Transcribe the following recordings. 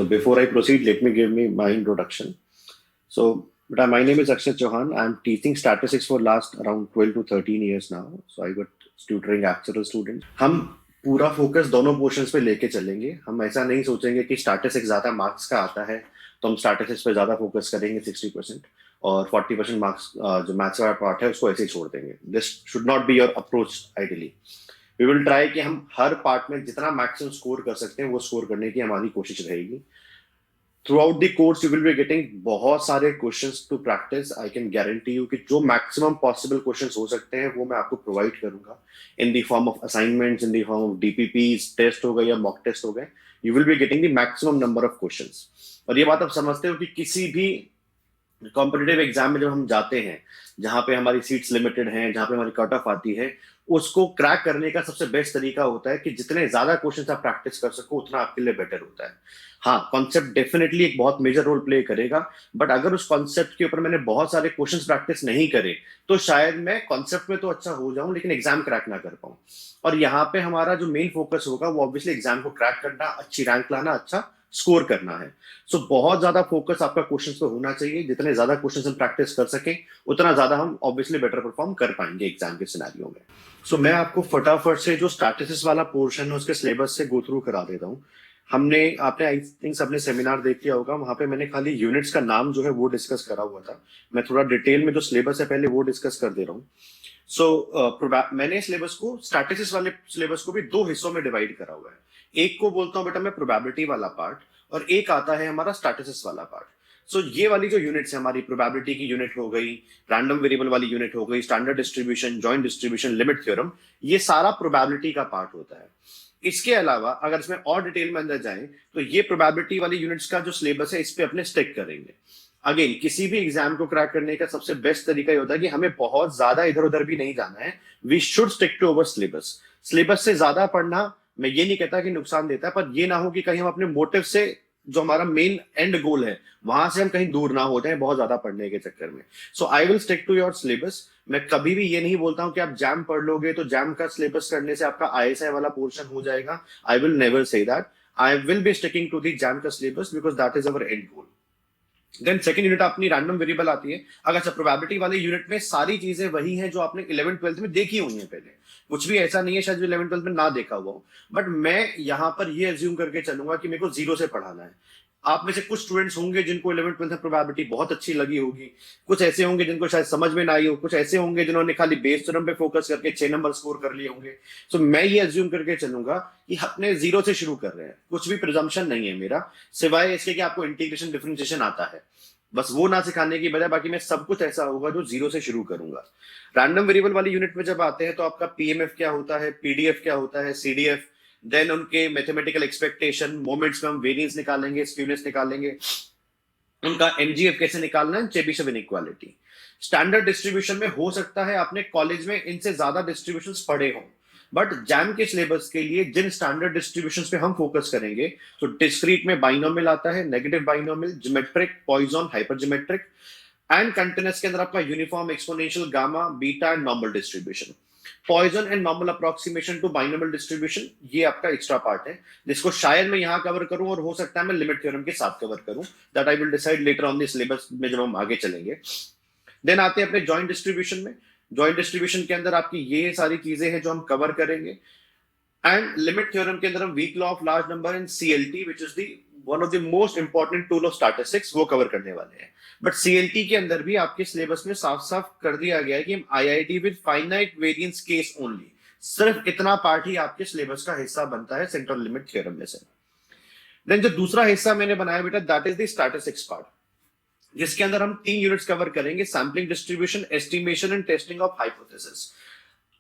So before I proceed, let me give me my introduction. My name is Akshat Chauhan. I'm teaching statistics for last around 12 to 13 years now. So I got tutoring actual students. हम पूरा focus दोनों portions पे लेके चलेंगे. हम ऐसा नहीं सोचेंगे कि स्टैटिस्टिक्स ज्यादा मार्क्स का आता है तो हम स्टैटिस्टिक्स पे ज्यादा फोकस करेंगे 60% और 40% मार्क्स जो मैथ्स का पार्ट है उसको ऐसे ही छोड़ देंगे. This should not be your approach ideally. We will try कि हम हर पार्ट में जितना मैक्सिमम स्कोर कर सकते हैं वो स्कोर करने की हमारी कोशिश रहेगी. Throughout the course you will be getting बहुत सारे questions to practice. I can guarantee you कि जो मैक्सिमम पॉसिबल क्वेश्चंस हो सकते हैं वो मैं आपको प्रोवाइड करूंगा in the form of assignments, in the form of DPPs, test हो गए या मॉक टेस्ट हो गए. You will be getting the maximum number of questions. और ये बात आप समझते हो कि किसी भी कॉम्पिटिटिव एग्जाम में जब हम जाते हैं जहां पे हमारी सीट्स लिमिटेड हैं, जहां पे हमारी कट ऑफ आती है, उसको क्रैक करने का सबसे बेस्ट तरीका होता है कि जितने ज्यादा क्वेश्चंस आप प्रैक्टिस कर सको उतना आपके लिए बेटर होता है. हाँ, कॉन्सेप्ट डेफिनेटली एक बहुत मेजर रोल प्ले करेगा, बट अगर उस कॉन्सेप्ट के ऊपर मैंने बहुत सारे क्वेश्चंस प्रैक्टिस नहीं करे तो शायद मैं कॉन्सेप्ट में तो अच्छा हो जाऊं लेकिन एग्जाम क्रैक ना कर पाऊं. और यहाँ पे हमारा जो मेन फोकस होगा वो ऑब्वियसली एग्जाम को क्रैक करना, अच्छी रैंक लाना, अच्छा स्कोर करना है. सो बहुत ज्यादा फोकस आपका क्वेश्चंस पे होना चाहिए. जितने ज्यादा क्वेश्चंस हम प्रैक्टिस कर सकें उतना ज्यादा हम ऑब्वियसली बेटर परफॉर्म कर पाएंगे एग्जाम के सिनेरियो में. सो मैं आपको फटाफट से जो स्टैटिस्टिक्स वाला पोर्शन है उसके सिलेबस से गो थ्रू करा देता हूँ. आपने आई थिंक अपने सेमिनार देख लिया होगा, वहां पे मैंने खाली यूनिट्स का नाम जो है वो डिस्कस करा हुआ था. मैं थोड़ा डिटेल में जो सिलेबस है पहले वो डिस्कस कर दे रहा हूँ. मैंने सिलेबस को, स्टैटिस्टिक्स वाले सिलेबस को भी दो हिस्सों में डिवाइड करा हुआ है. एक को बोलता हूँ बेटा मैं प्रोबेबिलिटी वाला पार्ट, और एक आता है हमारा स्टैटिस्टिक्स वाला पार्ट. ये वाली जो यूनिट्स है हमारी, प्रोबेबिलिटी की यूनिट हो गई, रैंडम वेरिएबल वाली यूनिट हो गई, standard distribution, joint distribution, limit theorem, ये सारा प्रोबेबिलिटी का पार्ट होता है. इसके अलावा अगर इसमें और डिटेल में अंदर जाएं तो ये प्रोबेबिलिटी वाली यूनिट्स का जो सिलेबस है इस पे अपने स्टिक करेंगे. अगेन, किसी भी एग्जाम को क्रैक करने का सबसे बेस्ट तरीका ये होता है कि हमें बहुत ज्यादा इधर उधर भी नहीं जाना है. We should stick to our syllabus. Syllabus से ज्यादा पढ़ना मैं ये नहीं कहता कि नुकसान देता है, पर ये ना हो कि कहीं हम अपने मोटिव से, जो हमारा मेन एंड गोल है, वहां से हम कहीं दूर ना हो जाए बहुत ज्यादा पढ़ने के चक्कर में. So I will stick to your syllabus. मैं कभी भी ये नहीं बोलता हूं कि आप जैम पढ़ लोगे तो जैम का सिलेबस करने से आपका आईएसआई वाला पोर्शन हो जाएगा. I will never say that. I will be sticking to the JAM का syllabus because that is our end goal. Then second unit अपनी रैंडम वेरिएबल आती है. अगर प्रोबेबिलिटी वाले यूनिट में सारी चीजें वही हैं जो आपने 11th 12th में देखी हुई हैं पहले. कुछ भी ऐसा नहीं है शायद जो 11th 12th में ना देखा हुआ हो, बट मैं यहाँ पर ये अज्यूम करके चलूंगा कि मेरे को जीरो से पढ़ाना है. आप में से कुछ स्टूडेंट्स होंगे जिनको 11th 12th में प्रोबेबिलिटी बहुत अच्छी लगी होगी, कुछ ऐसे होंगे जिनको शायद समझ में ना आई हो, कुछ ऐसे होंगे जिन्होंने खाली बेस थ्योरम पे फोकस करके 6 नंबर स्कोर कर लिए होंगे. सो मैं ये अज्यूम करके चलूंगा कि अपने जीरो से शुरू कर रहे हैं. कुछ भी प्रिजम्पशन नहीं है मेरा, सिवाय इसके कि आपको इंटीग्रेशन डिफरेंशिएशन आता है, बस वो ना सिखाने की बजाय बाकी मैं सब कुछ ऐसा होगा जो जीरो से शुरू करूंगा. रैंडम वेरिएबल वाली यूनिट में जब आते हैं तो आपका पीएमएफ क्या होता है, पीडीएफ क्या होता है, सीडीएफ, देन उनके मैथमेटिकल एक्सपेक्टेशन, मोमेंट्स में हम वेरिएंस निकालेंगे, स्क्यूनेस निकालेंगे, उनका एमजीएफ कैसे निकालना है, चेबीशेव इनइक्वालिटी. स्टैंडर्ड डिस्ट्रीब्यूशन में हो सकता है आपने कॉलेज में इनसे ज्यादा डिस्ट्रीब्यूशंस पढ़े हों, बट जैम के सिलेबस के लिए जिन स्टैंडर्ड डिस्ट्रीब्यूशंस पे हम फोकस करेंगे, तो डिस्क्रीट में बाइनोमियल आता है, negative binomial, geometric, Poisson, hypergeometric, and continuous के अंदर आपका uniform, exponential, gamma, beta and normal distribution. Poisson and normal approximation to binomial distribution, ये आपका एक्स्ट्रा पार्ट है जिसको शायद मैं यहां कवर करूं और हो सकता है मैं लिमिट थ्योरम के साथ कवर करूं. That I will decide later on the syllabus में जब हम आगे चलेंगे. देन आते हैं अपने जॉइंट डिस्ट्रीब्यूशन में. जॉइंट डिस्ट्रीब्यूशन के अंदर आपकी ये सारी चीजें हैं जो हम कवर करेंगे. एंड लिमिट थ्योरम के अंदर हम weak law of large number and CLT, which is the one of the most important tool of statistics, वो कवर करने वाले हैं. बट सीएलटी के अंदर भी आपके सिलेबस में साफ साफ कर दिया गया है कि हम IIT with finite variance case only, सिर्फ इतना पार्ट ही आपके सिलेबस का हिस्सा बनता है सेंट्रल लिमिट थ्योरम में से. देन जो दूसरा हिस्सा मैंने बनाया बेटा, that is the statistics part, जिसके अंदर हम 3 यूनिट्स कवर करेंगे, sampling, distribution, estimation and testing of hypothesis.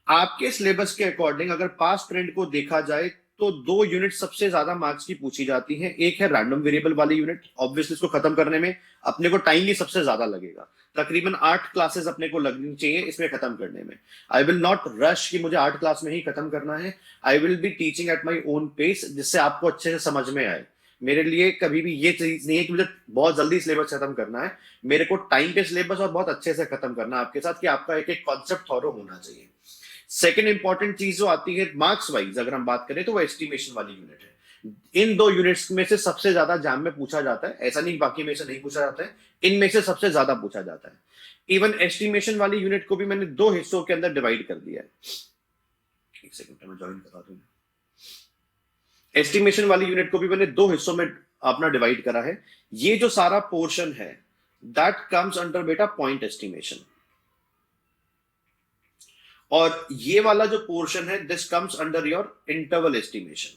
आपके सिलेबस के अकॉर्डिंग अगर पास्ट ट्रेंड को देखा जाए तो 2 यूनिट सबसे ज्यादा मार्क्स की पूछी जाती हैं. एक है रैंडम वेरिएबल वाली यूनिट. ऑब्वियसली इसको खत्म करने में अपने को टाइम ही सबसे ज्यादा लगेगा, तकरीबन 8 क्लासेस अपने को लगनी चाहिए इसमें खत्म करने में. आई विल नॉट रश कि मुझे 8 क्लास में ही खत्म करना है. I will be teaching at my own pace, जिससे आपको अच्छे से समझ में आए. मेरे लिए कभी भी ये चीज नहीं है कि मुझे बहुत जल्दी सिलेबस खत्म करना है. मेरे को टाइम पे सिलेबस और बहुत अच्छे से खत्म करना है आपके साथ, कि आपका एक एक कॉन्सेप्ट थॉरो होना चाहिए. सेकेंड इंपॉर्टेंट चीज जो आती है मार्क्स वाइज अगर हम बात करें तो वो एस्टिमेशन वाली यूनिट है. इन दो यूनिट्स में से सबसे ज्यादा एग्जाम में पूछा जाता है, ऐसा नहीं बाकी में से नहीं पूछा जाता है, इनमें से सबसे ज्यादा पूछा जाता है। इवन एस्टिमेशन वाली यूनिट को भी मैंने दो हिस्सों के अंदर डिवाइड कर दिया है। एक सेकंड में ज्वाइन करा दूं। एस्टिमेशन वाली यूनिट को भी मैंने दो हिस्सों में अपना डिवाइड करा है। ये जो सारा पोर्शन है दैट कम्स अंडर बेटा पॉइंट एस्टिमेशन, और ये वाला जो पोर्शन है this comes under your interval estimation.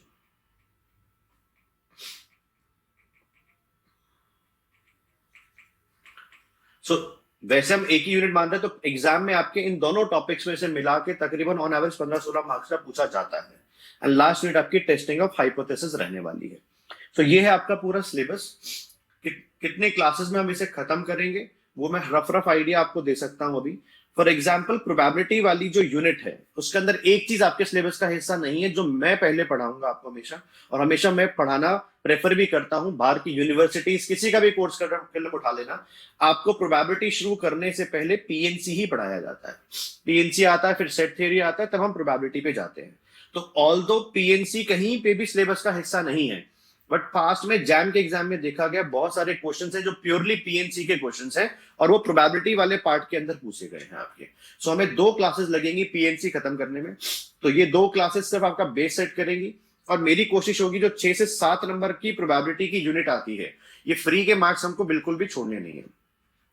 So वैसे हम एक ही यूनिट मान रहे हैं, तो एग्जाम में आपके इन दोनों टॉपिक्स में से मिला के तकरीबन ऑन एवरेज 15-16 मार्क्स का पूछा जाता है। एंड लास्ट यूनिट आपकी टेस्टिंग ऑफ हाइपोथेसिस रहने वाली है। तो ये है आपका पूरा सिलेबस। कितने क्लासेस में हम इसे खत्म करेंगे वो मैं रफ आइडिया आपको दे सकता हूं अभी। फॉर एग्जाम्पल प्रोबेबिलिटी वाली जो यूनिट है उसके अंदर एक चीज आपके सिलेबस का हिस्सा नहीं है जो मैं पहले पढ़ाऊंगा आपको हमेशा, और हमेशा मैं पढ़ाना प्रेफर भी करता हूं। बाहर की यूनिवर्सिटीज किसी का भी कोर्स कर उठा लेना, आपको प्रोबेबिलिटी शुरू करने से पहले पीएनसी ही पढ़ाया जाता है। पीएनसी आता है, फिर सेट थ्योरी आता है, तब हम प्रोबेबिलिटी पे जाते हैं। तो ऑल्दो पीएनसी कहीं पे भी सिलेबस का हिस्सा नहीं है, बट पास्ट में जैम के एग्जाम में देखा गया बहुत सारे क्वेश्चंस हैं जो प्योरली पीएनसी के क्वेश्चंस हैं और वो प्रोबेबिलिटी वाले पार्ट के अंदर पूछे गए हैं आपके। सो हमें 2 क्लासेस लगेंगी पीएनसी खत्म करने में। तो ये 2 क्लासेस सिर्फ आपका बेस सेट करेंगी, और मेरी कोशिश होगी जो 6 से 7 नंबर की प्रोबेबिलिटी की यूनिट आती है, ये फ्री के मार्क्स हमको बिल्कुल भी छोड़ने नहीं है।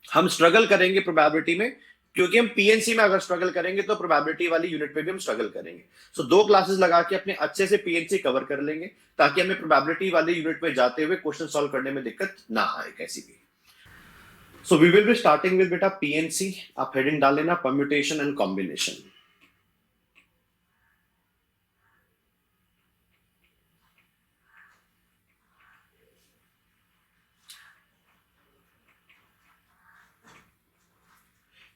हम स्ट्रगल करेंगे प्रोबेबिलिटी में, क्योंकि हम पीएनसी में अगर स्ट्रगल करेंगे तो प्रोबेबिलिटी वाली यूनिट पे भी हम स्ट्रगल करेंगे। सो 2 क्लासेस लगा के अपने अच्छे से पीएनसी कवर कर लेंगे, ताकि हमें प्रोबेबिलिटी वाली यूनिट पे जाते हुए क्वेश्चन सॉल्व करने में दिक्कत ना आए कैसी भी। So we will be starting with बेटा पीएनसी। आप हेडिंग डाल लेना permutation and combination.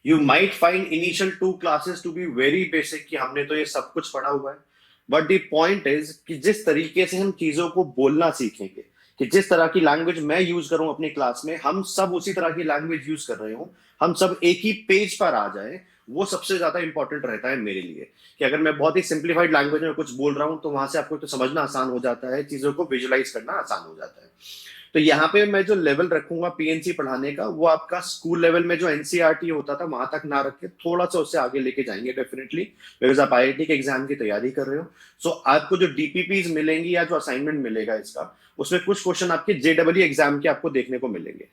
You might find initial 2 classes to be very basic, कि हमने तो ये सब कुछ पढ़ा हुआ है। बट द पॉइंट इज कि जिस तरीके से हम चीजों को बोलना सीखेंगे, कि जिस तरह की लैंग्वेज मैं यूज करूं अपनी क्लास में, हम सब उसी तरह की लैंग्वेज यूज कर रहे हो, हम सब एक ही पेज पर आ जाए, वो सबसे ज्यादा इंपॉर्टेंट रहता है मेरे लिए। कि अगर मैं बहुत ही सिंप्लीफाइड लैंग्वेज में कुछ बोल रहा हूं तो वहां से आपको तो समझना आसान हो जाता है, चीजों को विजुलाइज करना आसान हो जाता है। तो यहाँ पे मैं जो लेवल रखूंगा पीएनसी पढ़ाने का, वो आपका स्कूल लेवल में जो एनसीईआरटी होता था वहां तक ना रख के थोड़ा सा उससे आगे लेके जाएंगे डेफिनेटली, बिकॉज आप आईआईटी के एग्जाम की तैयारी कर रहे हो। सो आपको जो डीपीपीज मिलेंगी या जो असाइनमेंट मिलेगा इसका, उसमें कुछ क्वेश्चन आपके जेडब्ल्यू एग्जाम के आपको देखने को मिलेंगे।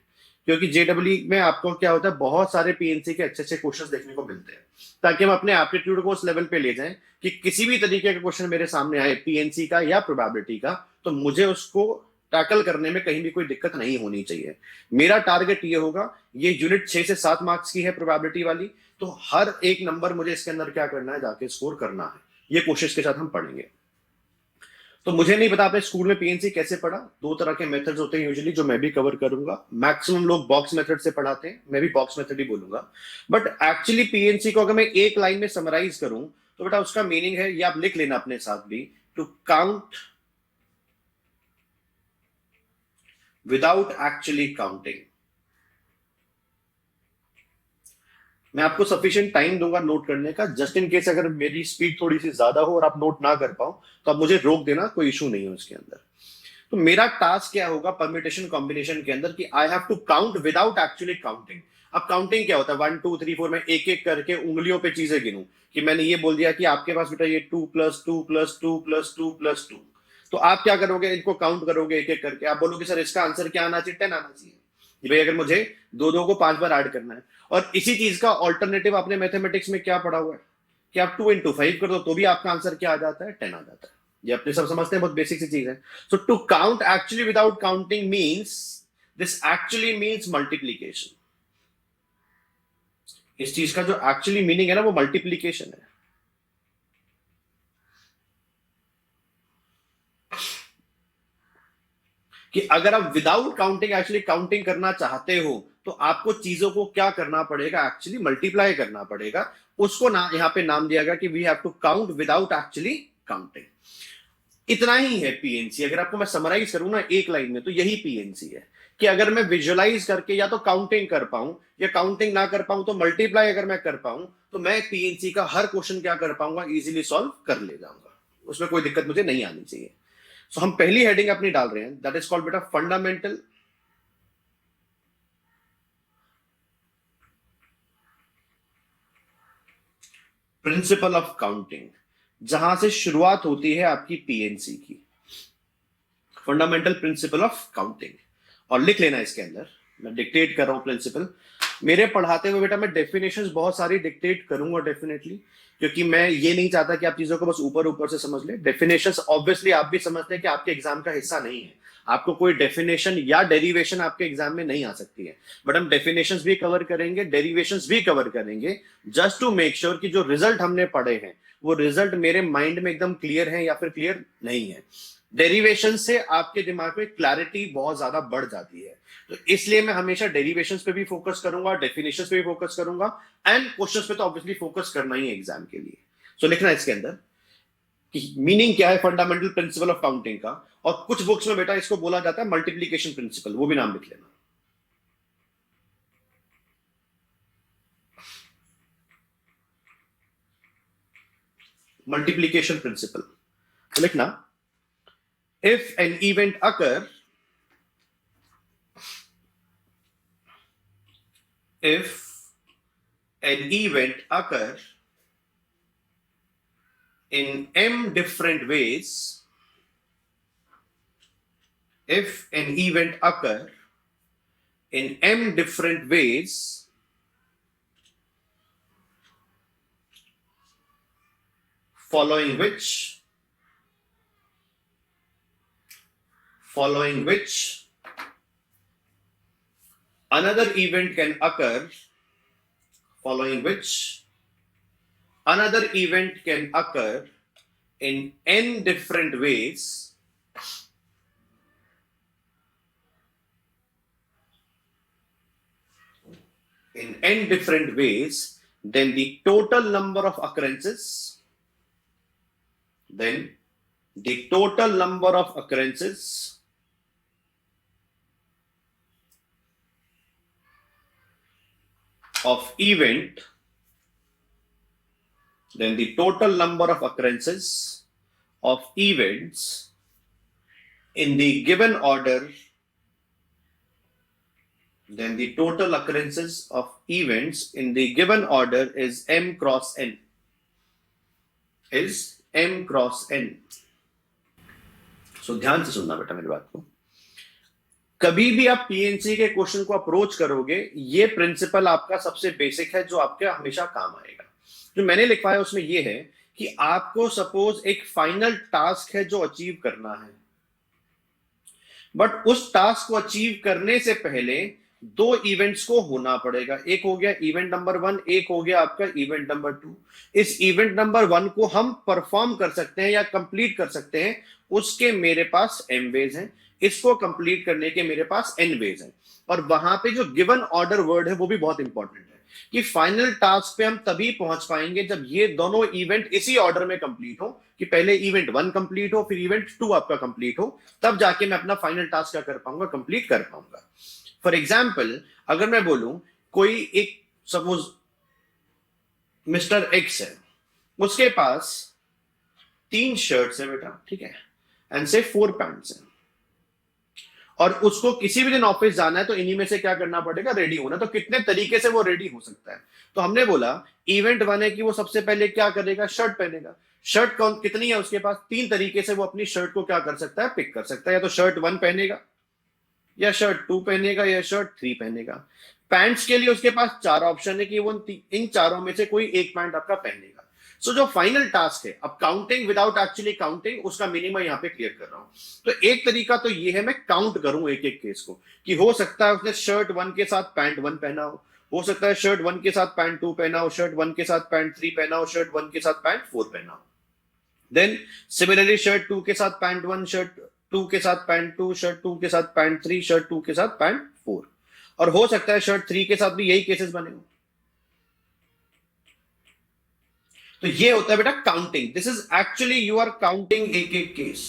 क्योंकि जेडब्ल्यू में आपको क्या होता है, बहुत सारे पीएनसी के अच्छे अच्छे क्वेश्चन देखने को मिलते हैं, ताकि हम अपने एप्टीट्यूड को उस लेवल पे ले जाएं कि किसी भी तरीके का क्वेश्चन मेरे सामने आए पीएनसी का या प्रोबेबिलिटी का, तो मुझे उसको टैकल करने में कहीं भी कोई दिक्कत नहीं होनी चाहिए। मेरा टारगेट ये होगा, ये यूनिट 6 से 7 मार्क्स की है प्रोबेबिलिटी वाली, तो हर एक नंबर मुझे इसके अंदर क्या करना है, जाके स्कोर करना है। ये कोशिश के साथ हम पढ़ेंगे। तो मुझे नहीं पता आपने स्कूल में पीएनसी कैसे पढ़ा। 2 तरह के मेथड्स होते हैं यूजुअली, जो मैं भी कवर करूंगा। मैक्सिमम लोग बॉक्स मेथड से पढ़ाते हैं, मैं भी बॉक्स मेथड ही बोलूंगा। बट एक्चुअली पीएनसी को अगर मैं एक लाइन में समराइज करूं तो बेटा उसका मीनिंग है, ये आप लिख लेना अपने साथ भी, to count without actually counting. मैं आपको सफिशिएंट टाइम दूंगा नोट करने का, जस्ट इन केस अगर मेरी स्पीड थोड़ी सी ज्यादा हो और आप नोट ना कर पाओ तो आप मुझे रोक देना, कोई इशू नहीं है उसके अंदर। तो मेरा टास्क क्या होगा परम्यूटेशन कॉम्बिनेशन के अंदर, कि I have to count without actually counting. अब काउंटिंग क्या होता है, 1 2 3 4, मैं एक एक करके उंगलियों पे चीजें गिनूं, कि मैंने ये बोल दिया कि आपके पास बेटा ये 2 + 2 + 2 + 2 + 2। तो आप क्या करोगे, इनको काउंट करोगे एक एक करके। आप बोलोगे सर इसका आंसर क्या आना चाहिए, 10 आना चाहिए। कि भाई अगर मुझे दो दो को 5 बार ऐड करना है। और इसी चीज का ऑल्टरनेटिव आपने मैथमेटिक्स में क्या पढ़ा हुआ है, कि आप 2 × 5 कर दो तो भी आपका आंसर क्या आ जाता है, 10 आ जाता है। ये अपने सब समझते हैं, बहुत बेसिक सी चीज है। So to count actually without counting means, this actually means multiplication. इस चीज का जो एक्चुअली मीनिंग है ना, वो मल्टीप्लीकेशन है। कि अगर आप विदाउट काउंटिंग एक्चुअली काउंटिंग करना चाहते हो, तो आपको चीजों को क्या करना पड़ेगा, एक्चुअली मल्टीप्लाई करना पड़ेगा। उसको ना यहां पे नाम दिया गया कि we have to count without actually counting. इतना ही है पीएनसी। अगर आपको मैं समराइज करूं ना एक लाइन में, तो यही पीएनसी है, कि अगर मैं विजुअलाइज करके या तो काउंटिंग कर पाऊं, या काउंटिंग ना कर पाऊं तो मल्टीप्लाई अगर मैं कर पाऊं, तो मैं पीएनसी का हर क्वेश्चन क्या कर पाऊंगा, इजीली सॉल्व कर ले जाऊंगा। उसमें कोई दिक्कत मुझे नहीं आनी चाहिए। सो हम पहली हेडिंग अपनी डाल रहे हैं, दैट इज कॉल्ड बेटा फंडामेंटल प्रिंसिपल ऑफ काउंटिंग, जहां से शुरुआत होती है आपकी पीएनसी की, फंडामेंटल प्रिंसिपल ऑफ काउंटिंग। और लिख लेना इसके अंदर, मैं डिक्टेट कर रहा हूं प्रिंसिपल। मेरे पढ़ाते हुए बेटा मैं डेफिनेशंस बहुत सारी डिक्टेट करूंगा डेफिनेटली, क्योंकि मैं ये नहीं चाहता कि आप चीजों को बस ऊपर ऊपर से समझ ले। डेफिनेशंस ऑब्वियसली आप भी समझते हैं कि आपके एग्जाम का हिस्सा नहीं है, आपको कोई डेफिनेशन या डेरिवेशन आपके एग्जाम में नहीं आ सकती है, बट हम डेफिनेशंस भी कवर करेंगे, डेरिवेशंस भी कवर करेंगे, जस्ट टू मेक श्योर कि जो रिजल्ट हमने पढ़े हैं वो रिजल्ट मेरे माइंड में एकदम क्लियर है या फिर क्लियर नहीं है। डेरिवेशन से आपके दिमाग में क्लैरिटी बहुत ज्यादा बढ़ जाती है, तो इसलिए मैं हमेशा डेरिवेशंस पे भी फोकस करूंगा, डेफिनेशंस पे भी फोकस करूंगा, एंड क्वेश्चंस पे तो ऑब्वियसली फोकस करना ही है एग्जाम के लिए। सो लिखना इसके अंदर कि मीनिंग क्या है फंडामेंटल प्रिंसिपल ऑफ काउंटिंग का, और कुछ बुक्स में बेटा इसको बोला जाता है मल्टीप्लीकेशन प्रिंसिपल, वो भी नाम लिख लेना। मल्टीप्लीकेशन प्रिंसिपल तो लिखना, if an event occur, if an event occur in m different ways, if an event occur in m different ways, following which another event can occur, following which another event can occur in n different ways, then the total number of occurrences, of event, then the total number of occurrences of events in the given order, then the total occurrences of events in the given order is m cross n, सो ध्यान से सुनना बेटा मेरी बात को। कभी भी आप पीएनसी के क्वेश्चन को अप्रोच करोगे, ये प्रिंसिपल आपका सबसे बेसिक है जो आपके हमेशा काम आएगा। जो मैंने लिखवाया उसमें ये है कि आपको सपोज एक फाइनल टास्क है जो अचीव करना है, बट उस टास्क को अचीव करने से पहले दो इवेंट्स को होना पड़ेगा। एक हो गया इवेंट नंबर 1, एक हो गया आपका इवेंट नंबर 2। इस इवेंट नंबर 1 को हम परफॉर्म कर सकते हैं या कंप्लीट कर सकते हैं, उसके मेरे पास m वेज हैं, इसको कंप्लीट करने के मेरे पास n वेज हैं। और वहां पे जो गिवन ऑर्डर वर्ड है वो भी बहुत इंपॉर्टेंट है कि फाइनल टास्क पे हम तभी पहुंच पाएंगे जब ये दोनों इवेंट इसी ऑर्डर में कंप्लीट हो, कि पहले इवेंट 1 कंप्लीट हो फिर इवेंट 2 आपका कंप्लीट हो, तब जाके मैं अपना फाइनल टास्क क्या कर पाऊंगा, कंप्लीट कर पाऊंगा। फॉर एग्जाम्पल अगर मैं बोलूं कोई एक सपोज मिस्टर एक्स है, उसके पास 3 शर्ट्स है बेटा, ठीक है, एंड से 4 पैंट्स हैं, और उसको किसी भी दिन ऑफिस जाना है तो इन्हीं में से क्या करना पड़ेगा, रेडी होना। तो कितने तरीके से वो रेडी हो सकता है, तो हमने बोला इवेंट 1 है कि वो सबसे पहले क्या करेगा, शर्ट पहनेगा। शर्ट कौन कितनी है उसके पास, 3 तरीके से वो अपनी शर्ट को क्या कर सकता है, पिक कर सकता है। या तो शर्ट 1 पहनेगा, या शर्ट 2 पहनेगा, या शर्ट 3 पहनेगा। पैंट्स के लिए उसके पास 4 ऑप्शन है कि वो इन चारों में से कोई एक पैंट आपका पहनेगा। सो जो फाइनल टास्क है, अब काउंटिंग विदाउट एक्चुअली काउंटिंग, उसका मीनिंग मैं यहां पे क्लियर कर रहा हूं। तो एक तरीका तो ये है मैं काउंट करूं एक एक केस को, कि हो सकता है उसने शर्ट 1 के साथ पैंट 1 पहना हो सकता है शर्ट 1 के साथ पैंट 2 पहना हो, शर्ट 1 के साथ पैंट 3 पहना हो, शर्ट 1 के साथ पैंट 4 पहना हो। देन सिमिलरली शर्ट 2 के साथ पैंट 1, शर्ट 2 के साथ पैंट 2, शर्ट 2 के साथ पैंट 3, शर्ट 2 के साथ पैंट 4। और हो सकता है शर्ट 3 के साथ भी यही केसेस बने हो। तो ये होता है बेटा counting. This is actually you are counting एक एक केस।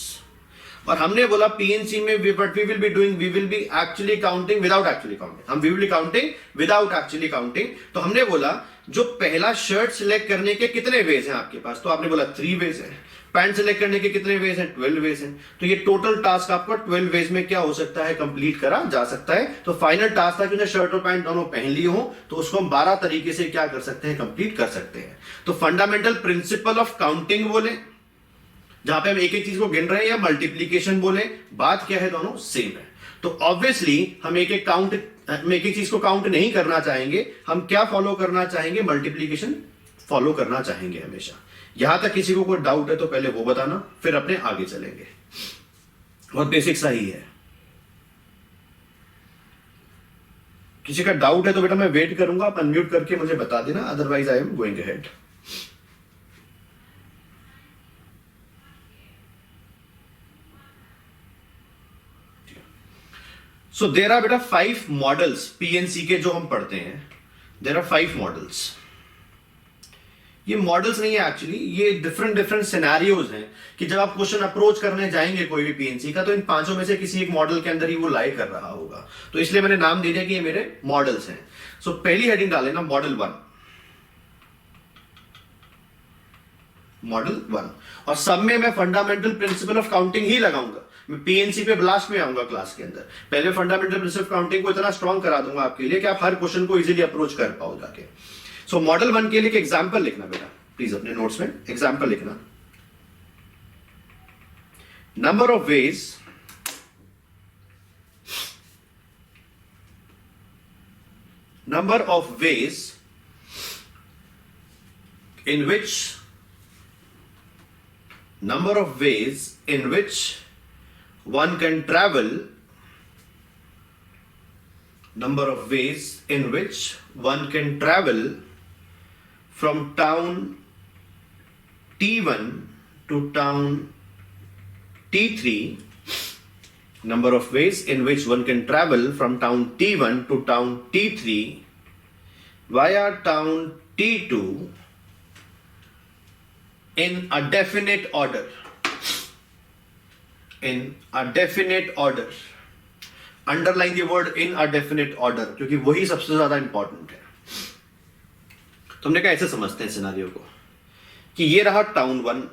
और हमने बोला पीएनसी में what we will be doing, we will be actually counting without actually counting, हम we will be counting without actually counting. तो हमने बोला जो पहला शर्ट सिलेक्ट करने के कितने वेज हैं आपके पास, तो आपने बोला 3 वेज है। पैंट सिलेक्ट करने के कितने वेज हैं, 12 वेज हैं। तो ये टोटल टास्क आपका 12 वेज में क्या हो सकता है, कंप्लीट करा जा सकता है। तो फाइनल टास्क था कि शर्ट और पैंट दोनों पहन लिए हो, तो उसको हम 12 तरीके से क्या कर सकते हैं, कंप्लीट कर सकते हैं। तो फंडामेंटल प्रिंसिपल ऑफ काउंटिंग बोले, जहां पे हम एक एक चीज को गिन रहे हैं, या मल्टीप्लीकेशन बोले, बात क्या है, दोनों सेम है। तो ऑब्वियसली हम एक एक चीज को काउंट नहीं करना चाहेंगे, हम क्या फॉलो करना चाहेंगे, मल्टीप्लीकेशन फॉलो करना चाहेंगे हमेशा। यहां तक किसी को कोई डाउट है तो पहले वो बताना, फिर अपने आगे चलेंगे। बहुत बेसिक सा ही है। किसी का डाउट है तो बेटा मैं वेट करूंगा, आप अनम्यूट करके मुझे बता देना, otherwise I am going ahead. So there are बेटा 5 मॉडल्स पीएनसी के जो हम पढ़ते हैं। There are 5 models. ये मॉडल्स नहीं है एक्चुअली, ये डिफरेंट सिनेरियोज हैं कि जब आप क्वेश्चन अप्रोच करने जाएंगे कोई भी पीएनसी का, तो इन पांचों में से किसी एक मॉडल के अंदर ही वो लाई कर रहा होगा। तो इसलिए मैंने नाम दे दिया कि ये मेरे मॉडल्स हैं। सो पहली हेडिंग डाले ना, मॉडल 1। मॉडल 1 और सब में मैं फंडामेंटल प्रिंसिपल ऑफ काउंटिंग ही लगाऊंगा। मैं पीएनसी पे ब्लास्ट में आऊंगा क्लास के अंदर। पहले फंडामेंटल प्रिंसिपल ऑफ काउंटिंग को इतना स्ट्रॉन्ग करा दूंगा आपके लिए कि आप हर क्वेश्चन को इजीली अप्रोच कर पाओ जाके। सो मॉडल 1 के लिए एक एग्जांपल लिखना बेटा, प्लीज अपने नोट्स में एग्जांपल लिखना। Number of veg in which number of ways in which one can travel, number of ways in which one can travel from town T1 to town T3, number of ways in which one can travel from town T1 to town T3 via town T2 in a definite order. In a definite order. Underline the word in a definite order, क्योंकि वही सबसे ज्यादा important है। तो हमने कहा ऐसे समझते हैं सिनारियो को कि ये रहा टाउन 1,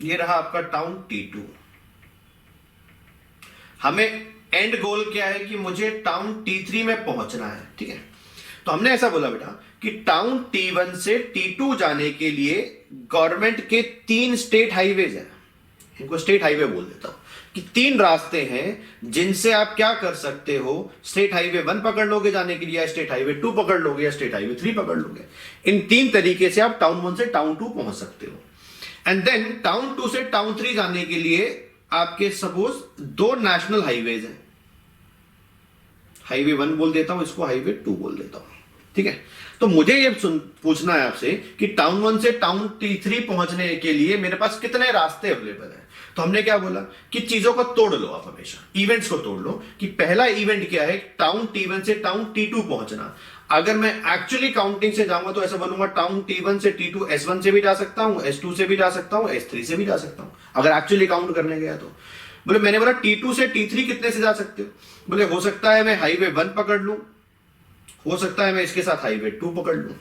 ये रहा आपका टाउन T2। हमें एंड गोल क्या है कि मुझे टाउन T3 में पहुंचना है, ठीक है। तो हमने ऐसा बोला बेटा कि टाउन T1 से T2 जाने के लिए गवर्नमेंट के 3 स्टेट हाईवेज हैं, इनको स्टेट हाईवे बोल देता हूं, कि 3 रास्ते हैं जिनसे आप क्या कर सकते हो, स्टेट हाईवे 1 पकड़ लोगे जाने के लिए, या स्टेट हाईवे 2 पकड़ लोगे, या स्टेट हाईवे 3 पकड़ लोगे। इन 3 तरीके से आप टाउन 1 से टाउन 2 पहुंच सकते हो। एंड देन टाउन 2 से टाउन 3 जाने के लिए आपके सपोज 2 नेशनल हाईवेज हैं, हाईवे 1 बोल देता हूं इसको, हाईवे 2 बोल देता हूं, ठीक है। तो मुझे ये पूछना है आपसे कि टाउन 1 से टाउन T3 पहुंचने के लिए मेरे पास कितने रास्ते अवेलेबल हैं। तो हमने क्या बोला कि चीजों को तोड़ लो, आप हमेशा इवेंट्स को तोड़ लो कि पहला इवेंट क्या है, टाउन T1 से टाउन T2 पहुंचना। अगर मैं एक्चुअली काउंटिंग से जाऊंगा तो ऐसा बोलूंगा टाउन T1 से T2 S1 से भी जा सकता हूं, S2 से भी जा सकता हूं, S3 से भी जा सकता हूं, अगर एक्चुअली काउंट करने गया तो। बोले मैंने बोला T2 से T3 कितने से जा सकते हो, बोले हो सकता है मैं हाईवे 1 पकड़ लूं, हो सकता है मैं इसके साथ हाईवे 2 पकड़ लूं,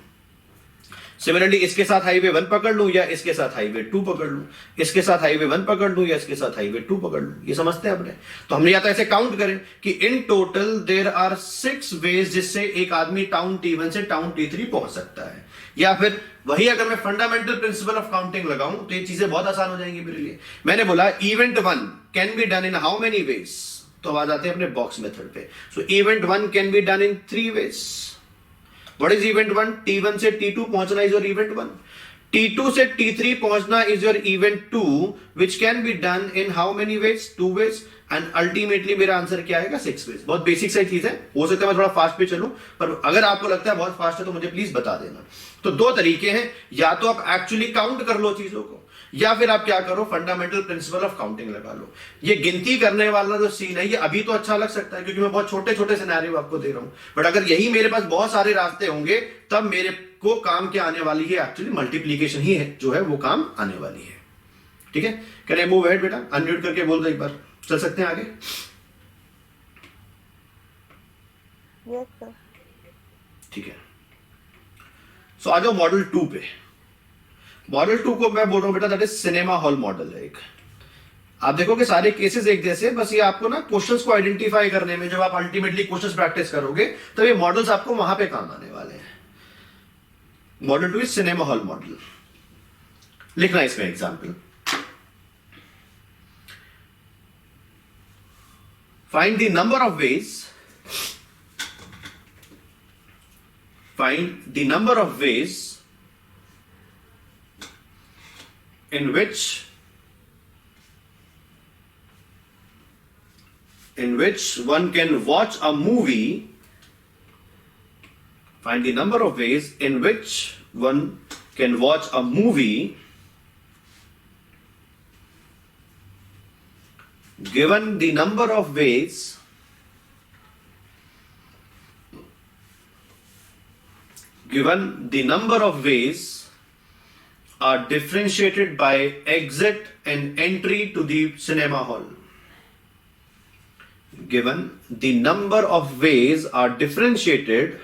सिमिलरली इसके साथ हाईवे 1 पकड़ लूं या इसके साथ हाईवे 2 पकड़ लूं, इसके साथ हाईवे 1 पकड़ लूं या इसके साथ हाईवे 2 पकड़ लूं। ये समझते हैं आपने। तो हमने या तो ऐसे काउंट करें कि in total there are 6 ways जिससे एक आदमी टाउन T1 से टाउन T3 पहुंच सकता है, या फिर वही अगर मैं फंडामेंटल प्रिंसिपल ऑफ काउंटिंग लगाऊं तो ये चीजें बहुत आसान हो जाएंगी मेरे लिए। मैंने बोला event 1 can be done in how many ways, तो आ जाते हैं अपने बॉक्स मेथड पे। So event 1 can be done in 3 ways. What is event 1? T1 से T2 पहुंचना is your event 1. T2 से T3 पहुंचना is your event 2, which can be done in how many ways? 2 ways. And ultimately मेरा answer क्या आएगा? 6 ways. बहुत basic सा चीज है, हो सकता है मैं थोड़ा फास्ट पे चलूं, पर अगर आपको लगता है बहुत फास्ट है तो मुझे प्लीज बता देना। तो 2 तरीके हैं, या तो आप एक्चुअली काउंट कर लो चीजों को, या फिर आप क्या करो, फंडामेंटल प्रिंसिपल ऑफ काउंटिंग लगा लो। ये गिनती करने वाला जो सीन है, ये अभी तो अच्छा लग सकता है क्योंकि मैं बहुत छोटे छोटे सिनेरियो आपको दे रहा हूं, बट अगर यही मेरे पास बहुत सारे रास्ते होंगे तब मेरे को काम क्या आने वाली है, एक्चुअली मल्टीप्लीकेशन ही है जो है वो काम आने वाली है। ठीक है, कैन आई मूव अहेड बेटा? अनम्यूट करके बोल दो एक बार, चल सकते हैं आगे? Yes sir. ठीक है, सो आ जाओ मॉडल 2 पे। मॉडल 2 को मैं बोल रहा हूं बेटा that is cinema hall model है एक। आप देखोगे सारे केसेस एक जैसे, बस ये आपको ना क्वेश्चंस को आइडेंटिफाई करने में, जब आप अल्टीमेटली क्वेश्चंस प्रैक्टिस करोगे तो ये मॉडल्स आपको वहां पे काम आने वाले हैं। Model 2 is cinema hall model. लिखना इसमें example, find the number of veg, find the number of ways in which one can watch a movie. Find the number of ways in which one can watch a movie given the number of ways are differentiated by exit and entry to the cinema hall. Given the number of ways are differentiated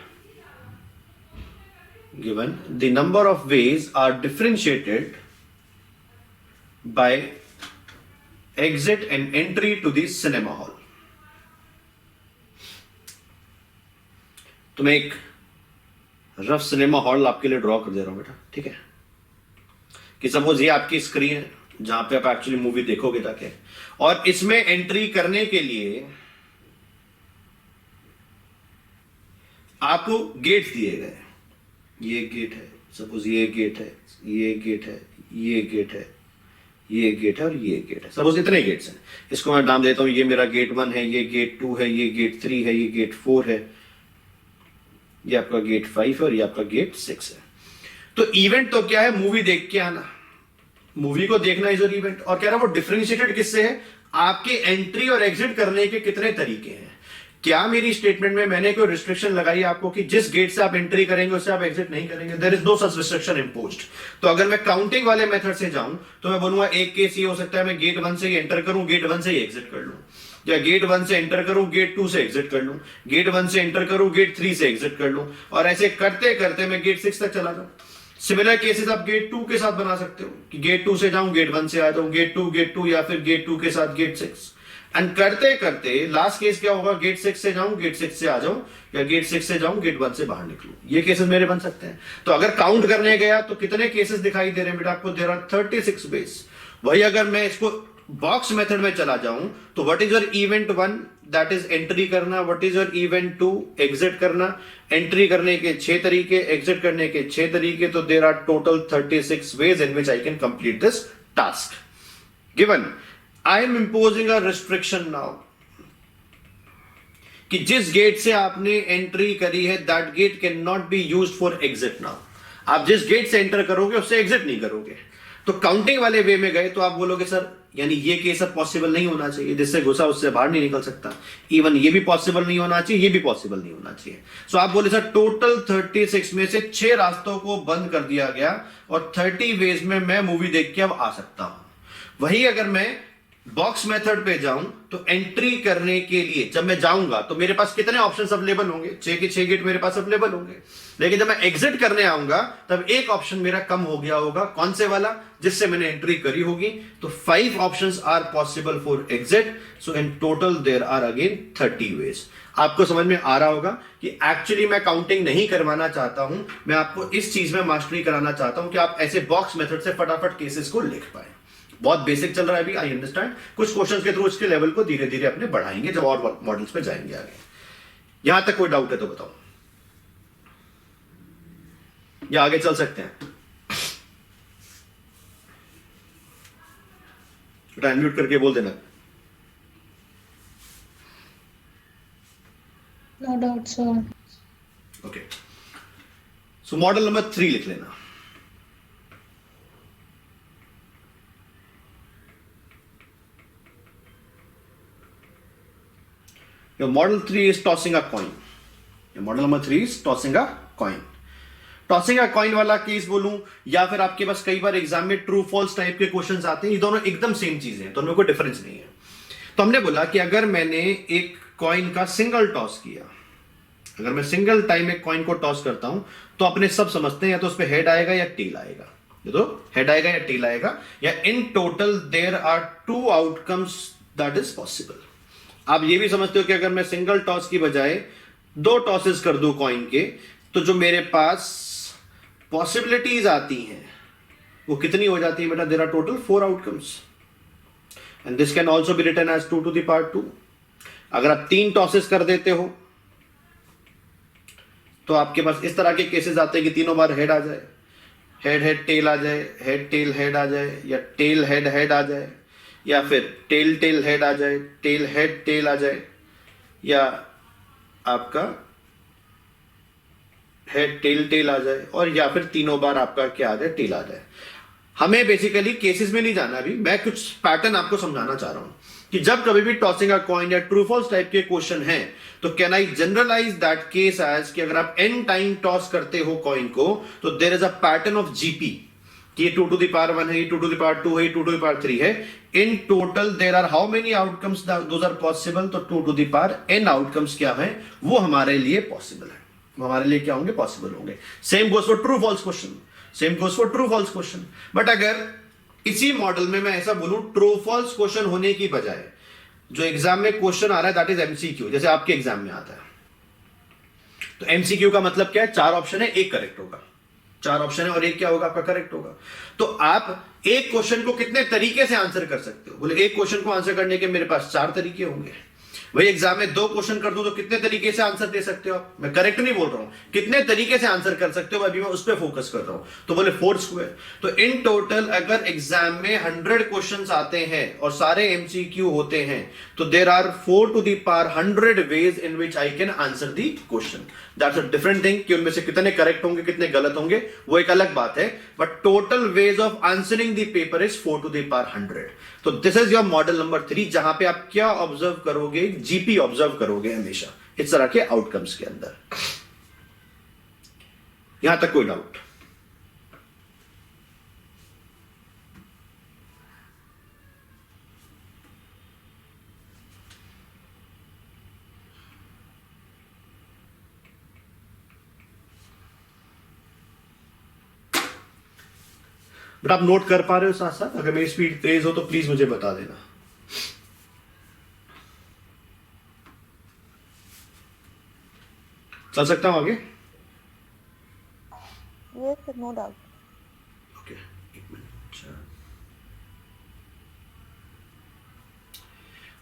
by exit and entry to the cinema hall. तो मैं एक rough cinema hall आपके लिए draw कर दे रहा हूं बेटा, ठीक है? कि सपोज ये आपकी स्क्रीन है जहां पे आप एक्चुअली मूवी देखोगे जाके, और इसमें एंट्री करने के लिए आपको गेट दिए गए। ये गेट है, सपोज ये गेट है, ये गेट है, ये गेट है, ये गेट है और ये गेट है। सपोज इतने गेट्स हैं, इसको मैं नाम देता हूं, ये मेरा गेट 1 है, ये गेट 2 है, ये गेट 3 है, ये गेट 4 है, ये आपका गेट 5 है और ये आपका गेट 6 है। तो इवेंट तो क्या है? मूवी देख के आना, मूवी को देखना इज और इवेंट। और कह रहा वो डिफरेंशिएटेड किससे है? आपके एंट्री और एग्जिट करने के कितने तरीके हैं। क्या मेरी स्टेटमेंट में मैंने कोई रिस्ट्रिक्शन लगाई आपको कि जिस गेट से आप एंट्री करेंगे उससे आप एग्जिट नहीं करेंगे? There is no such restriction imposed. तो अगर मैं काउंटिंग वाले मेथड से जाऊं तो मैं बोलूंगा एक केस ये हो सकता है मैं गेट 1 से ही एंटर करूं, गेट 1 से ही एग्जिट कर लूं, या गेट 1 से एंटर करूं, गेट 2 से एग्जिट कर लूं, गेट 1 से एंटर करूं, गेट 3 से एग्जिट कर लूं, और ऐसे करते करते मैं गेट 6 तक चला जाऊं। सिमिलर केसेस आप गेट 2 के साथ बना सकते हो कि गेट 2 से जाऊं, गेट 1 से आ जाऊं, गेट 2 या फिर गेट 2 के साथ गेट 6, एंड करते करते लास्ट केस क्या होगा? गेट 6 से जाऊं, गेट 6 से आ जाऊं, या गेट 6 से जाऊं, गेट 1 से बाहर निकलूं। ये केसेस मेरे बन सकते हैं। तो अगर काउंट करने गया तो कितने केसेस दिखाई दे रहे हैं बेटा आपको? There are 36 ways. वही अगर मैं इसको बॉक्स मेथड में चला जाऊं तो what is your event 1? That is entry करना। What is your event 2? Exit करना। एंट्री करने के 6 तरीके, एग्जिट करने के 6 तरीके, तो there are total 36 ways in which I can complete this task. Given I am imposing a restriction now कि जिस गेट से आपने एंट्री करी है that gate can not be used for exit now. आप जिस गेट से एंटर करोगे उससे एग्जिट नहीं करोगे। तो काउंटिंग वाले वे में गए तो आप बोलोगे सर यानी ये केस अब पॉसिबल नहीं होना चाहिए, जिससे घुसा उससे बाहर नहीं निकल सकता। इवन ये भी पॉसिबल नहीं होना चाहिए, ये भी पॉसिबल नहीं होना चाहिए। सो आप बोले सर टोटल 36 में से 6 रास्तों को बंद कर दिया गया और 30 वेज में मैं मूवी देख के अब आ सकता हूं। वही अगर मैं बॉक्स मेथड पे जाऊं तो एंट्री करने के लिए जब मैं जाऊंगा तो मेरे पास कितने ऑप्शंस अवेलेबल होंगे? 6 के 6 गेट मेरे पास अवेलेबल होंगे। लेकिन जब मैं एग्जिट करने आऊंगा तब एक ऑप्शन मेरा कम हो गया होगा। कौन से वाला? जिससे मैंने एंट्री करी होगी। तो 5 options are possible for exit. So in total there are again 30 ways. आपको समझ में आ रहा होगा कि एक्चुअली मैं काउंटिंग नहीं करवाना चाहता हूं, मैं आपको इस चीज में मास्टरी कराना चाहता हूं कि आप ऐसे बॉक्स मेथड से फटाफट केसेस को लिख पाए। बहुत बेसिक चल रहा है अभी, आई अंडरस्टैंड। कुछ क्वेश्चंस के थ्रू इसके लेवल को धीरे धीरे अपने बढ़ाएंगे जब और मॉडल्स पे जाएंगे आगे। यहां तक कोई डाउट है तो बताओ, या आगे चल सकते हैं? अनम्यूट करके बोल देना। No doubt sir. Okay, so model number 3 लिख लेना। Your model 3 is tossing a coin. Your model number 3 is tossing a coin. Tossing a coin वाला केस बोलूं या फिर आपके पास कई बार एग्जाम में ट्रू फॉल्स टाइप के क्वेश्चंस आते हैं, ये दोनों एकदम सेम चीजें हैं, दोनों में कोई डिफरेंस नहीं है। तो हमने बोला कि अगर मैंने एक कॉइन का सिंगल टॉस किया, अगर मैं सिंगल टाइम एक कॉइन को टॉस करता हूं तो अपने सब समझते हैं या तो उस पर हेड आएगा या टेल आएगा, ये तो हेड आएगा या टेल आएगा, या in total there are two outcomes that is possible. आप ये भी समझते हो कि अगर मैं सिंगल टॉस की बजाय दो टॉसेस कर दूं कॉइन के, तो जो मेरे पास पॉसिबिलिटीज आती हैं वो कितनी हो जाती है बेटा? There are total 4 outcomes and this can also be written as 2 to the power 2। अगर आप 3 टॉसेस कर देते हो तो आपके पास इस तरह के केसेस आते हैं कि तीनों बार हेड आ जाए, हेड हेड टेल आ जाए, हेड टेल हेड आ जाए, या टेल हेड हेड आ जाए, या फिर टेल टेल हेड आ जाए, टेल हेड टेल आ जाए, या आपका हेड टेल टेल आ जाए, और या फिर तीनों बार आपका क्या आ जाए? टेल आ जाए। हमें बेसिकली केसेस में नहीं जाना, अभी मैं कुछ पैटर्न आपको समझाना चाह रहा हूं कि जब कभी भी टॉसिंग अ कॉइन या ट्रू फॉल्स टाइप के क्वेश्चन हैं तो can I generalize that case as कि अगर आप n टाइम टॉस करते हो कॉइन को तो there is a pattern of GP कि ये 2 टू द पावर 1 है, ये 2 टू द पावर 2 है, ये 2 टू द पावर 3 है। In total there are how many outcomes those are possible? तो 2 to the power n outcomes क्या है वो हमारे लिए पॉसिबल है, वो हमारे लिए क्या होंगे? पॉसिबल होंगे। Same goes for true false question, same goes for true false question. But अगर इसी मॉडल में मैं ऐसा बोलूं ट्रू फॉल्स क्वेश्चन होने की बजाय जो एग्जाम में क्वेश्चन आ रहा है दैट इज एमसीक्यू, जैसे आपके एग्जाम में आता है, तो एमसीक्यू का मतलब क्या है? 4 ऑप्शन है, एक करेक्ट होगा, 4 ऑप्शन है और एक क्या होगा? आपका करेक्ट होगा। तो आप एक क्वेश्चन को कितने तरीके से आंसर कर सकते हो? बोले एक क्वेश्चन को आंसर करने के मेरे पास 4 तरीके होंगे। वही एग्जाम में 2 क्वेश्चन कर दूं तो कितने तरीके से आंसर दे सकते हो आप? मैं करेक्ट नहीं बोल रहा हूं, कितने तरीके से आंसर कर सकते हो अभी मैं उस पर फोकस कर रहा हूं। तो बोले 4 स्क्वायर। तो इन टोटल अगर एग्जाम में 100 क्वेश्चंस आते हैं और सारे एमसीक्यू होते हैं तो there are 4 to the power 100 ways in which I can answer the question. That's a different thing कि उनमें से कितने करेक्ट होंगे कितने गलत होंगे वो एक अलग बात है, but total ways of answering the paper is 4 to the power 100। तो this is your model number 3 जहां पे आप क्या ऑब्जर्व करोगे? जीपी ऑब्जर्व करोगे हमेशा इस तरह के आउटकम्स के अंदर। यहां तक कोई डाउट? बट आप नोट कर पा रहे हो साथ साथ? अगर मेरी स्पीड तेज हो तो प्लीज मुझे बता देना। चल सकता हूं आगे? Yes, sir, no doubt. Okay, एक मिनट।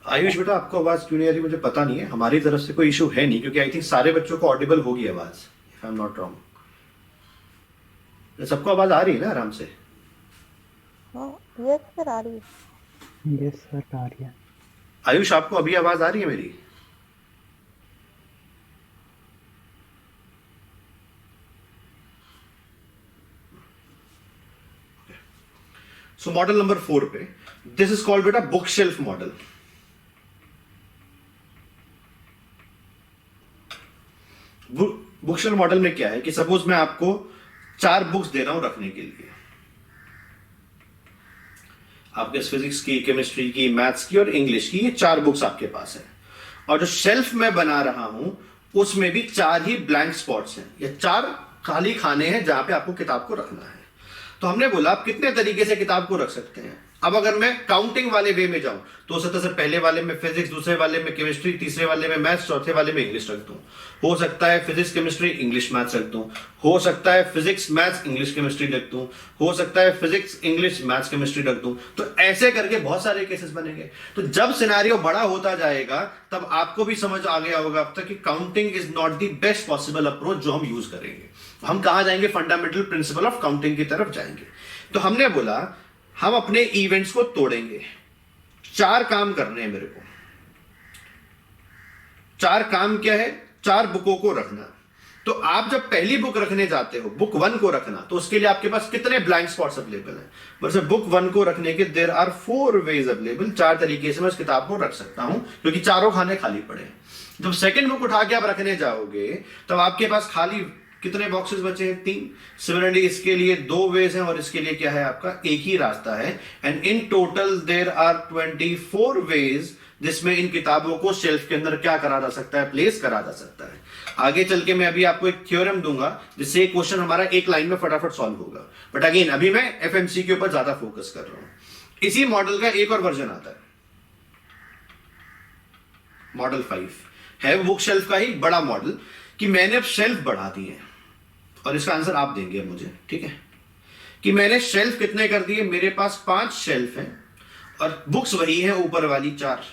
आयुष बेटा आपको आवाज क्यों नहीं आ रही मुझे पता नहीं है, हमारी तरफ से कोई इशू है नहीं क्योंकि आई थिंक सारे बच्चों को ऑडिबल होगी आवाज, if I am not wrong. सबको आवाज आ रही है ना आराम से? हाँ, yes, sir, आ रही है। यस सर आ रही है। आयुष आपको अभी आवाज आ रही है मेरी? सो मॉडल नंबर 4 पे दिस इज कॉल्ड बेटा book shelf model. Book shelf model में क्या है कि सपोज मैं आपको 4 बुक्स दे रहा हूं रखने के लिए, आपके फिजिक्स की, केमिस्ट्री की, मैथ्स की और इंग्लिश की, ये 4 बुक्स आपके पास है। और जो शेल्फ मैं बना रहा हूं उसमें भी 4 ही ब्लैंक स्पॉट्स हैं, ये 4 खाली खाने हैं जहां पे आपको किताब को रखना है। तो हमने बोला आप कितने तरीके से किताब को रख सकते हैं। अब अगर मैं काउंटिंग वाले वे में जाऊं तो सकता है पहले वाले में फिजिक्स, दूसरे वाले में केमिस्ट्री, तीसरे वाले में मैथ्स, चौथे वाले में इंग्लिश रख दूं। हो सकता है फिजिक्स केमिस्ट्री इंग्लिश मैथ्स रख दूं, हो सकता है फिजिक्स मैथ्स इंग्लिश केमिस्ट्री रख दूं, हो सकता है फिजिक्स इंग्लिश मैथ्स केमिस्ट्री रख दूं। तो ऐसे करके बहुत सारे केसेस बनेंगे। तो जब सिनेरियो बड़ा होता जाएगा तब आपको भी समझ आ गया होगा अब तक कि counting is not the best possible approach जो हम यूज करेंगे। हम कहां जाएंगे? फंडामेंटल प्रिंसिपल ऑफ काउंटिंग की तरफ जाएंगे। तो हमने बोला हम अपने इवेंट्स को तोड़ेंगे। 4 काम करने हैं मेरे को। 4 काम क्या है? 4 बुकों को रखना। तो आप जब पहली बुक रखने जाते हो, बुक 1 को रखना, तो उसके लिए आपके पास कितने ब्लैंक स्पॉट्स अवेलेबल हैं? वैसे बुक 1 को रखने के देयर आर 4 वेज अवेलेबल। 4 तरीके से मैं उस किताब को रख सकता हूं क्योंकि चारों खाने खाली पड़े हैं। जब सेकंड बुक उठा के आप रखने जाओगे तब आपके पास खाली कितने बॉक्सेस बचे हैं? 3। सिमिलरली इसके लिए 2 वेज हैं और इसके लिए क्या है आपका? एक ही रास्ता है। And in total there are 24 ways जिसमें इन किताबों को शेल्फ के अंदर क्या करा जा सकता है? प्लेस करा जा सकता है। आगे चल के मैं अभी आपको एक थ्योरम दूंगा जिससे एक क्वेश्चन हमारा एक लाइन में फटाफट सॉल्व होगा। बट अगेन अभी मैं एफएमसी के ऊपर ज्यादा फोकस कर रहा हूं। इसी मॉडल का एक और वर्जन आता है, मॉडल 5 है, बुक शेल्फ का ही बड़ा मॉडल, कि मैंने अब शेल्फ बढ़ा दी है। और इसका आंसर आप देंगे मुझे, ठीक है? कि मैंने शेल्फ कितने कर दिए? मेरे पास 5 शेल्फ हैं और बुक्स वही है ऊपर वाली 4।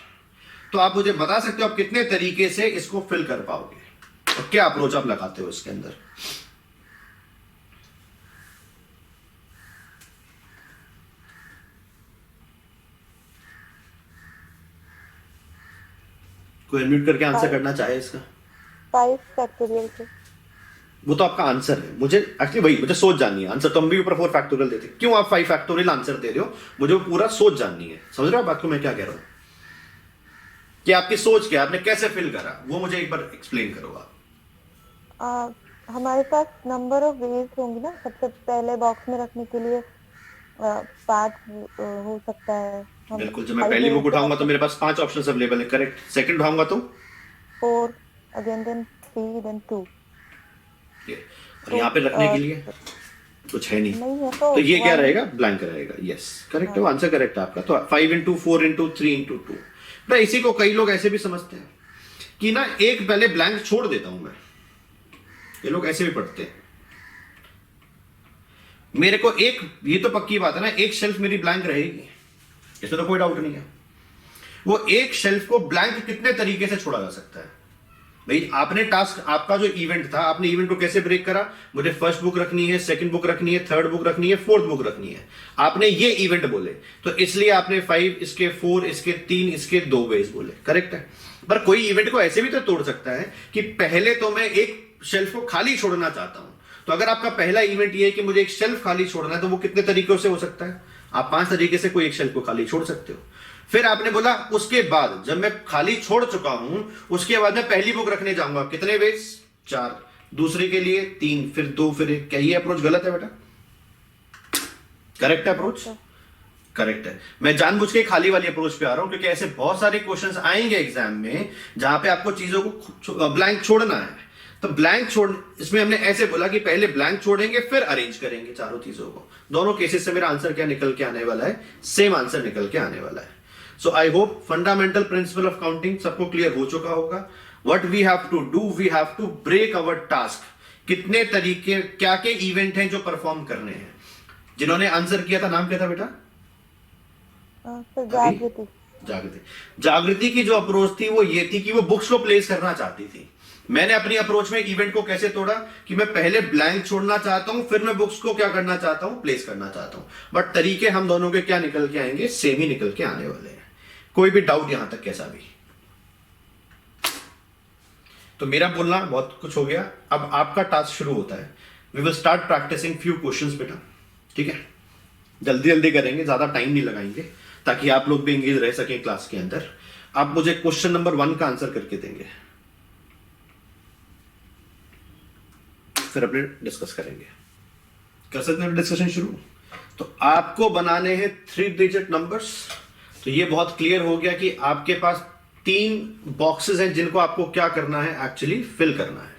तो आप मुझे बता सकते हो आप कितने तरीके से इसको फिल कर पाओगे और क्या अप्रोच आप लगाते हो इसके अंदर? कोई अनम्यूट करके आंसर करना चाहे इसका? 5 फैक्टोरियल से। वो तो आपका आंसर है, मुझे एक्चुअली वही मुझे सोच जाननी है। आंसर तो हम भी ऊपर 4 फैक्टोरियल देते, क्यों आप 5 फैक्टोरियल आंसर दे रहे हो? मुझे वो पूरा सोच जाननी है। समझ रहे हो बात को मैं क्या कह रहा हूं? कि आपकी सोच क्या, आपने कैसे फिल करा, वो मुझे एक बार एक्सप्लेन करो आप। हमारे पास नंबर ऑफ वेज होंगी ना। सबसे पहले बॉक्स में रखने के लिए 5 हो सकता है। हम बिल्कुल, जब मैं पहली बुक उठाऊंगा तो मेरे पास 5 ऑप्शंस अवेलेबल है, करेक्ट। सेकंड उठाऊंगा तो 4, अगेन देन 3, देन 2। और यहाँ पे रखने के लिए कुछ है नहीं, नहीं है तो ये क्या रहेगा? ब्लैंक रहेगा। यस करेक्ट है, आंसर करेक्ट है आपका। तो 5 इंटू 4 इंटू 3 इंटू 2। तो इसी को कई लोग ऐसे भी समझते हैं कि ना एक पहले ब्लैंक छोड़ देता हूं मैं। ये लोग ऐसे भी पढ़ते हैं। मेरे को एक, ये तो पक्की बात है ना, एक शेल्फ मेरी ब्लैंक रहेगी, इसमें तो कोई डाउट नहीं है। वो एक शेल्फ को ब्लैंक कितने तरीके से छोड़ा जा सकता है? भाई आपने टास्क, आपका जो इवेंट था, आपने इवेंट को कैसे ब्रेक करा? मुझे फर्स्ट बुक रखनी है, सेकंड बुक रखनी है, थर्ड बुक रखनी है, फोर्थ बुक रखनी है। आपने ये इवेंट बोले, तो इसलिए आपने 5, इसके 4, इसके 3, इसके 2 वेज बोले, करेक्ट है। पर कोई इवेंट को ऐसे भी तो तोड़ सकता है कि पहले तो मैं एक शेल्फ को खाली छोड़ना चाहता हूं। तो अगर आपका पहला इवेंट ये है कि मुझे एक शेल्फ खाली छोड़ना है, तो वो कितने तरीकों से हो सकता है? आप 5 तरीके से कोई एक शेल्फ को खाली छोड़ सकते हो। फिर आपने बोला उसके बाद जब मैं खाली छोड़ चुका हूं, उसके बाद मैं पहली बुक रखने जाऊंगा, कितने वेज? 4। दूसरे के लिए 3, फिर 2, फिर 1। क्या ये अप्रोच गलत है बेटा? करेक्ट है अप्रोच? करेक्ट है। मैं जानबूझ के खाली वाली अप्रोच पे आ रहा हूं क्योंकि ऐसे बहुत सारे क्वेश्चंस आएंगे एग्जाम में जहां पे आपको चीजों को ब्लैंक छोड़ना है। तो ब्लैंक छोड़, इसमें हमने ऐसे बोला कि पहले ब्लैंक छोड़ेंगे फिर अरेंज करेंगे चारों चीजों को। दोनों केसेस से मेरा आंसर क्या निकल के आने वाला है? सेम आंसर निकल के आने वाला है। So I hope fundamental principle of counting सबको क्लियर हो चुका होगा। What we have to do, we have to break our task. कितने तरीके, क्या के इवेंट हैं जो परफॉर्म करने हैं? जिन्होंने आंसर किया था, नाम क्या था बेटा? जागृति। जागृति की जो अप्रोच थी वो ये थी कि वो बुक्स को प्लेस करना चाहती थी। मैंने अपनी अप्रोच में इवेंट को कैसे तोड़ा कि मैं पहले ब्लैंक छोड़ना चाहता हूं, फिर मैं बुक्स को क्या करना चाहता हूं? प्लेस करना चाहता हूं। बट तरीके हम दोनों के क्या निकल के आएंगे? सेम ही निकल के आने वाले हैं। कोई भी डाउट यहां तक कैसा भी? तो मेरा बोलना बहुत कुछ हो गया। अब आपका टास्क शुरू होता है। We will start practicing few questions बेटा, ठीक है? जल्दी जल्दी करेंगे, ज्यादा टाइम नहीं लगाएंगे ताकि आप लोग भी एंगेज रह सकें क्लास के अंदर। आप मुझे क्वेश्चन नंबर 1 का आंसर करके देंगे, फिर अपने डिस्कस करेंगे। कर सकते हैं डिस्कशन शुरू? तो आपको बनाने हैं 3 डिजिट नंबर्स। तो ये बहुत क्लियर हो गया कि आपके पास 3 बॉक्सेस हैं जिनको आपको क्या करना है? एक्चुअली फिल करना है।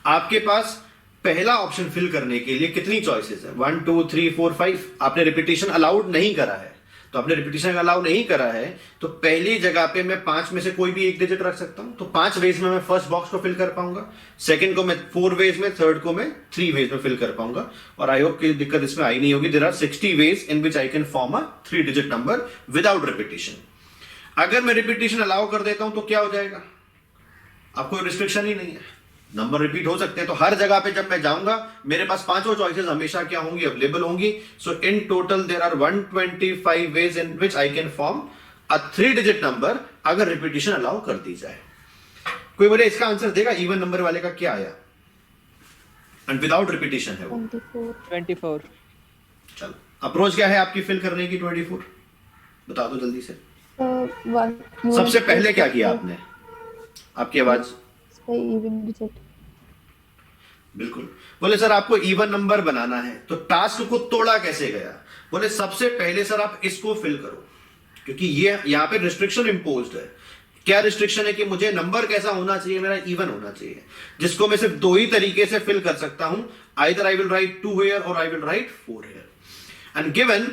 आपके पास पहला ऑप्शन फिल करने के लिए कितनी चॉइसेस है? 1 2 3 4 5। आपने रिपीटेशन अलाउड नहीं करा है, तो आपने रिपीटेशन अलाउ नहीं करा है तो पहली जगह पे मैं 5 में से कोई भी एक डिजिट रख सकता हूं। तो 5 वेज में मैं फर्स्ट बॉक्स को फिल कर पाऊंगा, सेकंड को मैं 4 वेज में, थर्ड को मैं 3 वेज में फिल कर पाऊंगा। और आई होप कि दिक्कत इसमें आई नहीं होगी। There are 60 ways in which I can form a 3 digit number without repetition. अगर मैं रिपीटेशन अलाउ कर देता हूं तो क्या हो जाएगा? आपको रिस्ट्रिक्शन ही नहीं है, नंबर रिपीट हो सकते हैं। तो हर जगह पे जब मैं जाऊंगा मेरे पास 5 चॉइसेस हमेशा क्या होंगी? अवेलेबल होंगी। So in total there are 125 ways in which I can form a 3 digit number अगर रिपीटेशन अलाउ कर दी जाए। कोई बोले इसका आंसर देगा? इवन नंबर वाले का क्या आया? एंड विदाउट रिपीटेशन है वो 24। चलो अप्रोच क्या है आपकी फिल करने की? 24 बता दो जल्दी से। सबसे पहले क्या किया आपने? आपकी आवाज इवन डिजिट। बिल्कुल। बोले सर आपको इवन नंबर बनाना है तो टास्क को तोड़ा कैसे गया? बोले सबसे पहले सर आप इसको फिल करो, क्योंकि ये यहाँ पे रिस्ट्रिक्शन इम्पोज्ड है। क्या रिस्ट्रिक्शन है कि मुझे नंबर कैसा होना चाहिए, मेरा इवन होना चाहिए, जिसको मैं सिर्फ दो ही तरीके से फिल कर सकता हूं, either I will write 2 here और I will write 4 here। And given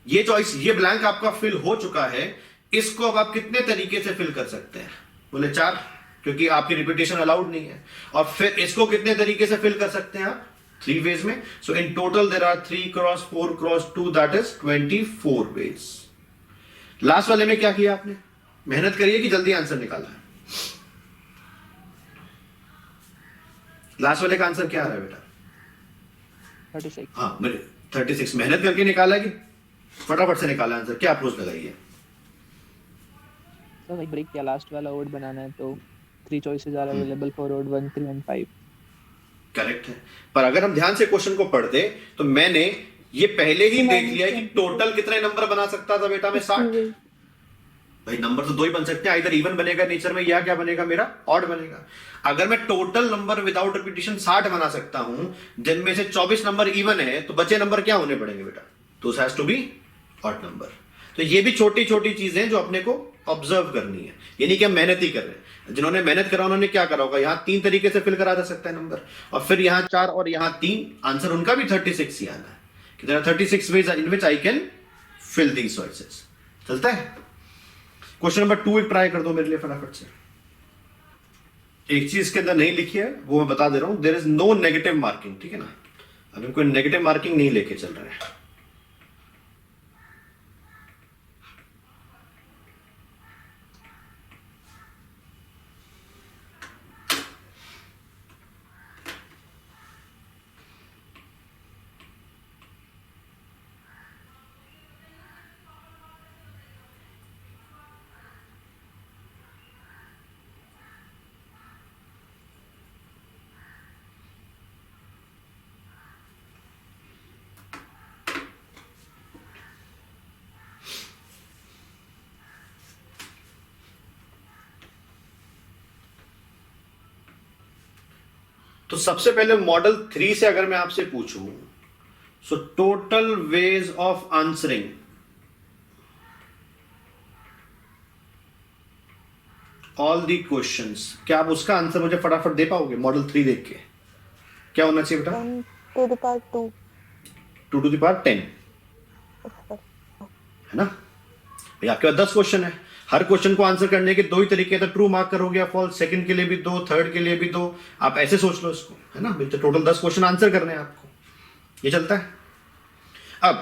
ये चॉइस, ये ब्लैंक आपका फिल हो चुका है, इसको अब आप कितने तरीके से फिल कर सकते हैं? बोले 4, क्योंकि आपकी रिपीटेशन अलाउड नहीं है। और फिर इसको कितने तरीके से फिल कर सकते हैं आप? 3 ways में। So in total there are 3 cross 4 cross 2, that is 24 ways। Last वाले में क्या किया आपने? मेहनत करिए कि जल्दी आंसर निकाला है। लास्ट वाले का आंसर क्या आ रहा है बेटा? 36। हाँ, मेरे 36 मेहनत करके निकाला कि फटाफट से निकाला आंसर? क्या अप्रोच लगाइए? सर वही ब्रेक किया, लास्ट वाला ओड बनाना है तो 3 choices are available for odd 1, 3 and 5। Correct है। पर अगर हम ध्यान से क्वेश्चन को पढ़ते तो मैंने ये पहले ही देख लिया कि टोटल कितने नंबर बना सकता था बेटा मैं? 60। भाई नंबर तो दो ही बन सकते हैं, इधर इवन बनेगा नेचर में, या क्या बनेगा मेरा? ऑड बनेगा। अगर मैं टोटल नंबर विदाउट रिपीटिशन 60 बना सकता हूं, जिनमें से 24 नंबर इवन है, तो बचे नंबर क्या होने पड़ेंगे बेटा? तो has to be odd number. तो ये भी छोटी छोटी चीजें जो अपने को ऑब्जर्व करनी है, यानी कि हम मेहनत ही कर रहे हैं। जिन्होंने मेहनत करा उन्होंने क्या करा होगा? यहाँ 3 तरीके से फिल करा जा सकता है नंबर, और फिर यहाँ 4 और यहाँ 3, आंसर उनका भी 36 ही आना है कि there are 36 ways in which I can fill these choices। चलता है? क्वेश्चन नंबर 2 एक ट्राई कर दो मेरे लिए फटाफट से। एक चीज के अंदर नहीं लिखी है, वो मैं बता दे रहा हूं, there is no negative marking, ठीक है ना? अब हम कोई नेगेटिव मार्किंग नहीं लेके चल रहे हैं। तो सबसे पहले मॉडल 3 से अगर मैं आपसे पूछूं, so total ways of answering all the questions, क्या आप उसका आंसर मुझे फटाफट दे पाओगे? मॉडल 3 देख के क्या होना चाहिए बेटा? 10 to the power 2 2 to the power 10, है ना? भाई आपके पास 10 क्वेश्चन है, हर क्वेश्चन को आंसर करने के दो ही तरीके, तो ट्रू मार्क करोगे या फॉल्स, सेकंड के लिए भी दो, थर्ड के लिए भी दो, आप ऐसे सोच लो इसको, है ना? तो टोटल 10 क्वेश्चन आंसर करने हैं आपको, ये चलता है। अब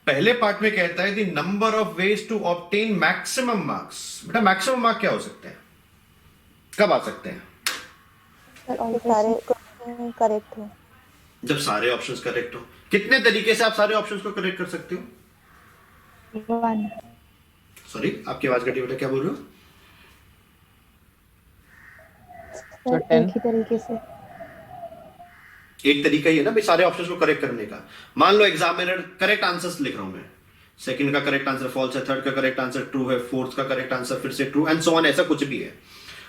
पहले पार्ट में कहता है the number of ways to obtain maximum marks. बेटा मैक्सिमम मार्क क्या हो सकते हैं, कब आ सकते हैं? सारे क्वेश्चन करेक्ट हो, जब सारे ऑप्शंस करेक्ट हो। कितने तरीके से आप सारे ऑप्शंस को करेक्ट कर सकते हो? 1 सॉरी आपकी आवाज कटी बेटा, क्या बोल रहे हो? So 10 एक ही तरीके से। एक तरीका ही है ना भाई सारे ऑप्शंस को करेक्ट करने का। मान लो एग्जामिनर करेक्ट आंसर्स लिख रहा हूं मैं, सेकंड का करेक्ट आंसर फॉल्स है, थर्ड का करेक्ट आंसर ट्रू है, फोर्थ का करेक्ट आंसर फिर से ट्रू, एंड सो ऑन, ऐसा कुछ भी है।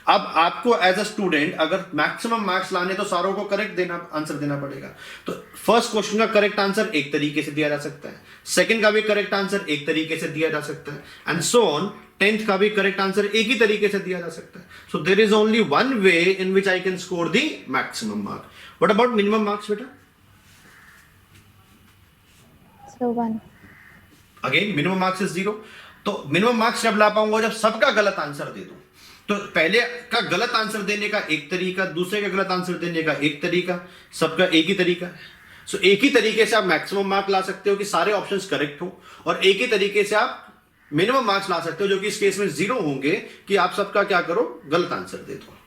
अब आपको एज अ स्टूडेंट अगर मैक्सिमम मार्क्स लाने तो सारों को करेक्ट देना आंसर देना पड़ेगा। तो फर्स्ट क्वेश्चन का करेक्ट आंसर एक तरीके से दिया जा सकता है, सेकंड का भी करेक्ट आंसर एक तरीके से दिया जा सकता है, एंड सो ऑन, 10th का भी करेक्ट आंसर एक ही तरीके से दिया जा सकता है। So there is only one way in which I can score the maximum mark. What about minimum marks बेटा? So 1 again minimum marks is 0। तो मिनिमम मार्क्स जब ला पाऊंगा जब सबका गलत आंसर दे दूं। तो पहले का गलत आंसर देने का एक तरीका, दूसरे का गलत आंसर देने का एक तरीका, सबका एक ही तरीका है। सो एक ही तरीके से आप मैक्सिमम मार्क ला सकते हो कि सारे ऑप्शंस करेक्ट हो, और एक ही तरीके से आप मिनिमम मार्क्स ला सकते हो जो कि इस केस में 0 होंगे कि आप सबका क्या करो, गलत आंसर दे दो।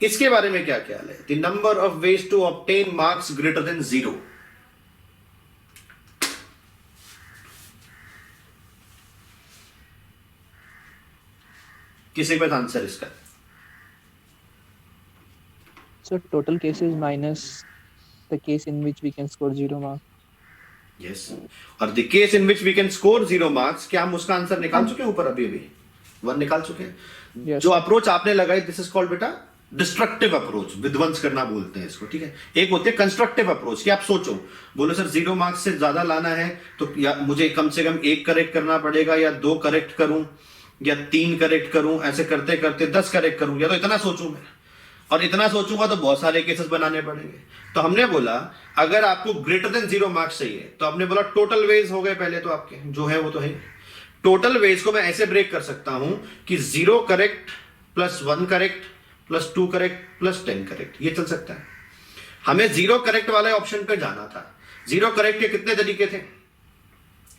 इसके बारे में क्या ख्याल है? The number of ways to obtain marks greater than 0। किसी के पास आंसर इसका? So total cases minus the case in which we can score 0 mark. Yes. और the case in which we can score 0 marks, क्या हम उसका answer निकाल चुके हैं ऊपर? अभी 1 निकाल चुके हैं। Yes. जो अप्रोच आपने लगाई, दिस इज कॉल्ड बेटा डिस्ट्रक्टिव अप्रोच, विध्वंस करना बोलते हैं इसको, ठीक है। एक होती है कंस्ट्रक्टिव अप्रोच कि आप सोचो, बोलो सर 0 मार्क्स से ज्यादा लाना है तो या मुझे कम से कम 1 करेक्ट करना पड़ेगा, या 2 करेक्ट करूं, या 3 करेक्ट करूं, ऐसे करते करते 10 करेक्ट करूं, या तो इतना सोचूं मैं, और इतना सोचूंगा तो बहुत सारे केसेस बनाने पड़ेंगे। तो हमने बोला अगर आपको ग्रेटर देन 0 मार्क्स चाहिए तो हमने बोला टोटल वेज हो गए पहले तो आपके जो है वो तो है। टोटल वेज को मैं ऐसे ब्रेक कर सकता हूं कि 0 correct plus 1 correct plus 2 correct plus 10 correct, ये चल सकता है। हमें 0 करेक्ट वाले ऑप्शन पे जाना था। 0 करेक्ट के कितने तरीके थे?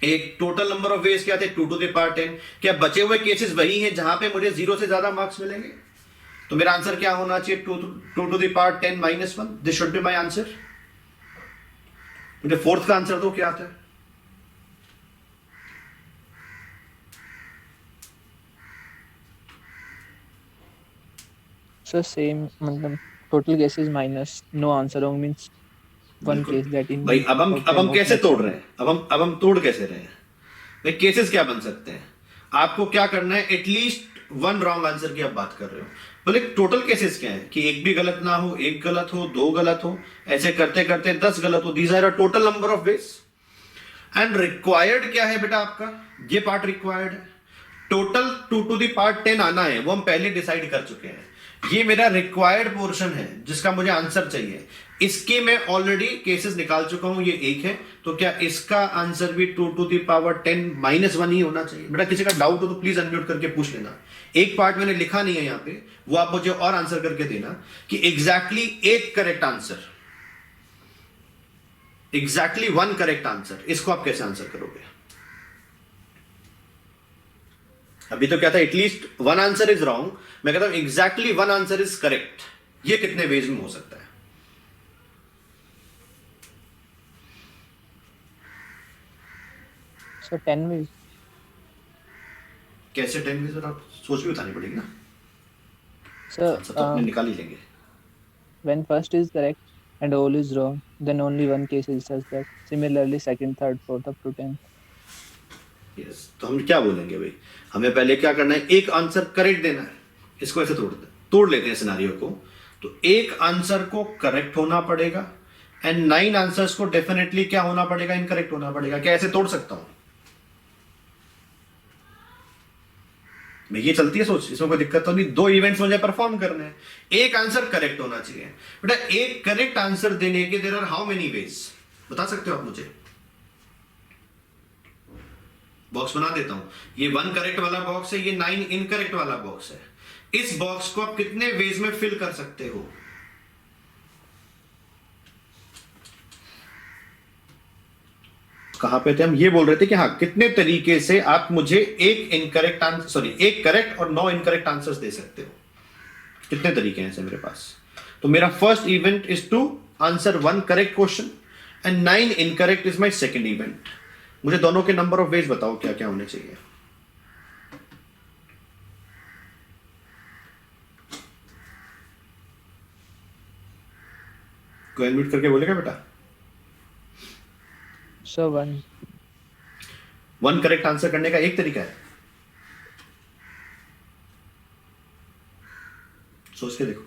एक टोटल नंबर ऑफ वेज क्या थे? 2 टू द पावर 10। क्या बचे हुए केसेस वही हैं जहां पे मुझे 0 से ज्यादा मार्क्स मिलेंगे? तो मेरा आंसर क्या होना चाहिए? 2 to the power 10 minus 1। This should be my answer. मुझे फोर्थ का आंसर तो क्या आता है? सर सेम, मतलब total cases minus no answer wrong means one case that in भाई अब हम कैसे तोड़ रहे हैं? अब हम तोड़ कैसे रहे हैं भाई? केसेस क्या बन सकते हैं? आपको क्या करना है? एटलीस्ट 1 रॉन्ग आंसर की आप बात कर रहे हो, बोले टोटल केसेस क्या है कि एक भी गलत ना हो, 1 गलत हो, 2 गलत हो, ऐसे करते करते 10 गलत हो। These are a total number of ways. And required क्या है बेटा आपका? ये पार्ट रिक्वायर्ड है। टोटल 2 टू द पावर 10 आना है, वो हम पहले डिसाइड कर चुके हैं। ये मेरा रिक्वायर्ड पोर्शन है जिसका मुझे आंसर चाहिए। इसके मैं ऑलरेडी केसेस निकाल चुका हूं, ये 1 है, तो क्या इसका आंसर भी 2 टू द पावर 10 माइनस 1 ही होना चाहिए? बेटा किसी का डाउट हो तो प्लीज अनम्यूट करके पूछ लेना। एक पार्ट मैंने लिखा नहीं है यहां पे, वो आप मुझे और आंसर करके देना कि एग्जैक्टली एक correct answer, exactly 1 correct answer, इसको आप कैसे आंसर करोगे? अभी तो क्या था? एटलीस्ट 1 आंसर इज रॉन्ग, मैं कहता हूं एग्जैक्टली 1 आंसर इज करेक्ट। ये कितने वेज में हो सकता है? Sir 10 ways. कैसे 10 वेज? आप सोच भी बतानी पड़ेगी ना सर आंसर, तो अपने निकाल ही लेंगे। when first is correct and all is wrong, then only one case is such that. Similarly, second, third, fourth up to 10. Yes, तो हम क्या बोलेंगे भाई? हमें पहले क्या करना है? एक आंसर करेक्ट देना है। इसको ऐसे तोड़ लेते हैं सिनारियो को। तो एक आंसर को करेक्ट होना पड़ेगा एंड 9 आंसर्स को डेफिनेटली क्या होना पड़ेगा? इनकरेक्ट होना पड़ेगा। क्या ऐसे तोड़ सकता हूं मैं? ये चलती है सोच, इसमें कोई दिक्कत तो नहीं। 2 इवेंट्स मुझे परफॉर्म करने हैं, एक आंसर करेक्ट होना चाहिए। बेटा एक करेक्ट आंसर देने के there are how many ways? बता सकते हो आप मुझे? बॉक्स बना देता हूं। ये 1 करेक्ट वाला बॉक्स है, ये 9 इनकरेक्ट वाला बॉक्स है। इस बॉक्स को आप कितने वेज में फिल कर सकते हो? कहां पे थे हम? ये बोल रहे थे कि हाँ, कितने तरीके से आप मुझे एक करेक्ट और 9 इनकरेक्ट आंसर्स दे सकते हो? कितने तरीके हैं ऐसे मेरे पास? तो मेरा first event is to answer 1 correct question and 9 incorrect is my second event. मुझे दोनों के नंबर ऑफ वेज बताओ क्या क्या होने चाहिए? कोई अनम्यूट करके बोलेगा बेटा? So 1 करेक्ट आंसर करने का एक तरीका है, सोच के देखो।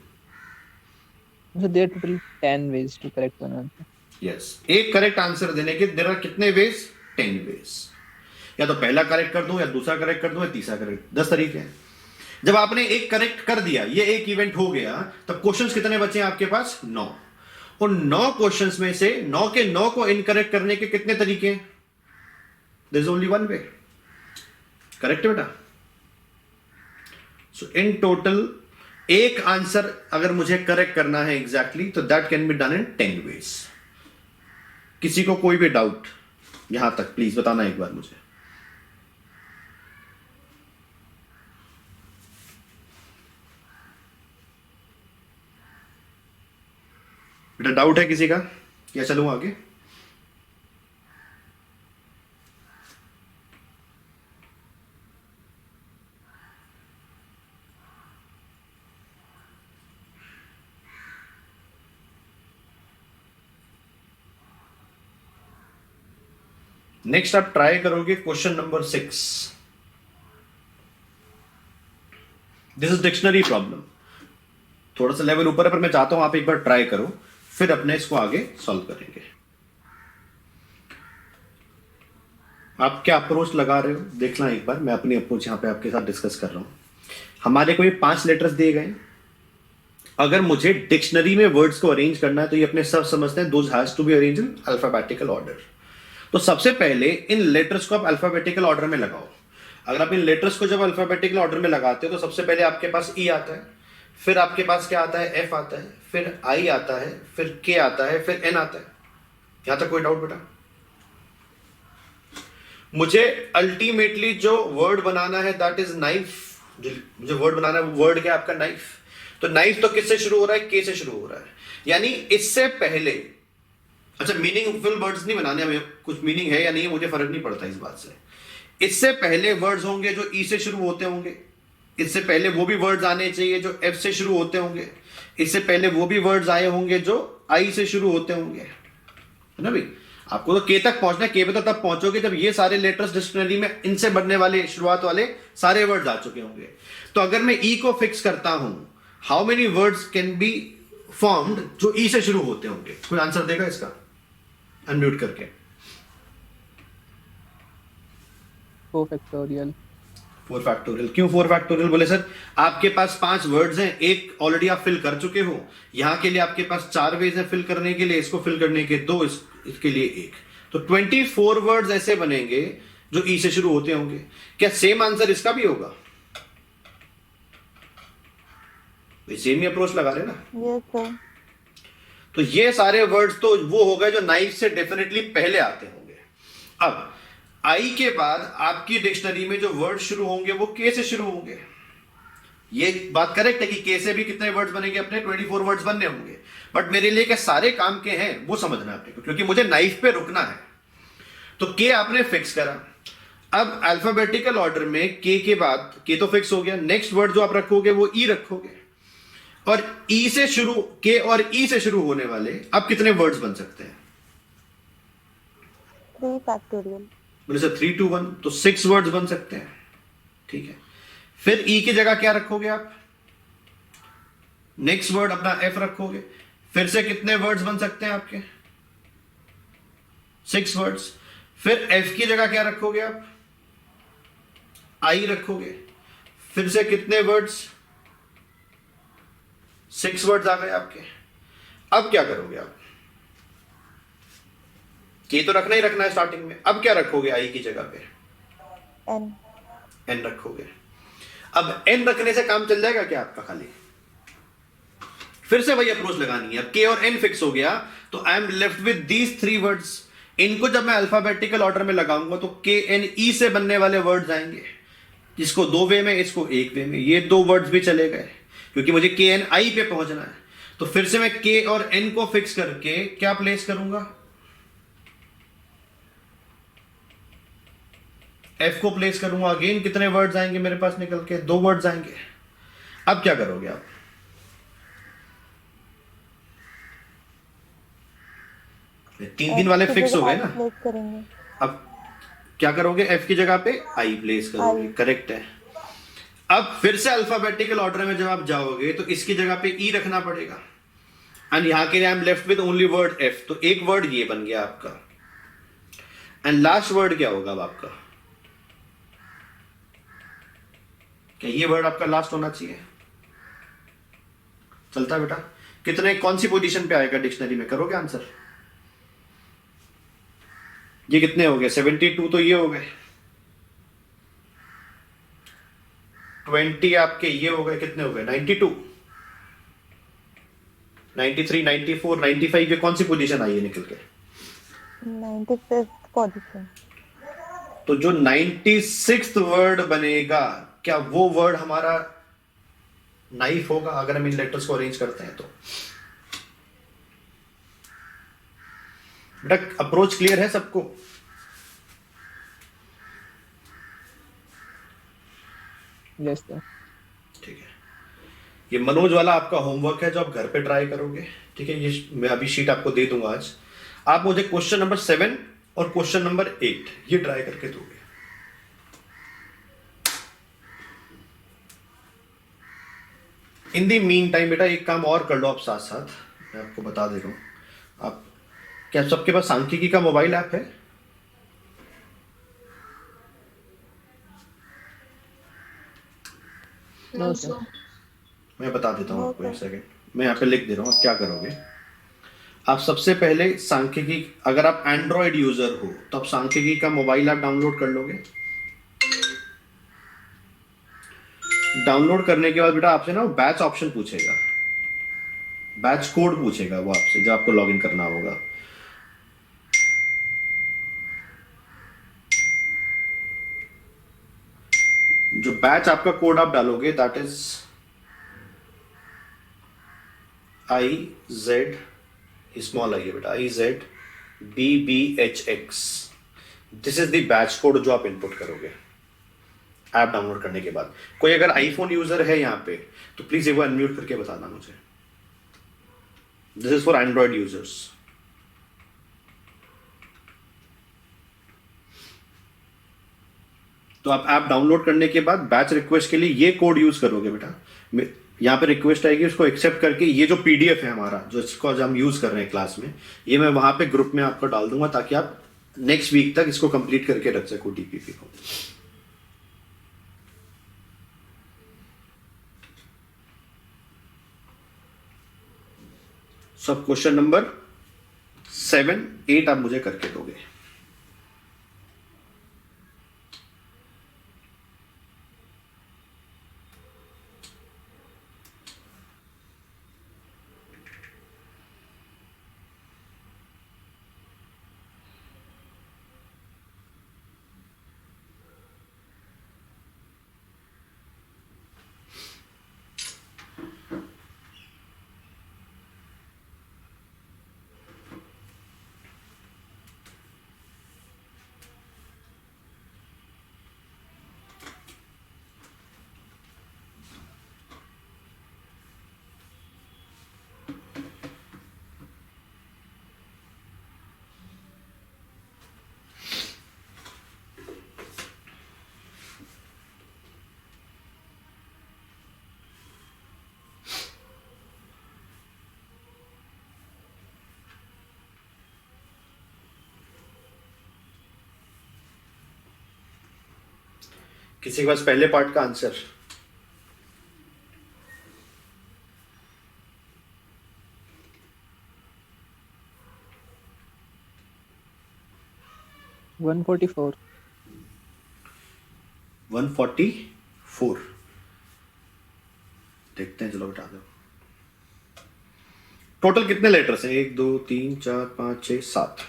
so there are total 10 ways to correct one answer. Yes, एक करेक्ट आंसर देने के देयर आर कितने वेज? 10 वेज। या तो पहला करेक्ट कर दूं, या दूसरा करेक्ट कर दूं, या तीसरा करेक्ट, 10 तरीके हैं। जब आपने एक करेक्ट कर दिया, ये एक इवेंट हो गया, तब क्वेश्चंस कितने बचे हैं आपके पास? 9। और 9 क्वेश्चंस में से 9 के 9 को इनकरेक्ट करने के कितने तरीके हैं? There is only 1 way. Correct बेटा? सो इन टोटल एक आंसर अगर मुझे करेक्ट करना है एग्जैक्टली, तो that can be done in 10 ways. किसी को कोई भी डाउट यहां तक प्लीज बताना एक बार मुझे। बेटा डाउट है किसी का? क्या चलूं आगे? नेक्स्ट आप ट्राई करोगे question number 6। This is dictionary problem. थोड़ा सा लेवल ऊपर है, पर मैं चाहता हूं आप एक बार ट्राई करो, फिर अपने इसको आगे सॉल्व करेंगे। आप क्या अप्रोच लगा रहे हो देखना एक बार, मैं अपनी अप्रोच यहाँ पे आपके साथ डिस्कस कर रहा हूं। हमारे को ये 5 लेटर्स दिए गए, अगर मुझे डिक्शनरी में वर्ड्स को अरेंज करना है तो ये अपने सब समझते हैं, those has to be arrange in alphabetical order. तो सबसे पहले इन लेटर्स को आप अल्फाबेटिकल ऑर्डर में लगाओ। अगर आप इन लेटर्स को जब अल्फाबेटिकल ऑर्डर में लगाते हो तो सबसे पहले आपके पास ई आता है, फिर आपके पास क्या आता है, एफ आता है, फिर आई आता है, फिर के आता है, फिर एन आता है। यहां तक कोई डाउट बेटा? मुझे अल्टीमेटली जो वर्ड बनाना है दैट इज नाइफ। मुझे वर्ड बनाना है, वर्ड क्या है आपका, नाइफ। तो नाइफ तो किससे शुरू हो रहा है, के से शुरू हो रहा है, यानी इससे पहले, अच्छा मीनिंगफुल वर्ड्स नहीं बनाने हमें, कुछ मीनिंग है या नहीं है मुझे फर्क नहीं पड़ता इस बात से। इससे पहले वर्ड्स होंगे जो ई से शुरू होते होंगे, इससे पहले वो भी वर्ड्स आने चाहिए जो एफ से शुरू होते होंगे, इससे पहले वो भी वर्ड्स आए होंगे जो आई से शुरू होते होंगे, है ना भाई। आपको तो के तक पहुंचना है, के पे तो तब पहुंचोगे जब ये सारे लेटर्स डिक्शनरी में इनसे बनने वाले शुरुआत वाले सारे वर्ड्स आ चुके होंगे। तो अगर मैं ई को फिक्स करता हूं, how many words can be formed जो ई से शुरू होते होंगे? कोई आंसर देगा इसका अनम्यूट करके? 4 फैक्टोरियल। 4 फैक्टोरियल। क्यों 4 फैक्टोरियल बोले सर? आपके पास 5 वर्ड्स हैं, एक ऑलरेडी आप फिल कर चुके हो, यहां के लिए आपके पास 4 वेज हैं फिल करने के लिए, इसको फिल करने के 2, इसके लिए 1, तो 24 वर्ड्स ऐसे बनेंगे जो ई से शुरू होते होंगे। क्या सेम आंसर इसका भी होगा? सेम ही अप्रोच लगा रहे ना? Yes sir. तो ये सारे वर्ड्स तो वो हो गए जो नाइफ से डेफिनेटली पहले आते होंगे। अब आई के बाद आपकी डिक्शनरी में जो वर्ड शुरू होंगे वो के से शुरू होंगे। ये बात करेक्ट है कि के से भी कितने वर्ड्स बनेंगे अपने? 24 वर्ड्स बनने होंगे। बट मेरे लिए क्या सारे काम के हैं वो समझना है आपको, क्योंकि मुझे नाइफ पे रुकना है। तो के आपने फिक्स करा। अब अल्फाबेटिकल ऑर्डर में के बाद के तो फिक्स हो गया, नेक्स्ट वर्ड जो आप रखोगे वो ई रखोगे, और ई से शुरू, के और ई से शुरू होने वाले अब कितने वर्ड्स बन सकते हैं? 3 फैक्टोरियल। बोले सर 3 to 1, तो 6 वर्ड्स बन सकते हैं। ठीक है, फिर ई की जगह क्या रखोगे आप? नेक्स्ट वर्ड अपना एफ रखोगे, फिर से कितने वर्ड्स बन सकते हैं आपके? 6 वर्ड्स। फिर एफ की जगह क्या रखोगे आप? आई रखोगे, फिर से कितने वर्ड्स? 6 वर्ड्स आ गए आपके। अब क्या करोगे आप? के तो रखना ही रखना है स्टार्टिंग में, अब क्या रखोगे आई की जगह पे? एन। एन रखोगे। अब एन रखने से काम चल जाएगा क्या आपका? खाली फिर से वही अप्रोच लगानी है। अब के और एन फिक्स हो गया तो I am left with these 3 words. इनको जब मैं अल्फाबेटिकल ऑर्डर में लगाऊंगा तो के एन ई से बनने वाले वर्ड्स आएंगे, जिसको 2 वे में, इसको 1 वे में। ये 2 वर्ड्स भी चले गए क्योंकि मुझे के एन आई पे पहुंचना है। तो फिर से मैं के और एन को फिक्स करके क्या प्लेस करूंगा? एफ को प्लेस करूंगा। अगेन कितने वर्ड्स आएंगे मेरे पास निकल के? 2 वर्ड्स आएंगे। अब क्या करोगे आप? तीन दिन वाले फिक्स हो गए ना। प्लेस करेंगे। अब क्या करोगे? एफ की जगह पे आई प्लेस करोगे। करेक्ट है। अब फिर से अल्फाबेटिकल ऑर्डर में जब आप जाओगे तो इसकी जगह पे ई रखना पड़ेगा, एंड यहां के लिए I am left with only word F. तो एक वर्ड ये बन गया आपका, एंड लास्ट वर्ड क्या होगा अब आपका? क्या ये वर्ड आपका लास्ट होना चाहिए? चलता है बेटा? कितने, कौन सी पोजीशन पे आएगा डिक्शनरी में? करोगे आंसर? ये कितने हो गए? 72 तो ये हो गए, 20 आपके ये हो गए, कितने हो गए? 92, 93, 94, 95 ये कौन सी पोजीशन आई है निकल के? 95th position. तो जो 96th वर्ड बनेगा, क्या वो वर्ड हमारा नाइफ होगा अगर हम इन लेटर्स को अरेंज करते हैं तो? बेटा अप्रोच क्लियर है सबको? Yes sir. ठीक है, ये मनोज वाला आपका होमवर्क है जो आप घर पे ट्राई करोगे। ठीक है, ये मैं अभी शीट आपको दे दूंगा आज। आप मुझे क्वेश्चन नंबर 7 और क्वेश्चन नंबर 8 ये ट्राई करके दोगे। इन दी मीन टाइम बेटा एक काम और कर लो आप साथ साथ, मैं आपको बता दे रहा हूँ। आप क्या सबके पास सांख्यिकी का मोबाइल ऐप है? No, sir. मैं बता देता हूँ नो आपको, एक सर। सेकंड मैं यहाँ पे लिख दे रहा हूँ। आप क्या करोगे, आप सबसे पहले सांख्यिकी, अगर आप एंड्रॉयड यूजर हो तो आप सांख्यिकी का मोबाइल ऐप डाउनलोड कर लोगे। डाउनलोड करने के बाद बेटा आपसे ना बैच ऑप्शन पूछेगा, बैच कोड पूछेगा वो आपसे जब आपको लॉगिन करना होगा। जो बैच आपका कोड आप डालोगे that is IZ, small I है बेटा, IZBBHX। This is the batch code जो आप इनपुट करोगे ऐप डाउनलोड करने के बाद। कोई अगर आईफोन यूजर है यहाँ पे तो प्लीज एक बार अनम्यूट करके बताना मुझे। This is for Android users. तो आप ऐप डाउनलोड करने के बाद बैच रिक्वेस्ट के लिए ये कोड यूज करोगे बेटा। यहाँ पे रिक्वेस्ट आएगी, उसको एक्सेप्ट करके ये जो पीडीएफ है हमारा जो इसको आज हम यूज कर रहे हैं क्लास में, ये मैं वहां पे ग्रुप में आपको डाल दूंगा ताकि आप नेक्स्ट वीक तक इसको कंप्लीट करके रख सको टीपीपी को। सब क्वेश्चन नंबर 7, 8 आप मुझे करके दोगे। किसी के पास पहले पार्ट का आंसर? वन 144. 144 देखते हैं, चलो बता दो। टोटल कितने लेटर्स हैं? 1 2 3 4 5 6 7।